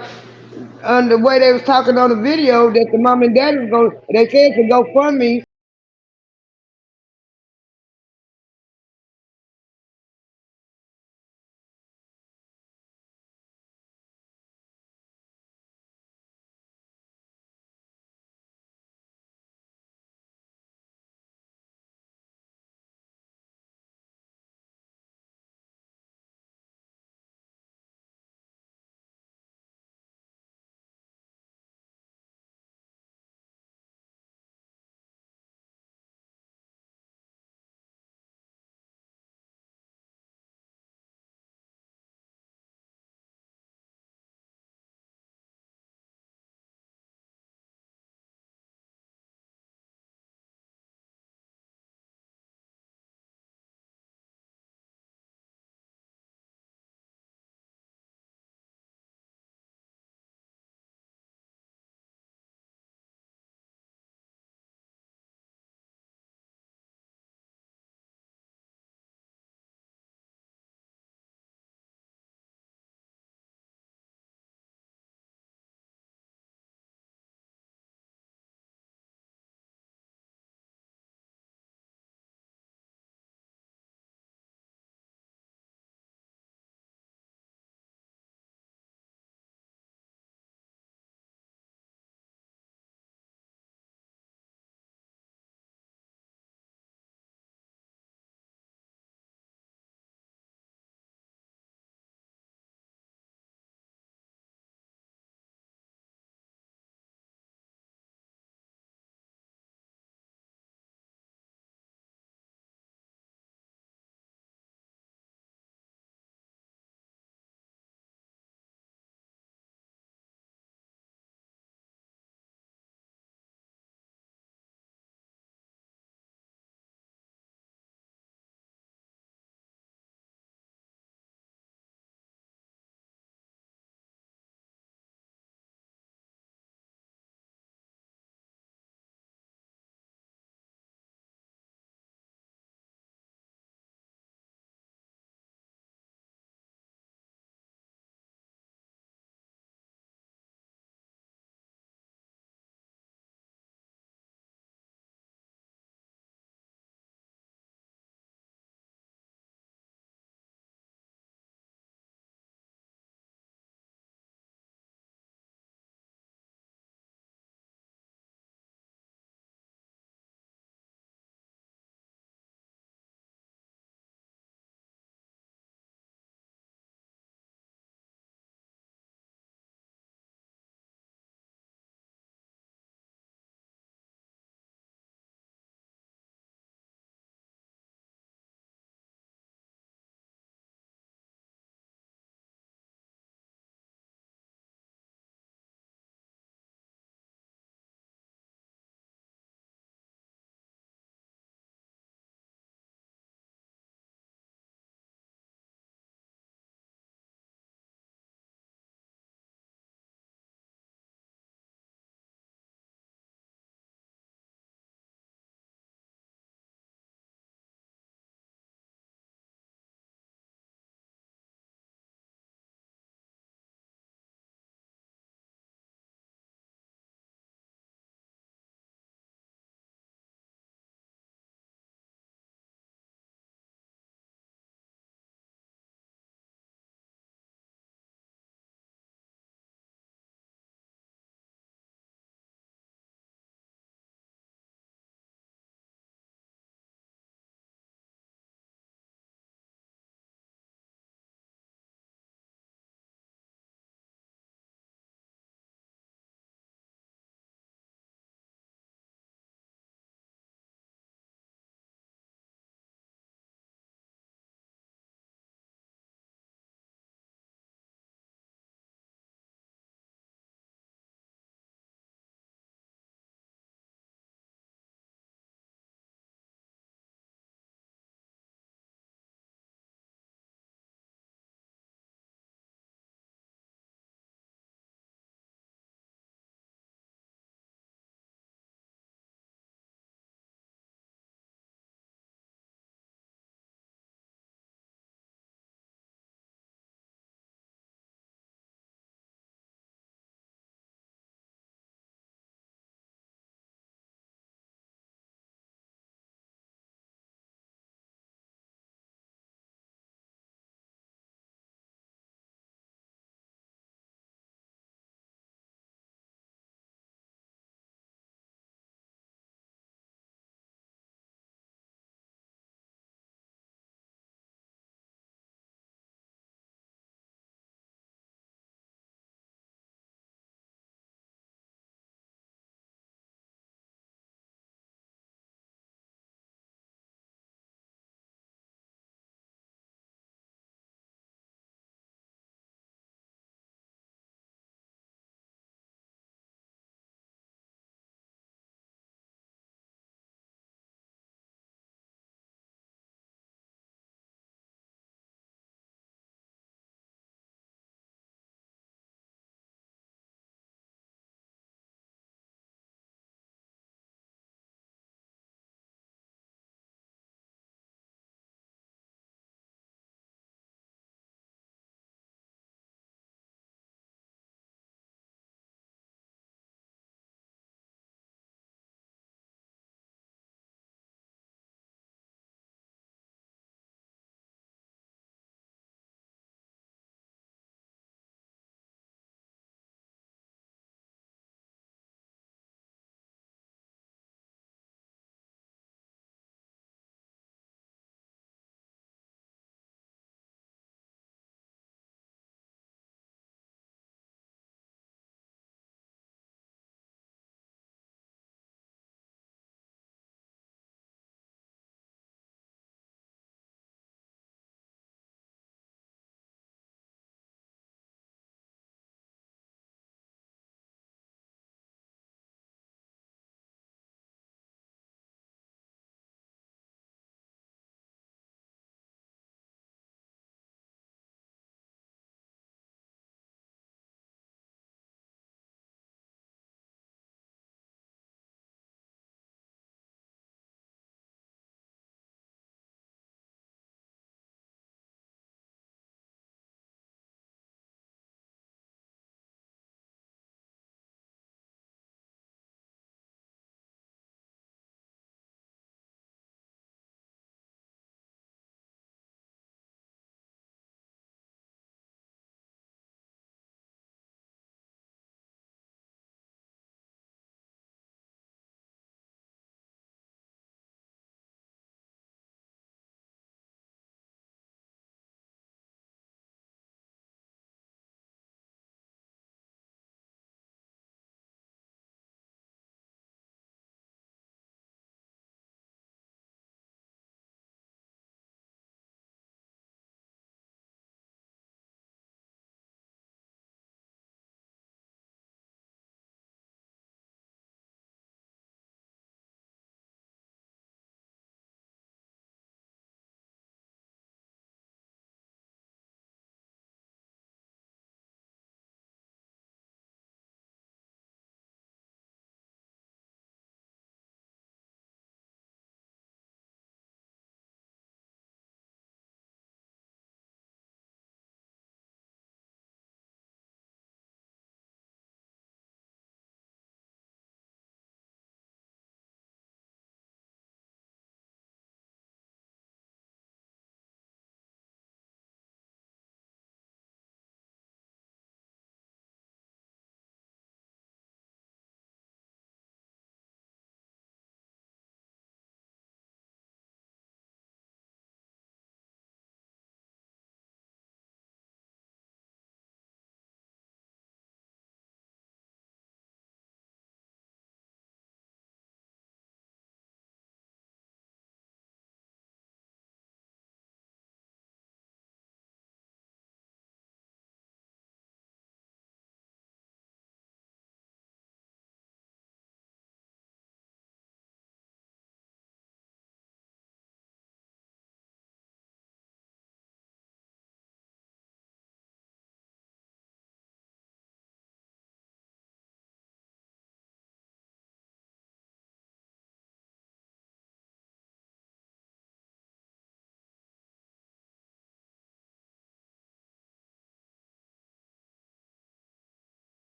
the way they was talking on the video that the mom and dad was going, they said to go fund me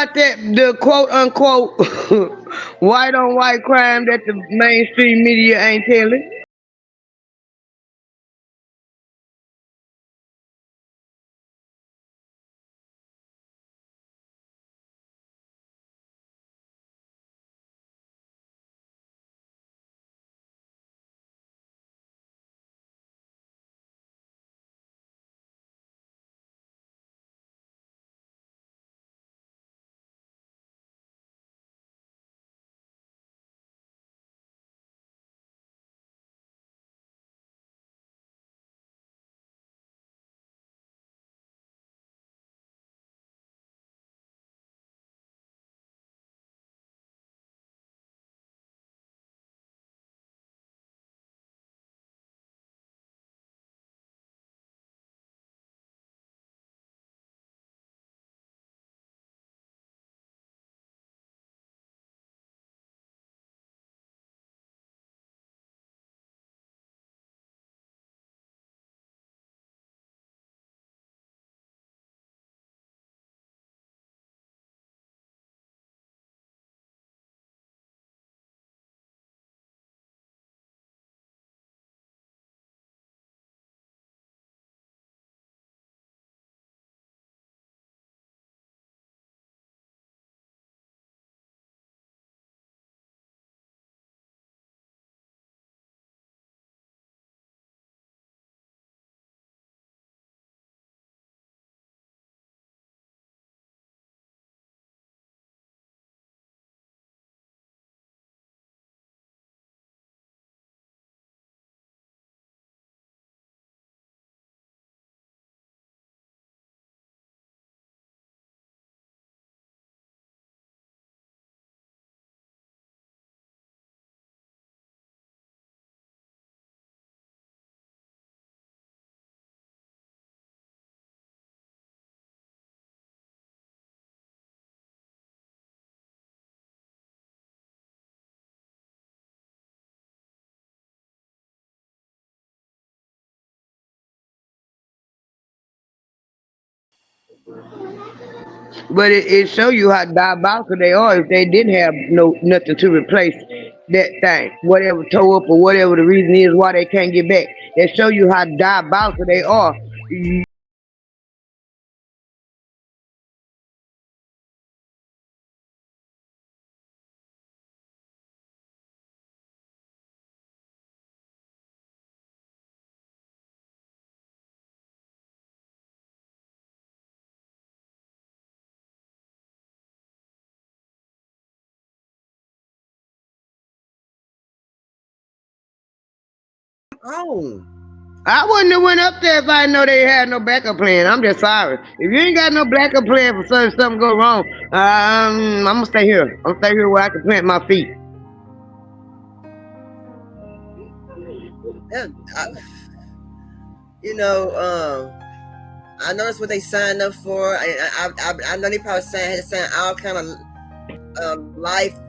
about the quote unquote white on white crime that the mainstream media ain't telling? But it show you how diabolical they are if they didn't have nothing to replace that thing, whatever tore up or whatever the reason is why they can't get back. They show you how diabolical they are. Oh. I wouldn't have went up there if I didn't know they had no backup plan. I'm just sorry. If you ain't got no backup plan for something go wrong, I'm gonna stay here. I'm gonna stay here where I can plant my feet. Yeah, I know that's what they signed up for. I know they probably had to sign all kind of life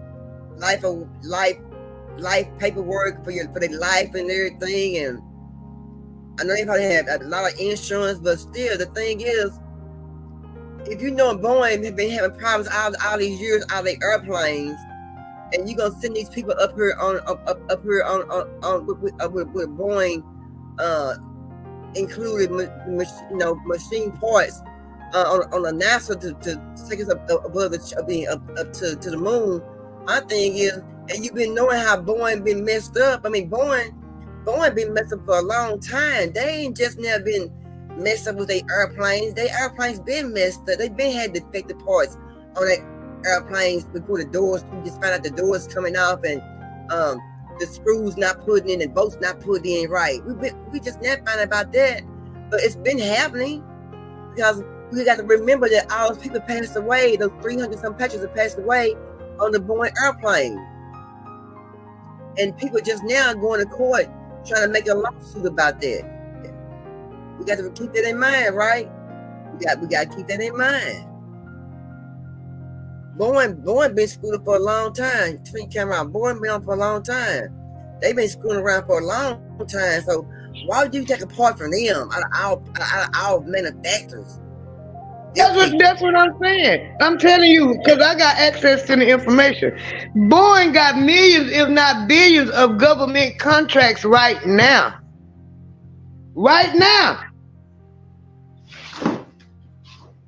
paperwork for their life and everything, and I know they probably have a lot of insurance, but still, the thing is, if you know Boeing have been having problems all these years out of their airplanes, and you're gonna send these people up here with Boeing included machine parts on the NASA to take us up above up to the moon. My thing is, and you've been knowing how Boeing been messed up. I mean, Boeing been messed up for a long time. They ain't just never been messed up with their airplanes. Their airplanes been messed up. They been had defective parts on their airplanes before the doors. You just found out the doors coming off and the screws not putting in and bolts not put in right. We just never found out about that, but it's been happening because we got to remember that all those people passed away. Those 300 some passengers have passed away on the Boeing airplane, and people just now going to court trying to make a lawsuit about that. We got to keep that in mind, right? We got to keep that in mind. Boeing been screwing for a long time. Boeing been on for a long time. They've been screwing around for a long time. So why would you take a part from them out of our manufacturers? That's what I'm saying. I'm telling you, because I got access to the information. Boeing got millions, if not billions, of government contracts right now. Right now.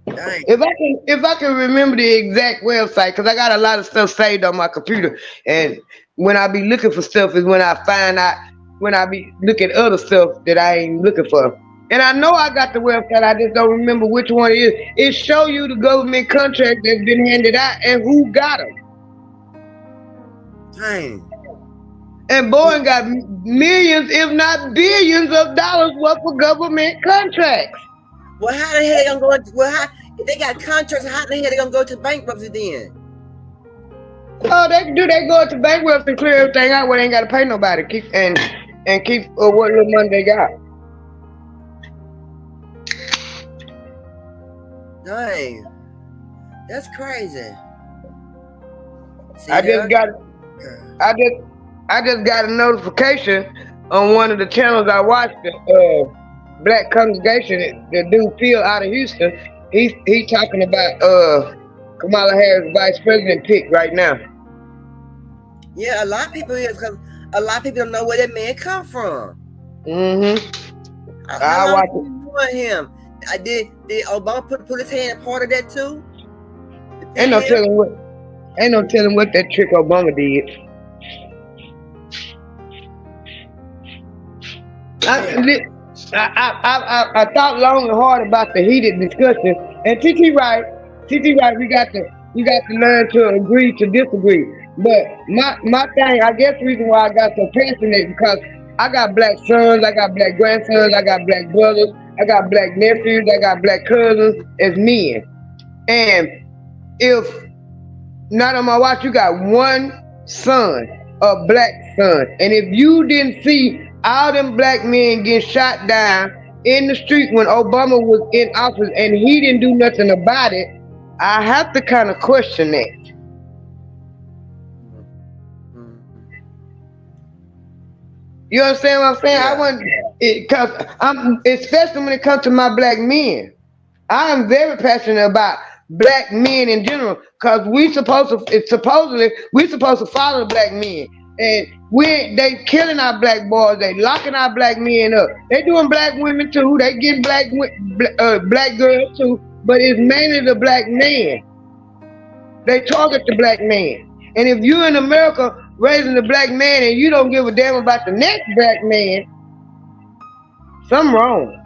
Dang. If I can remember the exact website, because I got a lot of stuff saved on my computer, and when I be looking for stuff is when I find out when I be looking at other stuff that I ain't looking for. And I know I got the website, I just don't remember which one it is. It show you the government contract that's been handed out and who got them. Dang. And Boeing got millions, if not billions, of dollars worth of government contracts. Well, how the hell they gonna go into, if they got contracts, how the hell they gonna go to bankruptcy then? Oh, they go into bankruptcy and clear everything out where they ain't gotta pay nobody. Keep what little money they got. Dang. That's crazy. See I just got a notification on one of the channels I watched. Black congregation, the dude Phil out of Houston. He talking about Kamala Harris vice president pick right now. Yeah, a lot of people here because a lot of people don't know where that man come from. I watch it. Want him? I did Obama put his hand in part of that too? Ain't no telling what that trick Obama did. I thought long and hard about the heated discussion, and TT right, we got to learn to agree to disagree. But my thing, I guess the reason why I got so passionate because I got black sons, I got black grandsons, I got black brothers, I got black nephews, I got black cousins as men. And if not on my watch, you got one son, a black son, and if you didn't see all them black men getting shot down in the street when Obama was in office and he didn't do nothing about it, I have to kind of question that. You understand what I'm saying? Yeah. I want because especially when it comes to my black men. I am very passionate about black men in general because supposedly we supposed to follow the black men. And they killing our black boys, they locking our black men up. They doing black women too, they getting black girls too, but it's mainly the black man. They target the black man. And if you're in America raising the black man and you don't give a damn about the next black man, something wrong.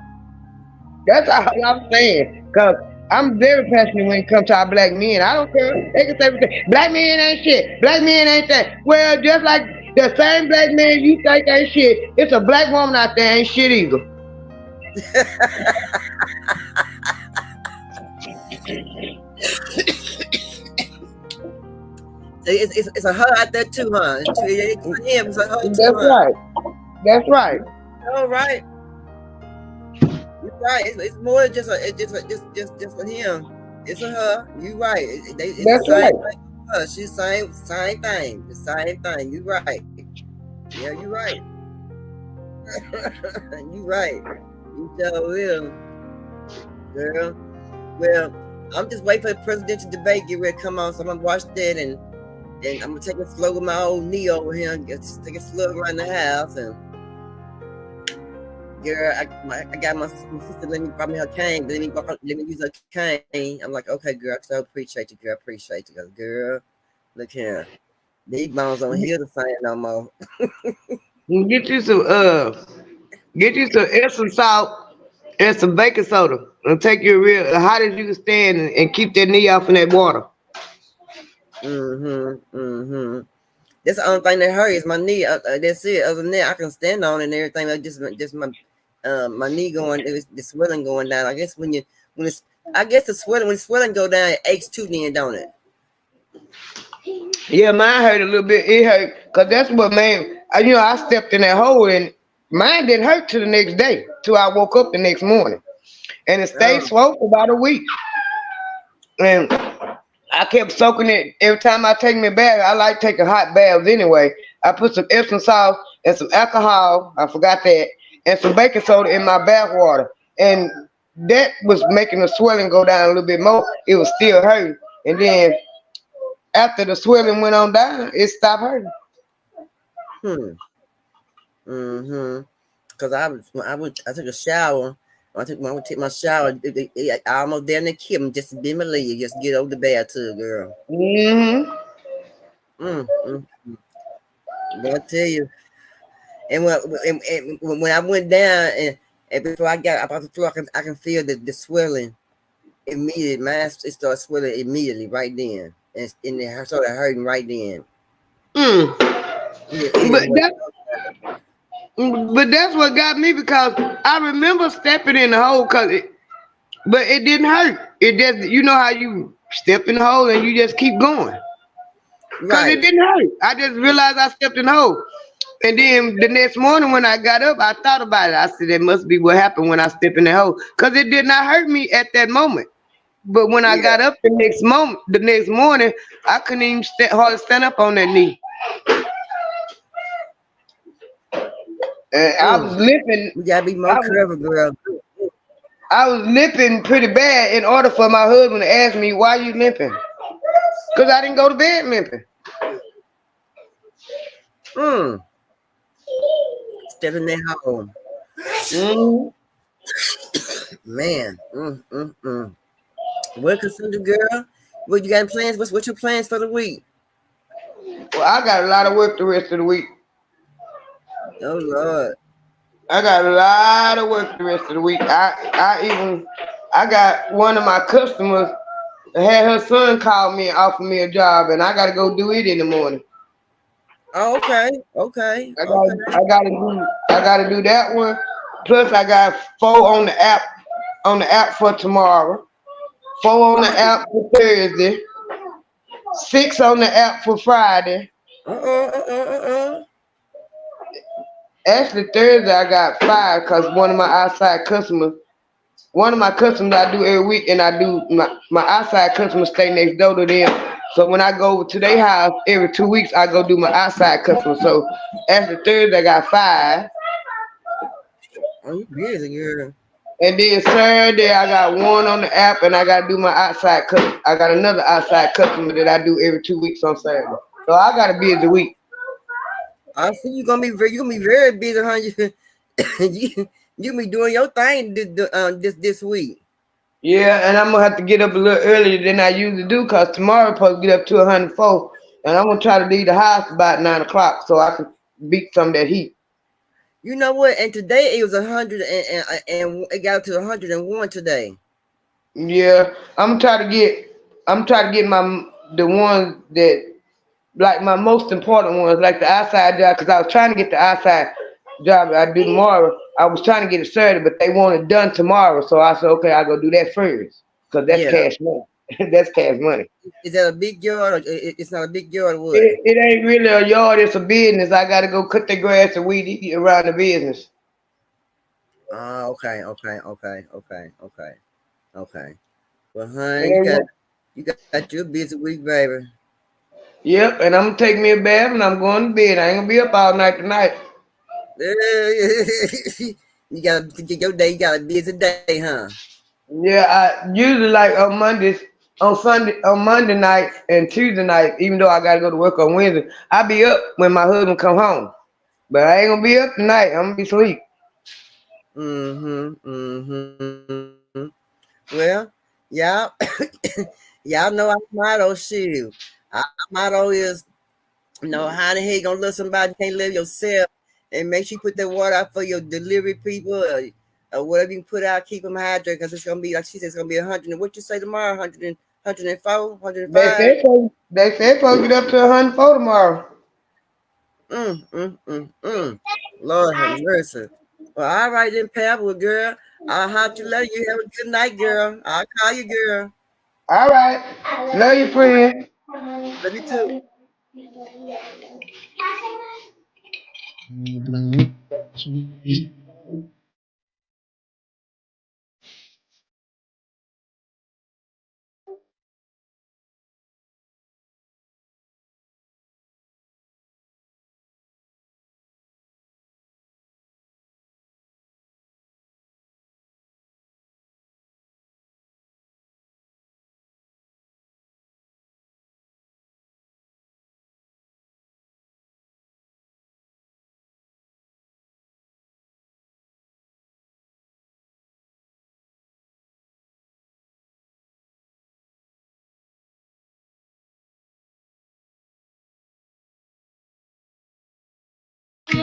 That's all I'm saying. Because I'm very passionate when it comes to our black men. I don't care. They can say everything. Black men ain't shit. Black men ain't that. Well, just like the same black man you think ain't shit, it's a black woman out there ain't shit either. It's a her out there too, huh? It's him. It's a her too, That's right. That's right. All right. You're right. It's more just for him. It's a her. You're right. That's right. She's same thing. The same thing. You're right. Yeah, you're right. You're right. You sure will, girl. Well, I'm just waiting for the presidential debate get ready to come on, so I'm gonna watch that and I'm gonna take it slow with my old knee over here and take it slow around the house. And girl, I got my sister let me brought me her cane. Let me use her cane. I'm like, okay, girl, I so appreciate you, girl. Appreciate you, girl. Look here, these bones don't heal the same no more. Get you some Epsom salt and some baking soda. And take you the hottest you can stand and keep that knee off in that water. That's the only thing that hurts is my knee. That's it. Other than that, I can stand on it and everything. Like just my knee going, the swelling going down. I guess when the swelling go down, it aches too, then don't it? Yeah, mine hurt a little bit. It hurt because that's what I stepped in that hole and mine didn't hurt till the next day, till I woke up the next morning, and it stayed swollen for about a week. And I kept soaking it every time I take me a bath. I like taking hot baths anyway. I put some Epsom salt and some alcohol. I forgot that, and some baking soda in my bath water. And that was making the swelling go down a little bit more. It was still hurting, and then after the swelling went on down, it stopped hurting. Hmm. Mm-hmm. Cause I took a shower. When I would take my shower, I almost there in the kitchen, just be my leg, just get over the bathtub, girl. Mm-hmm. Mm. But I tell you, and when I went down and before I got up off the floor, I can feel the swelling immediately. It started swelling immediately right then, and it started hurting right then. Mm. It But didn't wait. but that's what got me because I remember stepping in the hole but it didn't hurt. It just you know how you step in the hole and you just keep going. Cause it Right. didn't hurt. I just realized I stepped in the hole. And then the next morning when I got up, I thought about it. I said that must be what happened when I stepped in the hole. Cause it did not hurt me at that moment. But when I Yeah. got up the next morning, I couldn't even hardly stand up on that knee. And I was Mm. limping. We gotta be more I was careful, girl. I was limping pretty bad in order for my husband to ask me why you limping. Cause I didn't go to bed limping. Mm. Step in that hole. Mm. Man. What Cassandra girl? What you got plans? What's your plans for the week? Well, I got a lot of work the rest of the week. Oh Lord. I got a lot of work the rest of the week. I got one of my customers had her son call me and offer me a job, and I got to go do it in the morning. Oh, okay. Okay. Okay. I gotta do that one. Plus, I got 4 on the app for tomorrow. 4 on the Oh. app for Thursday. 6 on the app for Friday. Uh. Actually, Thursday I got 5 because one of my customers I do every week, and I do my outside customers stay next door to them. So when I go to their house every 2 weeks, I go do my outside customers. So after Thursday, I got 5, Oh, you busy, girl. and then Saturday I got 1 on the app, and I got to do my outside customer. I got another outside customer that I do every 2 weeks on Saturday. So I got a busy week. I see you gonna be very busy, huh? You be doing your thing this week. Yeah, and I'm gonna have to get up a little earlier than I usually do because tomorrow I'm supposed to get up to 104, and I'm gonna try to leave the house about 9 o'clock so I can beat some of that heat. You know what? And today it was 100 and it got up to 101 today. Yeah, I'm trying to get the ones that like my most important ones, like the outside job, because I was trying to get the outside job I do tomorrow. I was trying to get it started, but they want it done tomorrow, so I said, okay, I'll go do that first because that's Yeah. cash money. That's cash money. Is that a big yard or it's not a big yard or what? It ain't really a yard, it's a business. I gotta go cut the grass and weed eat around the business. Okay. Well, hun, And, you got your busy week, baby. yep, and I'm gonna take me a bath and I'm going to bed. I ain't gonna be up all night tonight. You got to get your day. You got a busy day, huh? Yeah, I usually like on Monday nights and Tuesday nights, even though I gotta go to work on Wednesday, I be up when my husband come home. But I ain't gonna be up tonight. I'm gonna be asleep. Mm-hmm. Well, y'all, y'all know our motto. Shoot, our motto is, how the hell you gonna love somebody you can't live yourself, and make sure you put that water out for your delivery people, or whatever you can put out. Keep them hydrated because it's gonna be like she said, it's gonna be 100. And what you say tomorrow? 104, They 105. said supposed to get up to 104 tomorrow. Lord have mercy. Well, all right then, Pebble girl. I'll have to let you have a good night, girl. I'll call you, girl. All right. Love you, friend. Love you too. you.